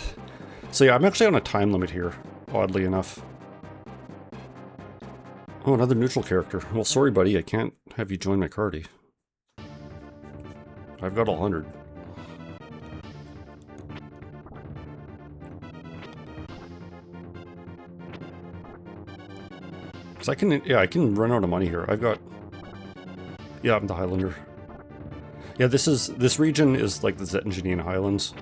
So yeah, I'm actually on a time limit here, oddly enough. Oh, another neutral character. Well, sorry buddy, I can't have you join my party. I've got 100. Because I can, yeah, I can run out of money here. I've got, yeah, I'm the Highlander. Yeah, this region is like the Zettangenian Highlands.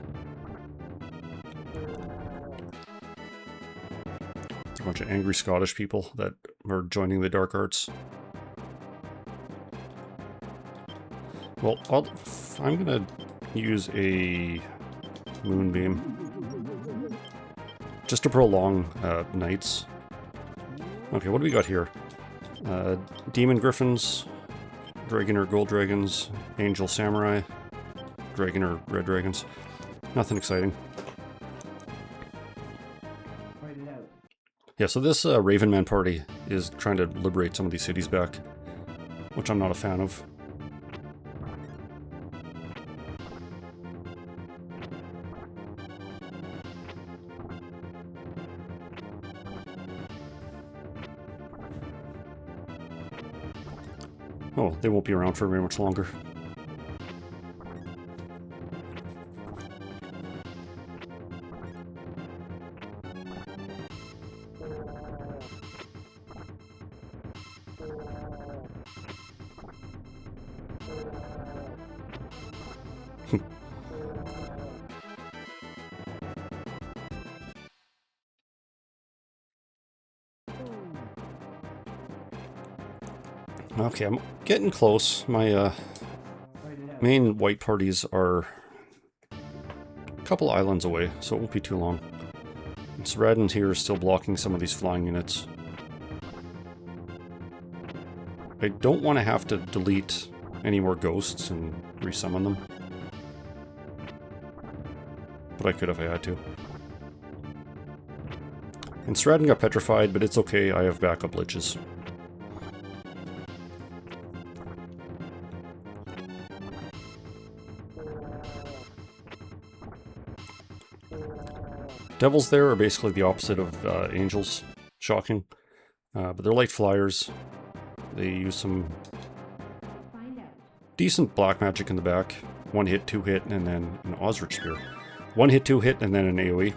A bunch of angry Scottish people that are joining the dark arts. Well, I'm gonna use a moonbeam just to prolong nights. Okay, what do we got here? Demon Griffins, Dragoner Gold Dragons, Angel Samurai, Dragoner Red Dragons. Nothing exciting. Yeah, so this Ravenman party is trying to liberate some of these cities back, which I'm not a fan of. Oh, they won't be around for very much longer. Okay, I'm getting close. My main white parties are a couple islands away, so it won't be too long. And Seradan here is still blocking some of these flying units. I don't want to have to delete any more ghosts and resummon them. But I could if I had to. And Seradan got petrified, but it's okay, I have backup liches. Devils there are basically the opposite of angels. Shocking. But they're light flyers. They use some decent black magic in the back. 1 hit, 2 hit, and then an Osrich Spear. 1 hit, 2 hit, and then an AoE.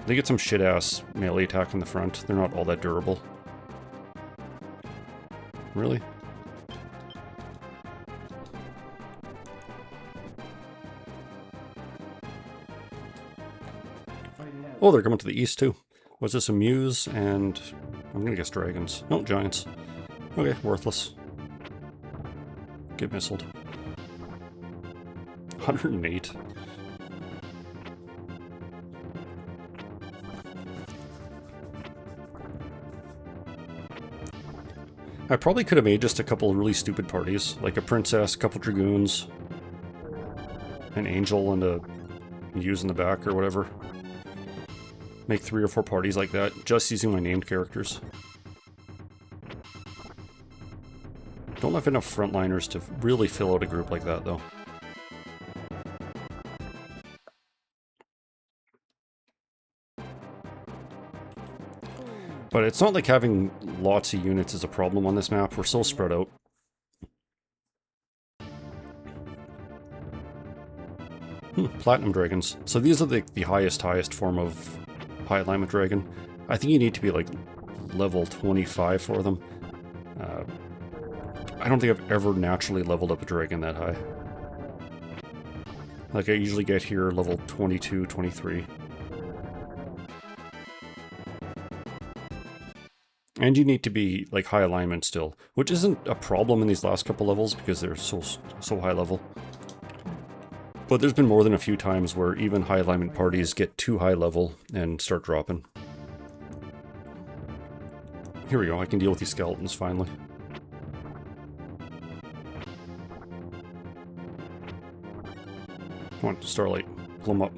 They get some shit-ass melee attack in the front. They're not all that durable. Really? Oh, they're coming to the east too. What's this, a Muse? And I'm gonna guess dragons. No, giants. Okay, worthless. Get missiled. 108. I probably could have made just a couple really stupid parties, like a princess, a couple dragoons, an angel, and a Muse in the back or whatever. Make 3 or 4 parties like that, just using my named characters. Don't have enough frontliners to really fill out a group like that, though. But it's not like having lots of units is a problem on this map. We're so spread out. Platinum dragons. So these are the highest form of high alignment dragon. I think you need to be like level 25 for them. I don't think I've ever naturally leveled up a dragon that high. Like I usually get here level 22, 23. And you need to be like high alignment still, which isn't a problem in these last couple levels because they're so high level. But there's been more than a few times where even high alignment parties get too high level and start dropping. Here we go, I can deal with these skeletons finally. Come on, Starlight, pull them up.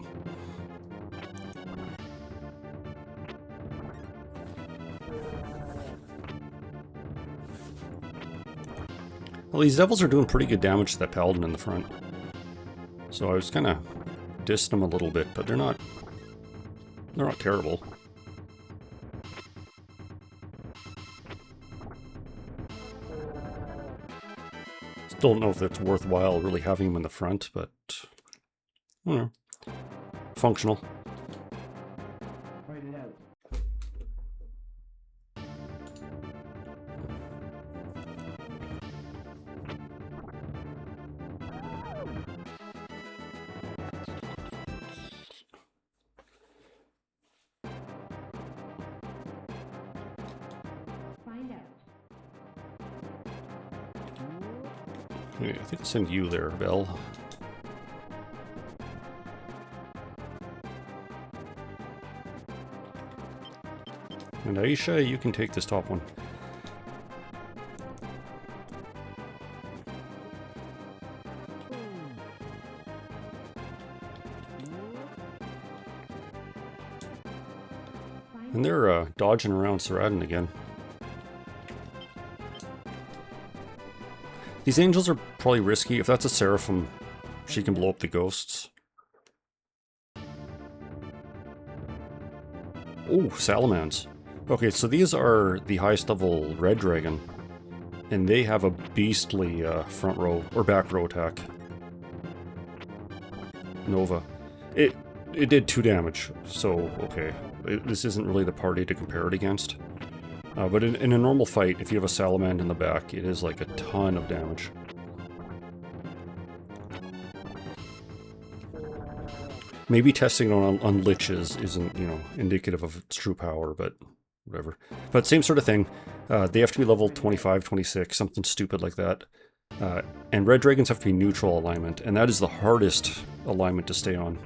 Well, these devils are doing pretty good damage to that paladin in the front. So I was kind of dissing them a little bit, but they're not terrible. Still don't know if it's worthwhile really having them in the front, but I don't know. Functional. Okay, I think I'll send you there, Belle. And Aisha, you can take this top one. And they're dodging around Saradin again. These angels are probably risky. If that's a Seraphim, she can blow up the ghosts. Oh, Salamans. Okay, so these are the highest level red dragon. And they have a beastly front row, or back row attack. Nova. It did 2 damage, so okay. This isn't really the party to compare it against. But in a normal fight, if you have a Salamand in the back, it is like a ton of damage. Maybe testing it on liches isn't, you know, indicative of its true power, but whatever. But same sort of thing. They have to be level 25, 26, something stupid like that. And red dragons have to be neutral alignment, and that is the hardest alignment to stay on.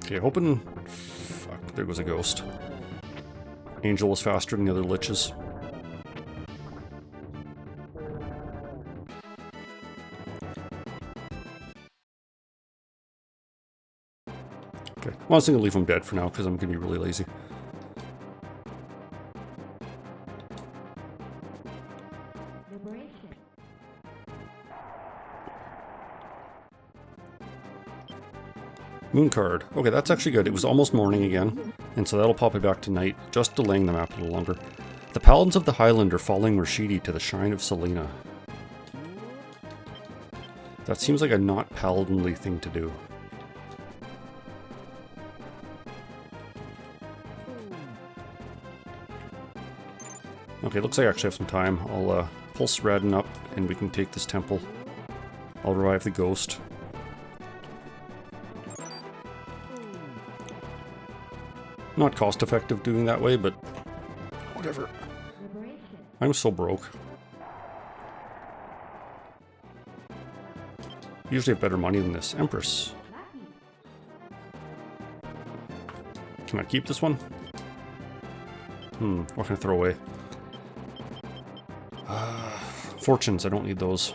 Okay, hoping... Fuck, there goes a ghost. Angel was faster than the other liches. Okay, well, I was going to leave him dead for now because I'm going to be really lazy. Moon card. Okay, that's actually good. It was almost morning again, and so that'll pop it back to night, just delaying the map a little longer. The Paladins of the Highland are following Rashidi to the Shrine of Selena. That seems like a not paladinly thing to do. Okay, looks like I actually have some time. I'll pulse Radin up, and we can take this temple. I'll revive the ghost. Not cost effective doing that way, but whatever. I'm so broke. Usually have better money than this. Empress. Can I keep this one? What can I throw away? Fortunes, I don't need those.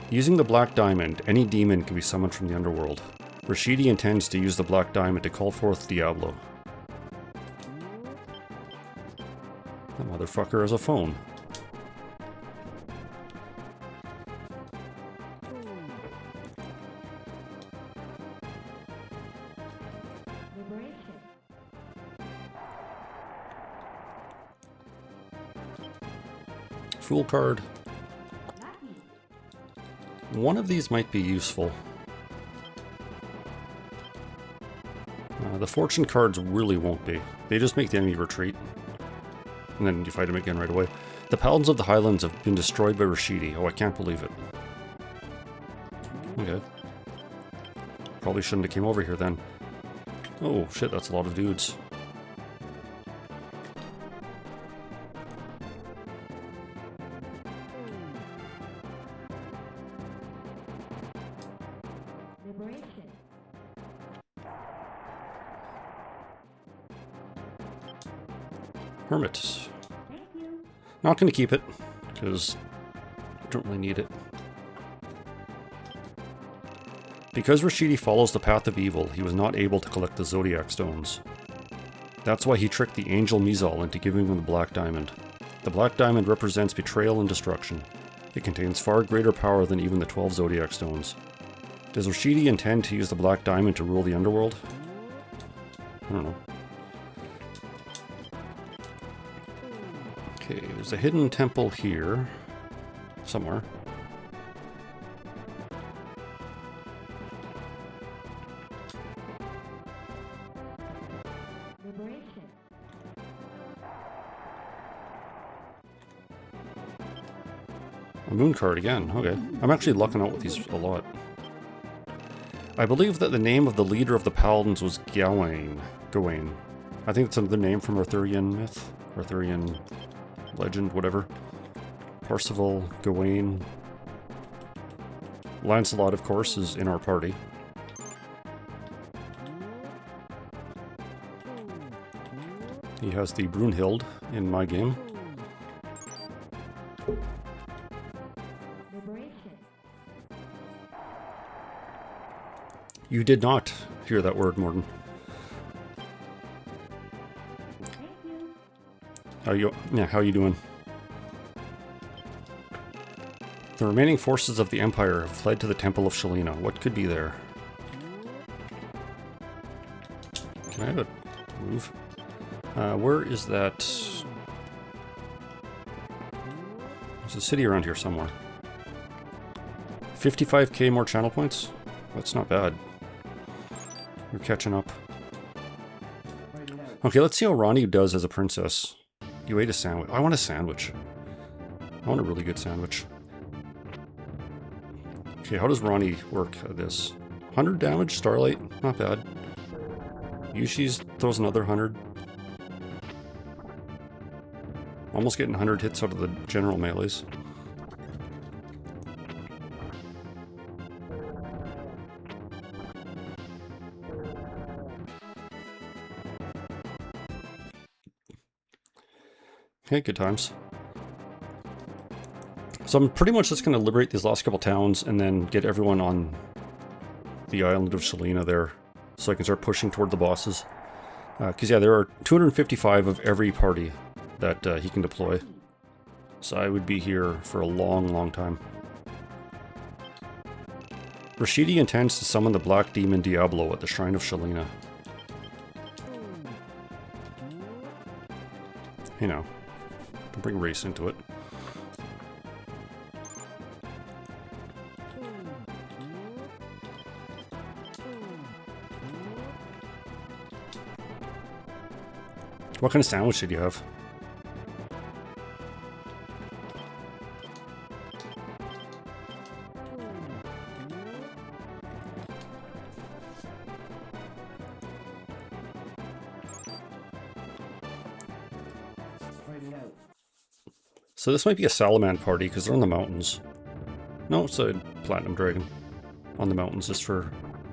Using the Black Diamond, any demon can be summoned from the underworld. Rashidi intends to use the Black Diamond to call forth Diablo. That motherfucker has a phone. Fool card. One of these might be useful. The fortune cards really won't be. They just make the enemy retreat. And then you fight him again right away. The Paladins of the Highlands have been destroyed by Rashidi. Oh, I can't believe it. Okay. Probably shouldn't have came over here then. Oh, shit, that's a lot of dudes. Hermit. Not going to keep it, because I don't really need it. Because Rashidi follows the path of evil, he was not able to collect the Zodiac Stones. That's why he tricked the Angel Mizal into giving him the Black Diamond. The Black Diamond represents betrayal and destruction. It contains far greater power than even the 12 Zodiac Stones. Does Rashidi intend to use the Black Diamond to rule the underworld? I don't know. Okay, there's a hidden temple here. Somewhere. A moon card again. Okay. I'm actually lucking out with these a lot. I believe that the name of the leader of the Paladins was Gawain. I think it's another name from Arthurian myth, Arthurian legend, whatever. Parzival, Gawain. Lancelot, of course, is in our party. He has the Brunhild in my game. You did not hear that word, Morton. How you doing? The remaining forces of the Empire have fled to the Temple of Shalina. What could be there? Can I have a move? Where is that? There's a city around here somewhere. 55k more channel points? That's not bad. We're catching up. Okay, let's see how Ronnie does as a princess. You ate a sandwich. I want a sandwich. I want a really good sandwich. Okay, how does Ronnie work at this? 100 damage, Starlight, not bad. Yushi's throws another 100. Almost getting 100 hits out of the general melees. Okay, good times. So I'm pretty much just going to liberate these last couple towns and then get everyone on the island of Shalina there so I can start pushing toward the bosses. Because yeah, there are 255 of every party that he can deploy. So I would be here for a long, long time. Rashidi intends to summon the Black Demon Diablo at the Shrine of Shalina. You know, bring race into it. What kind of sandwich did you have? So this might be a Salaman party because they're on the mountains. No, it's a Platinum Dragon on the mountains just for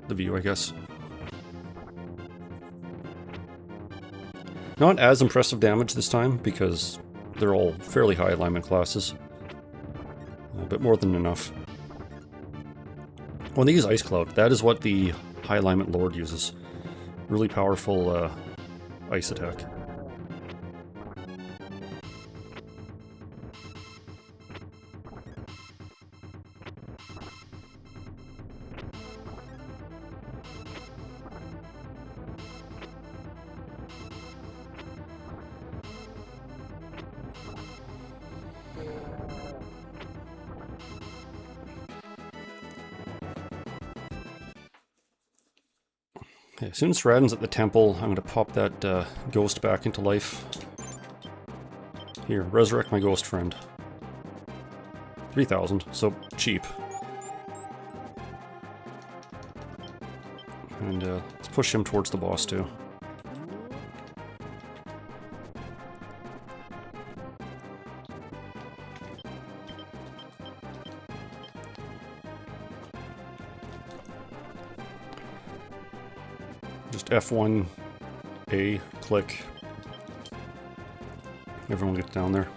the view, I guess. Not as impressive damage this time because they're all fairly high alignment classes. But more than enough. When they use Ice Cloud, that is what the high alignment Lord uses. Really powerful ice attack. Okay, as soon as Radin's at the temple, I'm going to pop that ghost back into life. Here, resurrect my ghost friend. 3,000, so cheap. And let's push him towards the boss too. Just F1, A, click. Everyone gets down there.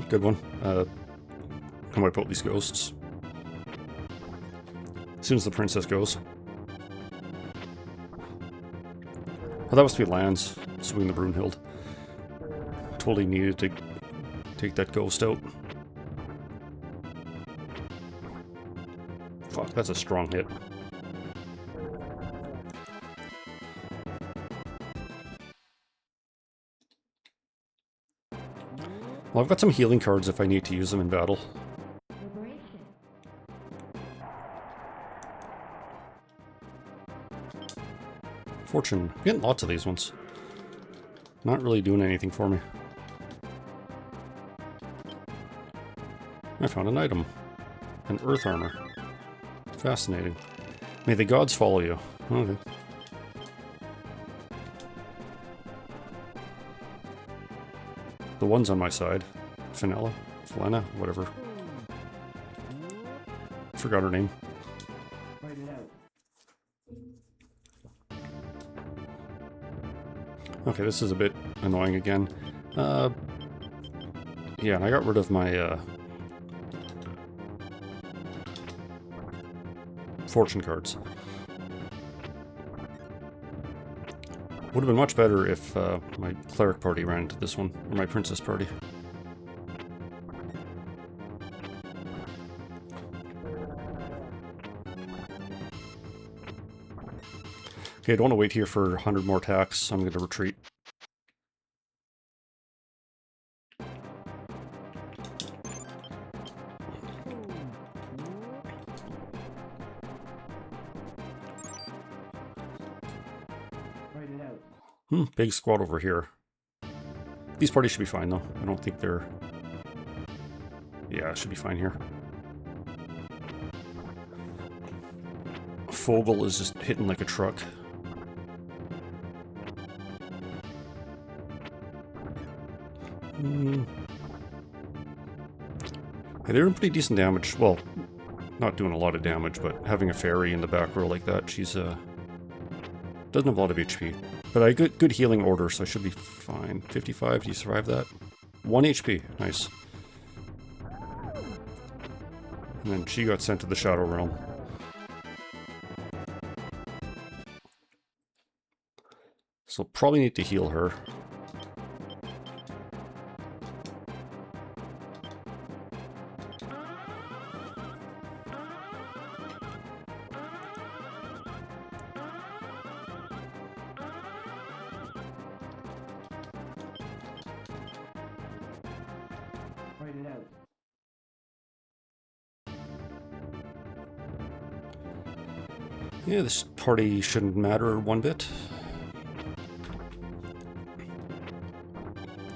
Good one. Can wipe out these ghosts. As soon as the princess goes. Oh, that must be Lance swinging the Brunhild. Totally needed to take that ghost out. Fuck, that's a strong hit. Well, I've got some healing cards if I need to use them in battle. Fortune. I'm getting lots of these ones. Not really doing anything for me. I found an item. An earth armor. Fascinating. May the gods follow you. Okay. The one's on my side. Finella? Felena? Whatever. Forgot her name. Okay, this is a bit annoying again. Yeah, and I got rid of my fortune cards. Would have been much better if my cleric party ran into this one, or my princess party. Okay, I don't want to wait here for 100 more attacks, so I'm going to retreat. Big squad over here. These parties should be fine, though. I don't think they're... Yeah, it should be fine here. Fogel is just hitting like a truck. Hey, they're doing pretty decent damage. Well, not doing a lot of damage, but having a fairy in the back row like that, she's doesn't have a lot of HP. But I got good healing order, so I should be fine. 55, do you survive that? 1 HP, nice. And then she got sent to the Shadow Realm. So probably need to heal her. Yeah, this party shouldn't matter one bit.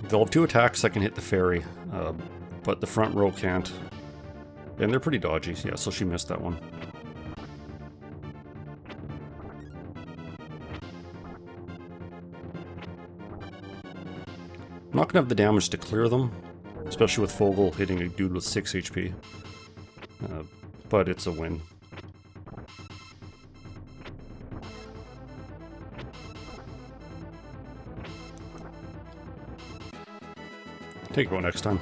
They'll have 2 attacks that can hit the fairy, but the front row can't. And they're pretty dodgy, yeah, so she missed that one. I'm not gonna have the damage to clear them, especially with Fogel hitting a dude with 6 HP. But it's a win. Take it out next time.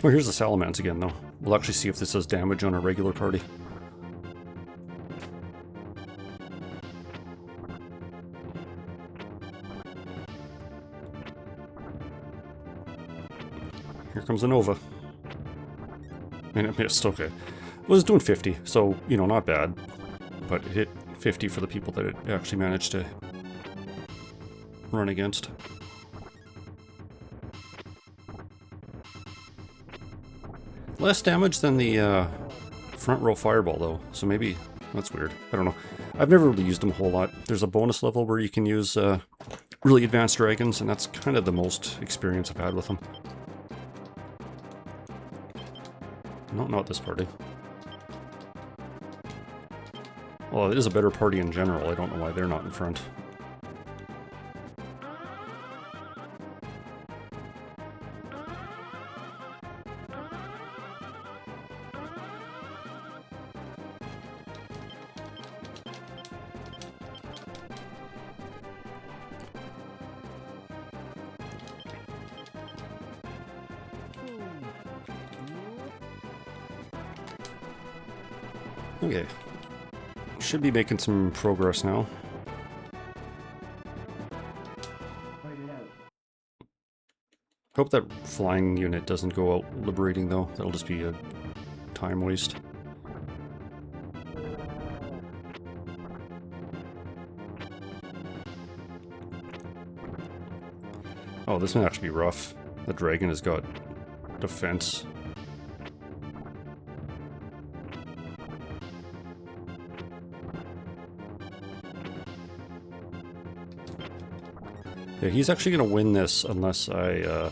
Oh, here's the Salamans again, though. We'll actually see if this does damage on a regular party. Here comes a Nova. And it missed, okay. It was doing 50, so, you know, not bad. But it hit 50 for the people that it actually managed to run against. Less damage than the front row fireball, though, so maybe that's weird. I don't know. I've never really used them a whole lot. There's a bonus level where you can use really advanced dragons, and that's kind of the most experience I've had with them. No, not this party. Well, it is a better party in general. I don't know why they're not in front. Okay. Should be making some progress now. Hope that flying unit doesn't go out liberating, though. That'll just be a time waste. Oh, this might actually be rough. The dragon has got defense. Yeah, he's actually going to win this unless I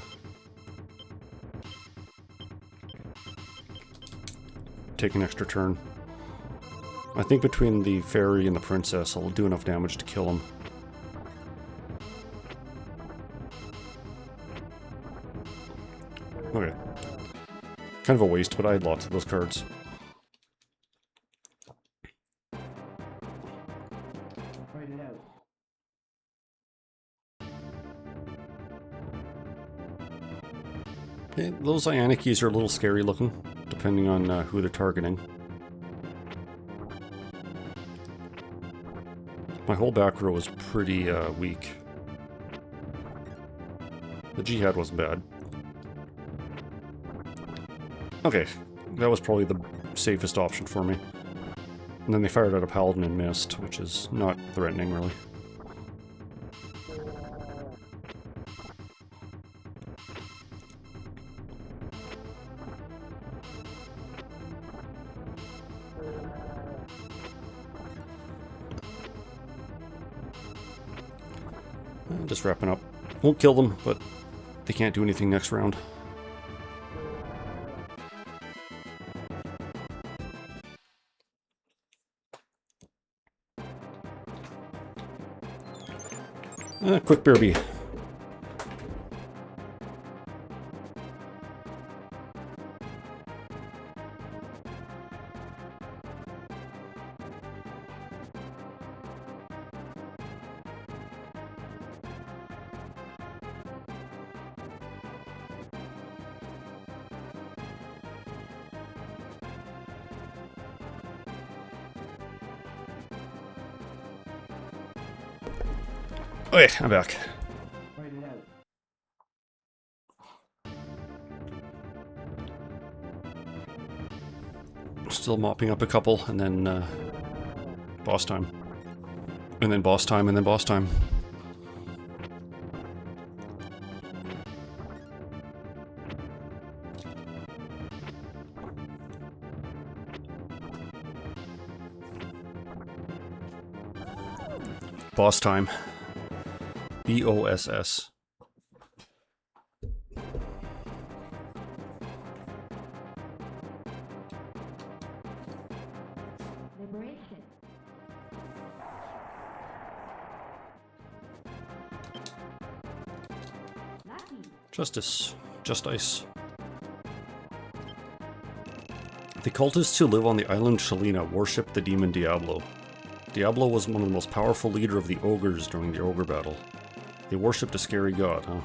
take an extra turn. I think between the fairy and the princess, I'll do enough damage to kill him. Okay. Kind of a waste, but I had lots of those cards. Okay, those Ionices are a little scary looking, depending on who they're targeting. My whole back row was pretty weak. The Jihad wasn't bad. Okay, that was probably the safest option for me. And then they fired out a Paladin and missed, which is not threatening, really. Just wrapping up. Won't kill them, but they can't do anything next round. Quick Bearby. Okay, I'm back. Still mopping up a couple, and then boss time. And then boss time, and then boss time. Boss time. BOSS. Justice. Justice. The cultists who live on the island Shalina worship the demon Diablo. Diablo was one of the most powerful leader of the Ogres during the Ogre battle. They worshipped a scary god, huh?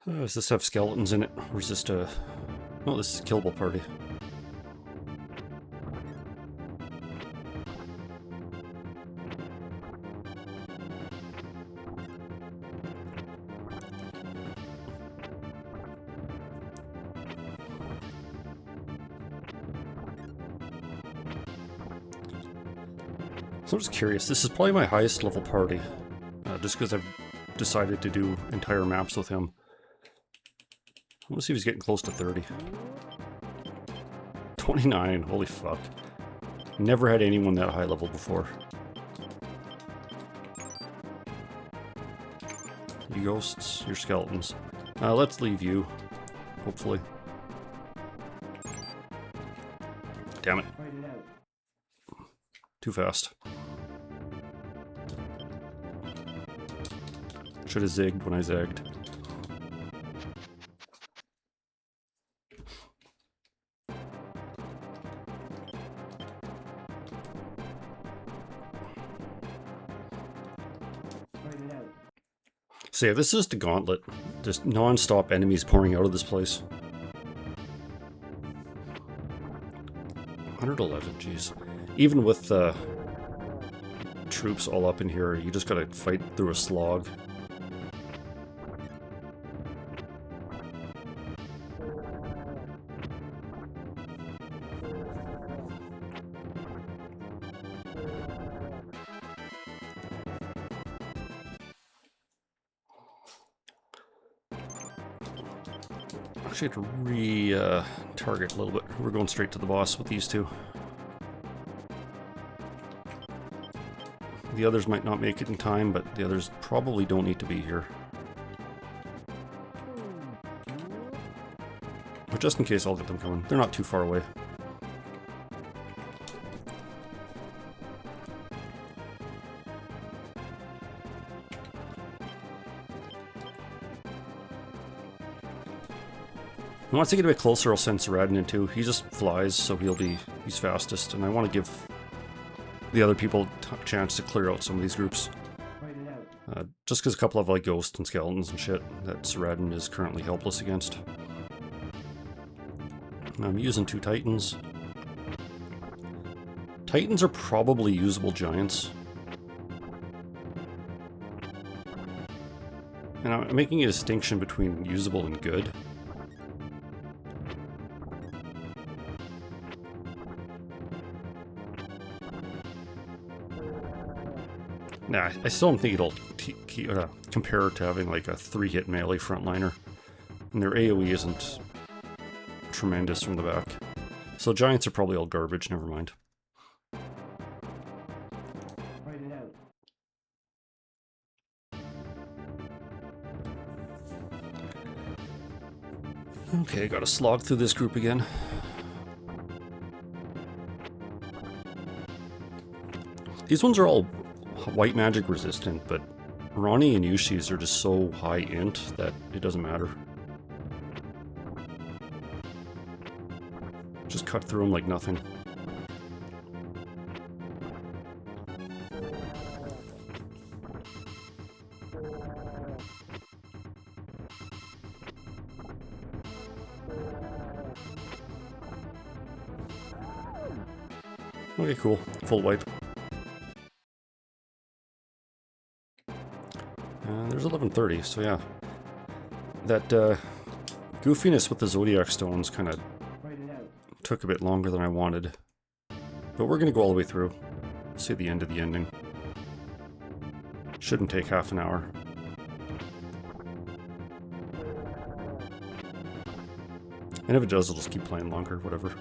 Does this have skeletons in it? Or is this a... No, this is a killable party. So I'm just curious, this is probably my highest level party. Just because I've decided to do entire maps with him. I want to see if he's getting close to 30. 29, holy fuck. Never had anyone that high level before. You ghosts, you're skeletons. Let's leave you, hopefully. Damn it. Too fast. Should have zigged when I zagged. So yeah, this is the gauntlet. Just non-stop enemies pouring out of this place. 111, jeez. Even with troops all up in here, you just gotta fight through a slog. Actually, I have to target a little bit. We're going straight to the boss with these two. The others might not make it in time, but the others probably don't need to be here. But just in case, I'll get them coming. They're not too far away. And once I get a bit closer, I'll send Saradin in too. He just flies, so he's fastest, and I want to give the other people a chance to clear out some of these groups. Just because a couple of like ghosts and skeletons and shit that Saradin is currently helpless against. I'm using 2 Titans. Titans are probably usable giants. And I'm making a distinction between usable and good. Nah, I still don't think it'll compare to having like a 3-hit melee frontliner. And their AoE isn't tremendous from the back. So giants are probably all garbage, never mind. Okay, gotta slog through this group again. These ones are all white magic resistant, but Ronnie and Yushi's are just so high int that it doesn't matter. Just cut through them like nothing. Okay, cool. Full wipe. There's 11:30, so yeah. That goofiness with the Zodiac Stones kind of took a bit longer than I wanted. But we're going to go all the way through. See the end of the ending. Shouldn't take half an hour. And if it does, I'll just keep playing longer, whatever.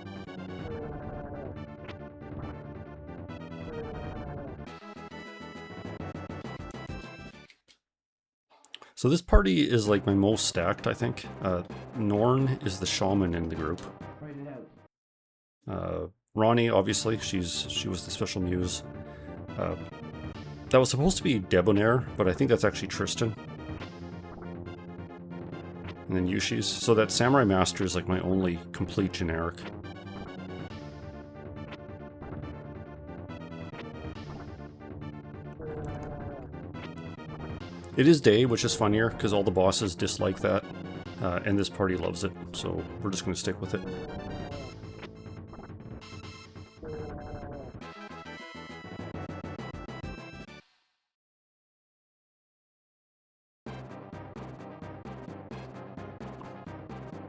So this party is like my most stacked, I think. Norn is the shaman in the group. Ronnie, obviously, she was the special muse. That was supposed to be Debonair, but I think that's actually Tristan. And then Yushi's. So that Samurai Master is like my only complete generic. It is day, which is funnier, because all the bosses dislike that, and this party loves it, so we're just going to stick with it.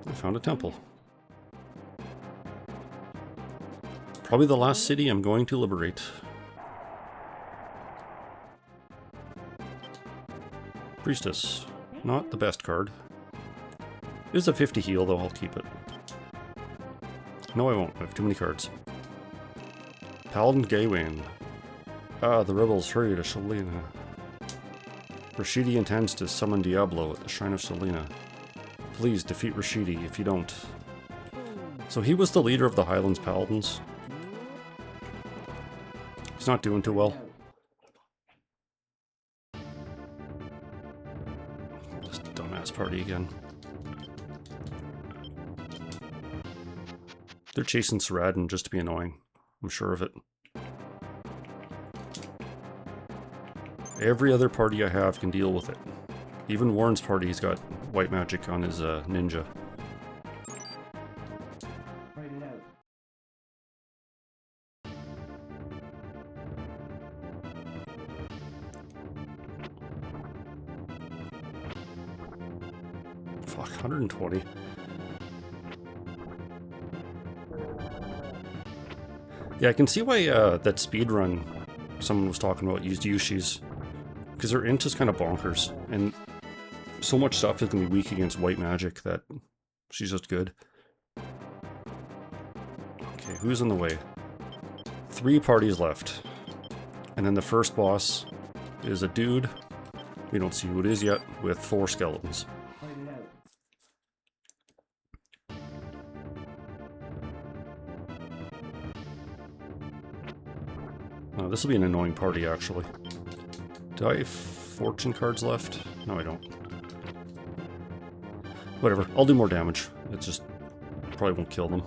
I found a temple. Probably the last city I'm going to liberate. Priestess. Not the best card. It is a 50 heal, though. I'll keep it. No, I won't. I have too many cards. Paladin Gawain. Ah, the rebels hurry to Shalina. Rashidi intends to summon Diablo at the Shrine of Shalina. Please defeat Rashidi if you don't. So he was the leader of the Highlands Paladins. He's not doing too well. This dumbass party again. They're chasing Saradin just to be annoying. I'm sure of it. Every other party I have can deal with it. Even Warren's party's got white magic on his ninja. Fuck, 120. Yeah, I can see why that speedrun someone was talking about used Yushi's. Because her int is kind of bonkers, and so much stuff is going to be weak against white magic that She's just good. Okay, who's in the way? 3 parties left. And then the first boss is a dude, we don't see who it is yet, with 4 skeletons. Oh, this will be an annoying party, actually. Do I have fortune cards left? No, I don't. Whatever, I'll do more damage. It just probably won't kill them.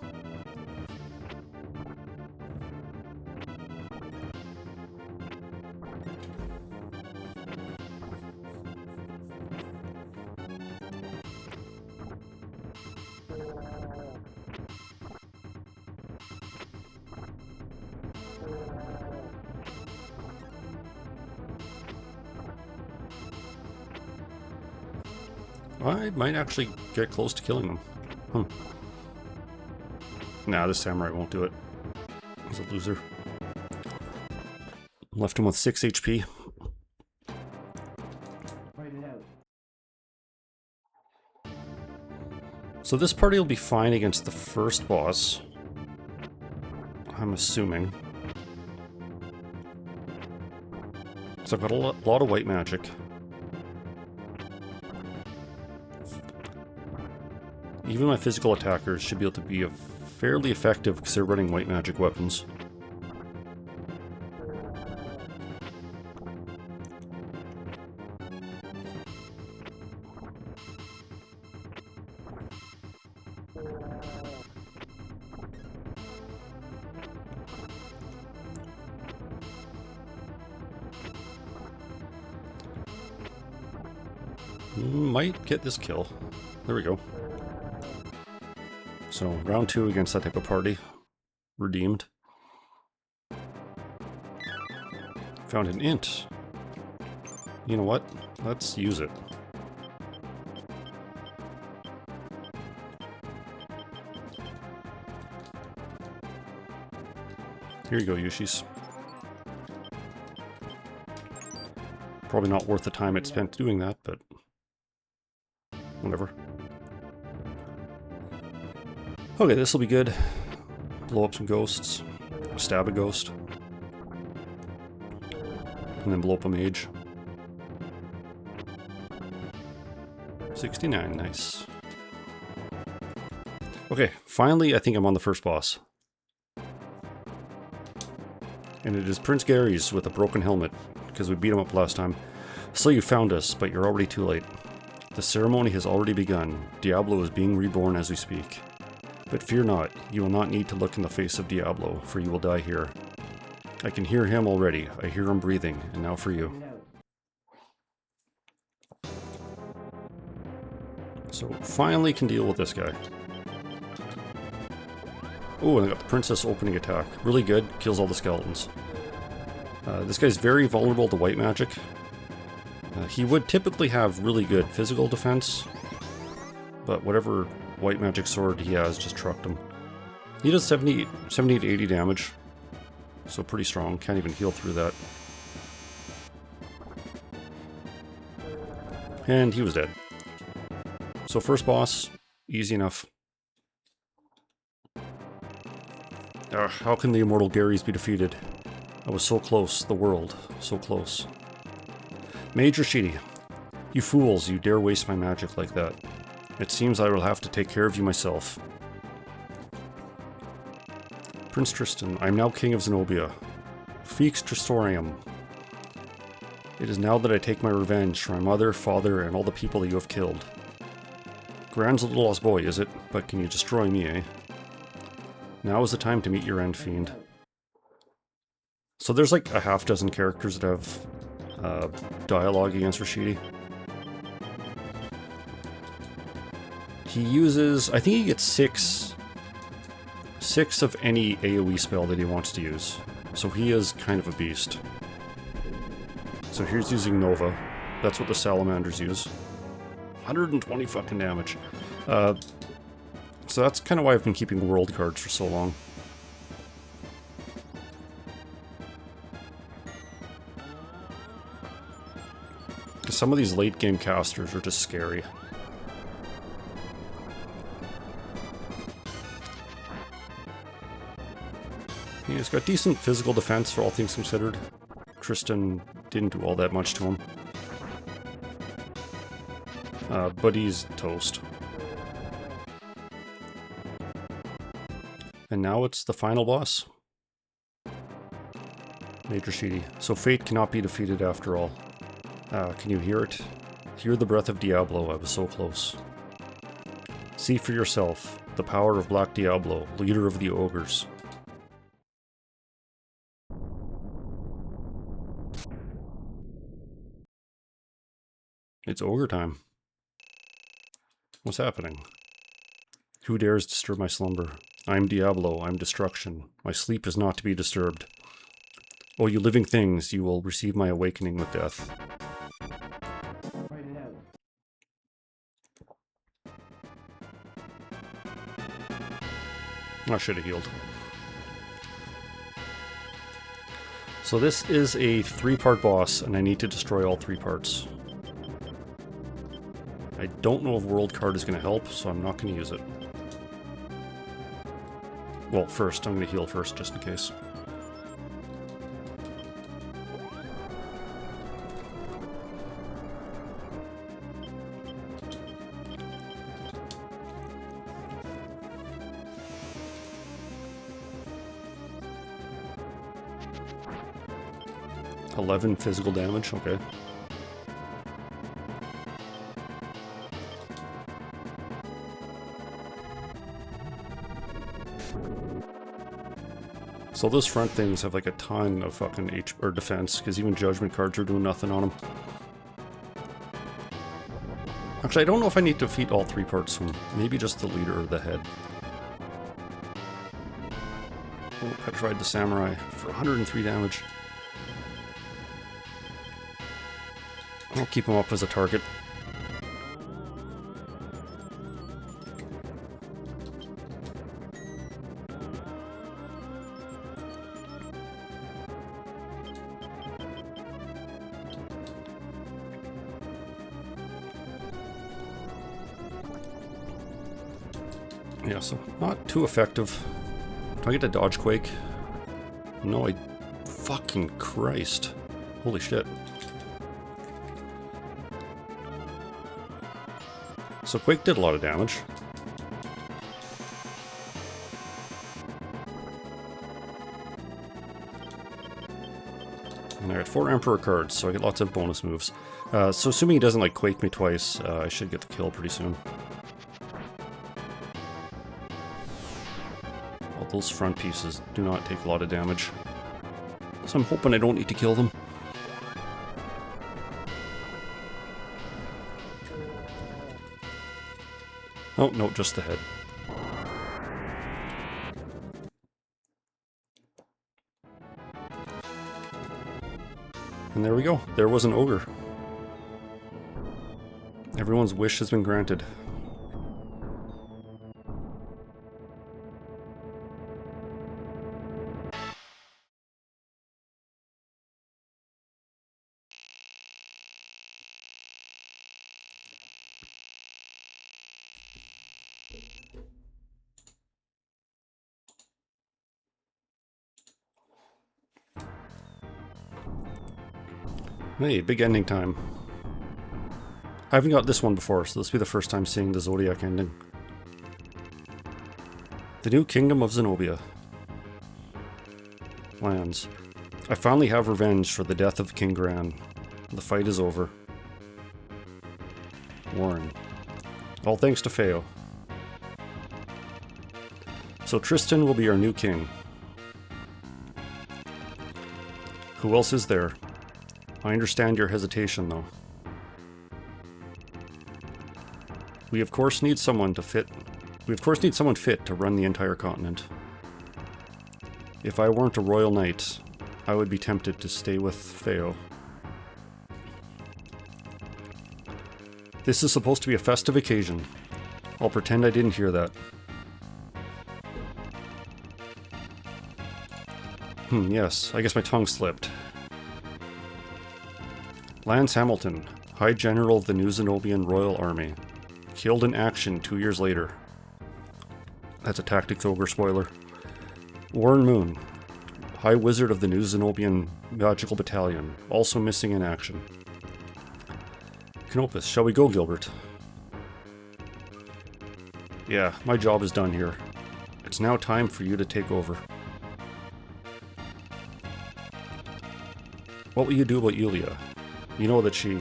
I might actually get close to killing them. Nah, this samurai won't do it. He's a loser. Left him with 6 HP. So this party will be fine against the first boss, I'm assuming. So I've got a lot of white magic. Even my physical attackers should be able to be fairly effective because they're running white magic weapons. Might get this kill. There we go. So, round 2 against that type of party. Redeemed. Found an int. You know what? Let's use it. Here you go, Yushis. Probably not worth the time it spent doing that, but whatever. Okay, this will be good. Blow up some ghosts. Stab a ghost. And then blow up a mage. 69, nice. Okay, finally I think I'm on the first boss. And it is Prince Gary's with a broken helmet, because we beat him up last time. So you found us, but you're already too late. The ceremony has already begun. Diablo is being reborn as we speak. But fear not, you will not need to look in the face of Diablo, for you will die here. I can hear him already, I hear him breathing, and now for you. So, finally can deal with this guy. Oh, and I got the princess opening attack. Really good, kills all the skeletons. This guy's very vulnerable to white magic. He would typically have really good physical defense, but whatever white magic sword he has just trucked him. He does 70 to 80 damage, so pretty strong. Can't even heal through that. And he was dead. So first boss, easy enough. How can the immortal Garys be defeated? I was so close, the world, so close. Mage Rashidi, you fools, you dare waste my magic like that. It seems I will have to take care of you myself. Prince Tristan, I am now king of Zenobia. Fex Tristorium. It is now that I take my revenge for my mother, father, and all the people that you have killed. Grand's a little lost boy, is it? But can you destroy me, eh? Now is the time to meet your end, fiend. So there's like a half dozen characters that have dialogue against Rashidi. He uses, I think he gets six of any AoE spell that he wants to use. So he is kind of a beast. So here's using Nova. That's what the salamanders use. 120 fucking damage. So that's kind of why I've been keeping world cards for so long. Some of these late game casters are just scary. He's got decent physical defense for all things considered. Tristan didn't do all that much to him. But he's toast. And now it's the final boss. Major Sheedy. So fate cannot be defeated after all. Can you hear it? Hear the breath of Diablo, I was so close. See for yourself, the power of Black Diablo, leader of the ogres. It's ogre time. What's happening? Who dares disturb my slumber? I am Diablo, I am destruction. My sleep is not to be disturbed. O you living things, you will receive my awakening with death. I should have healed. So this is a 3-part boss, and I need to destroy all 3 parts. I don't know if World Card is going to help, so I'm not going to use it. Well, first, I'm going to heal first, just in case. $11 physical damage, okay. So those front things have like a ton of fucking or defense, because even judgment cards are doing nothing on them. Actually, I don't know if I need to defeat all 3 parts from maybe just the leader or the head. Oh, Petrified the Samurai for 103 damage. I'll keep him up as a target. Yeah, so not too effective. Do I get to dodge Quake? No, I... Fucking Christ. Holy shit. So Quake did a lot of damage. And I got 4 Emperor cards, so I get lots of bonus moves. So assuming he doesn't like Quake me twice, I should get the kill pretty soon. All those front pieces do not take a lot of damage. So I'm hoping I don't need to kill them. Oh, no, just the head. And there we go. There was an ogre. Everyone's wish has been granted. Hey, big ending time. I haven't got this one before, so this will be the first time seeing the Zodiac ending. The new kingdom of Zenobia. Lands. I finally have revenge for the death of King Gran. The fight is over. Warren. All thanks to Feo. So Tristan will be our new king. Who else is there? I understand your hesitation, though. We of course need someone fit to run the entire continent. If I weren't a royal knight, I would be tempted to stay with Feo. This is supposed to be a festive occasion. I'll pretend I didn't hear that. Yes, I guess my tongue slipped. Lance Hamilton, High General of the New Zenobian Royal Army. Killed in action 2 years later. That's a Tactics Ogre spoiler. Warren Moon, High Wizard of the New Zenobian Magical Battalion, also missing in action. Canopus, shall we go, Gilbert? Yeah, my job is done here. It's now time for you to take over. What will you do about Yulia? You know that she...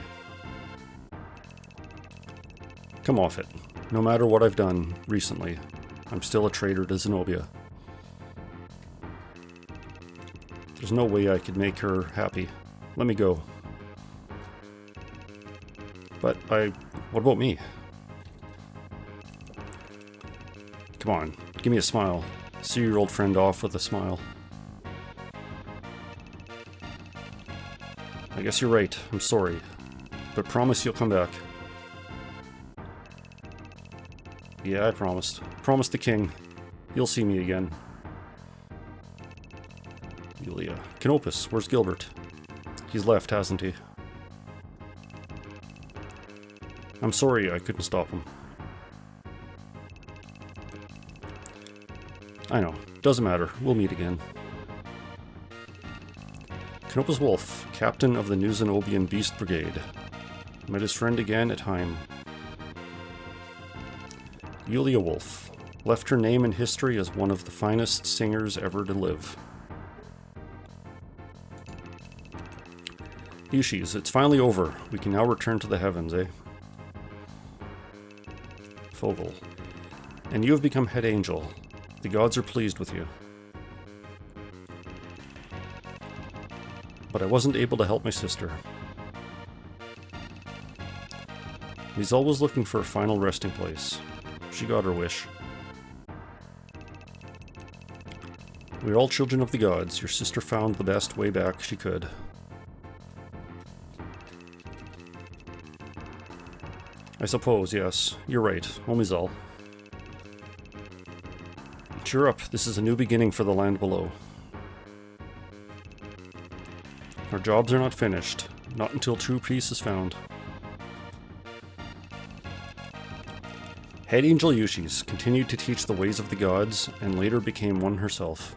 Come off it. No matter what I've done recently, I'm still a traitor to Zenobia. There's no way I could make her happy. Let me go. But what about me? Come on, give me a smile. See your old friend off with a smile. I guess you're right, I'm sorry. But promise you'll come back. Yeah, I promised. Promised the king. You'll see me again. Yulia. Canopus, where's Gilbert? He's left, hasn't he? I'm sorry I couldn't stop him. I know. Doesn't matter. We'll meet again. Canopus Wolf, captain of the New Zenobian Beast Brigade. Met his friend again at Heim. Yulia Wolf. Left her name in history as one of the finest singers ever to live. Yushis, it's finally over. We can now return to the heavens, eh? Fogel. And you have become head angel. The gods are pleased with you. But I wasn't able to help my sister. He's always looking for a final resting place. She got her wish. We're all children of the gods. Your sister found the best way back she could. I suppose, yes. You're right. Omizal. Cheer up. This is a new beginning for the land below. Our jobs are not finished. Not until true peace is found. Head Angel Yushis continued to teach the ways of the gods, and later became one herself.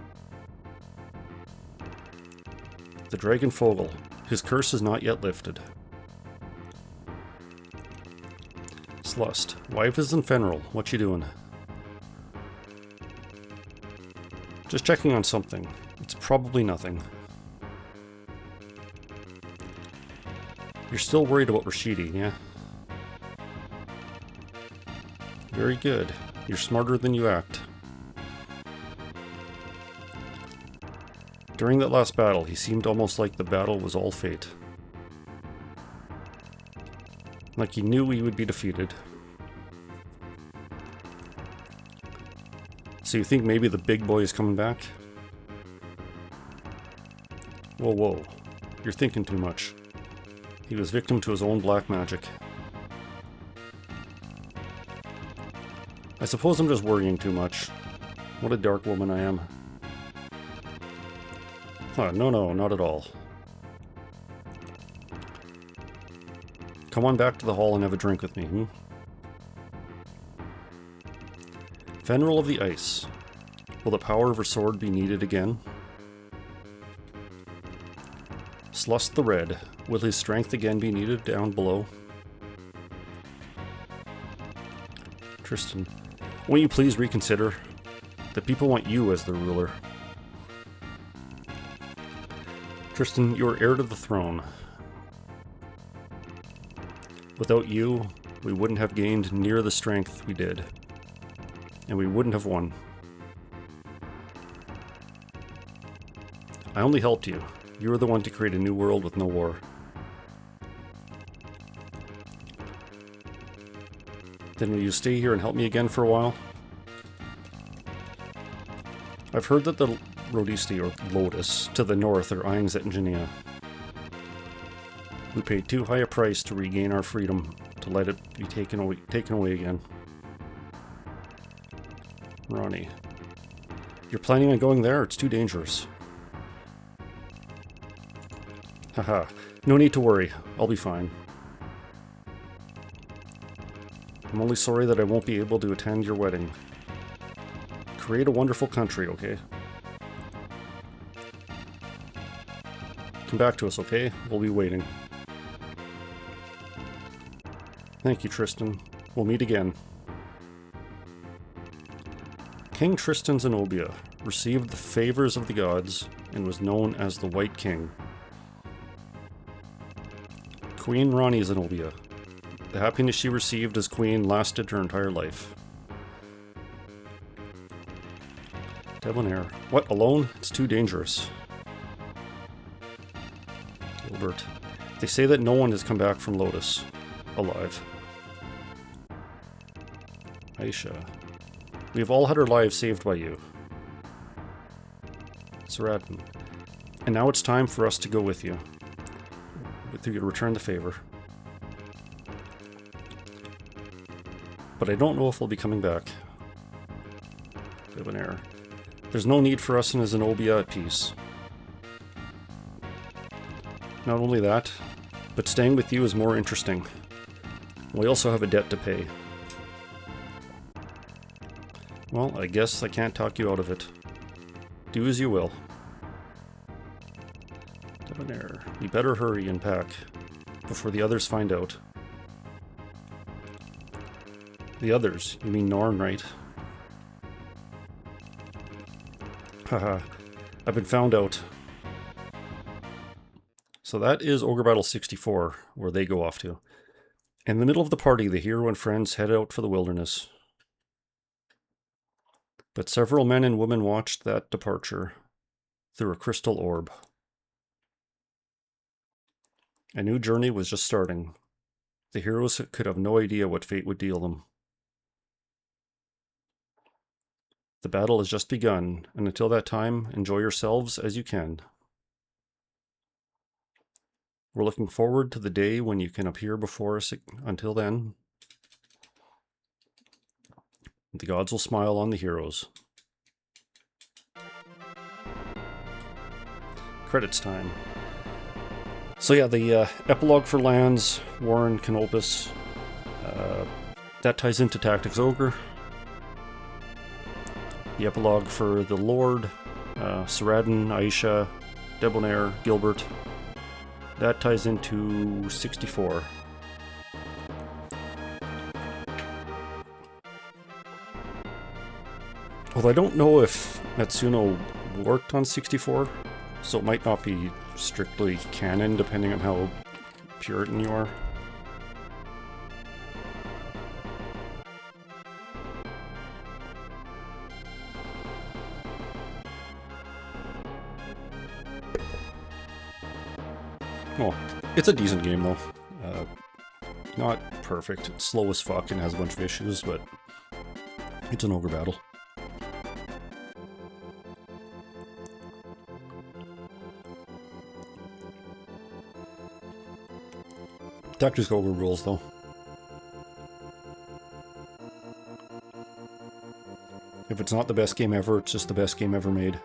The Dragon Fogel. His curse is not yet lifted. Slust. Wife is in Fenral. What you doing? Just checking on something. It's probably nothing. You're still worried about Rashidi, yeah? Very good. You're smarter than you act. During that last battle, he seemed almost like the battle was all fate. Like he knew he would be defeated. So you think maybe the big boy is coming back? Whoa, whoa. You're thinking too much. He was victim to his own black magic. I suppose I'm just worrying too much. What a dark woman I am. Oh, no, not at all. Come on back to the hall and have a drink with me, hmm? Fenral of the Ice. Will the power of her sword be needed again? Slust the Red. Will his strength again be needed down below? Tristan. Won't you please reconsider? The people want you as their ruler. Tristan, you are heir to the throne. Without you, we wouldn't have gained near the strength we did. And we wouldn't have won. I only helped you. You were the one to create a new world with no war. Then will you stay here and help me again for a while? I've heard that the Rodisti, or Lotus, to the north are eyeing Zetangenia. We paid too high a price to regain our freedom, to let it be taken away again. Ronnie. You're planning on going there? It's too dangerous. Haha. No need to worry. I'll be fine. I'm only sorry that I won't be able to attend your wedding. Create a wonderful country, okay? Come back to us, okay? We'll be waiting. Thank you, Tristan. We'll meet again. King Tristan Zenobia received the favors of the gods and was known as the White King. Queen Rani Zenobia. The happiness she received as queen lasted her entire life. Debonair. What, alone? It's too dangerous. Gilbert. They say that no one has come back from Lotus alive. Aisha. We have all had our lives saved by you. Saradin. And now it's time for us to go with you. With you to return the favor. But I don't know if we'll be coming back. Debonair. There's no need for us in Zenobia at peace. Not only that, but staying with you is more interesting. We also have a debt to pay. Well, I guess I can't talk you out of it. Do as you will. Debonair, you better hurry and pack before the others find out. The others? You mean Norn, right? Haha, I've been found out. So that is Ogre Battle 64, where they go off to. In the middle of the party, the hero and friends head out for the wilderness. But several men and women watched that departure through a crystal orb. A new journey was just starting. The heroes could have no idea what fate would deal them. The battle has just begun, and until that time, enjoy yourselves as you can. We're looking forward to the day when you can appear before us. Until then, the gods will smile on the heroes. Credits time. So yeah, the epilogue for Lands, Warren, Canopus, that ties into Tactics Ogre. The epilogue for the Lord, Saradin, Aisha, Debonair, Gilbert, that ties into 64. Well, I don't know if Matsuno worked on 64, so it might not be strictly canon depending on how Puritan you are. Well, it's a decent game though. Not perfect. It's slow as fuck and has a bunch of issues, but it's an ogre battle. Tactics Ogre rules though. If it's not the best game ever, it's just the best game ever made.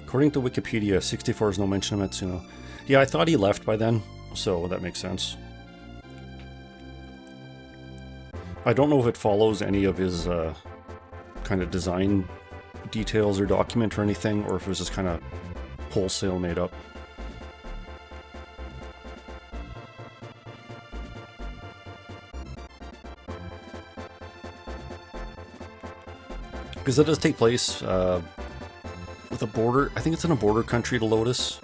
According to Wikipedia, 64 is no mention of Matsuno. Yeah, I thought he left by then, so that makes sense. I don't know if it follows any of his kind of design details or document or anything, or if it was just kind of wholesale made up. Because it does take place with a border, I think it's in a border country to Lotus.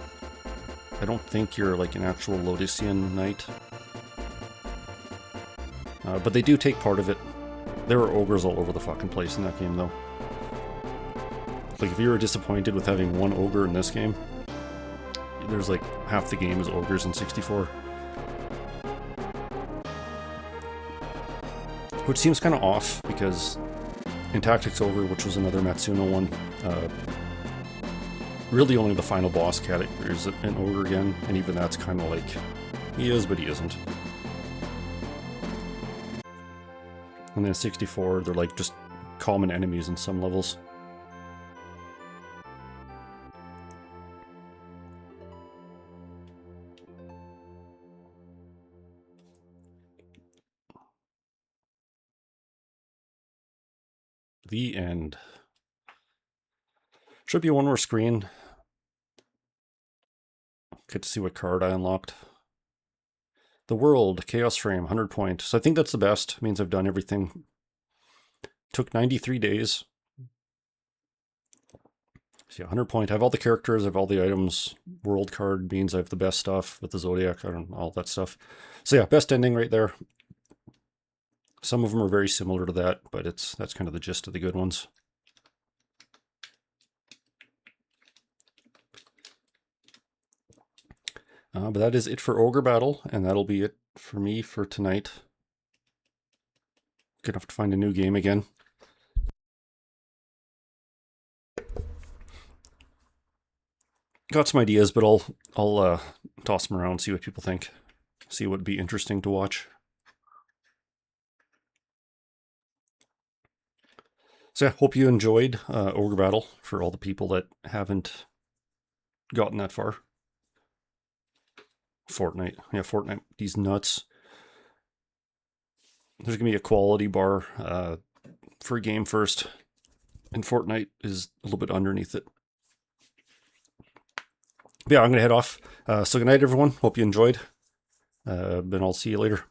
I don't think you're like an actual Lotisian knight. But they do take part of it. There are ogres all over the fucking place in that game though. Like if you were disappointed with having one ogre in this game, there's like half the game is ogres in 64. Which seems kind of off because in Tactics Ogre, which was another Matsuno one, really only the final boss category is an ogre again, and even that's kind of like He is, but he isn't. And then 64, they're like just common enemies in some levels. The end. Should be one more screen. Get to see what card I unlocked. The World, Chaos Frame, 100 point. So I think that's the best. Means I've done everything. Took 93 days. See, 100 point. I have all the characters, I have all the items. World card means I have the best stuff with the Zodiac, I don't know, all that stuff. So yeah, best ending right there. Some of them are very similar to that, but that's kind of the gist of the good ones. But that is it for Ogre Battle, and that'll be it for me for tonight. Gonna have to find a new game again. Got some ideas, but I'll toss them around, see what people think, see what would be interesting to watch. So yeah, hope you enjoyed Ogre Battle for all the people that haven't gotten that far. Fortnite. Yeah, Fortnite. These nuts. There's going to be a quality bar for game first, and Fortnite is a little bit underneath it. But yeah, I'm going to head off. So good night, everyone. Hope you enjoyed. And I'll see you later.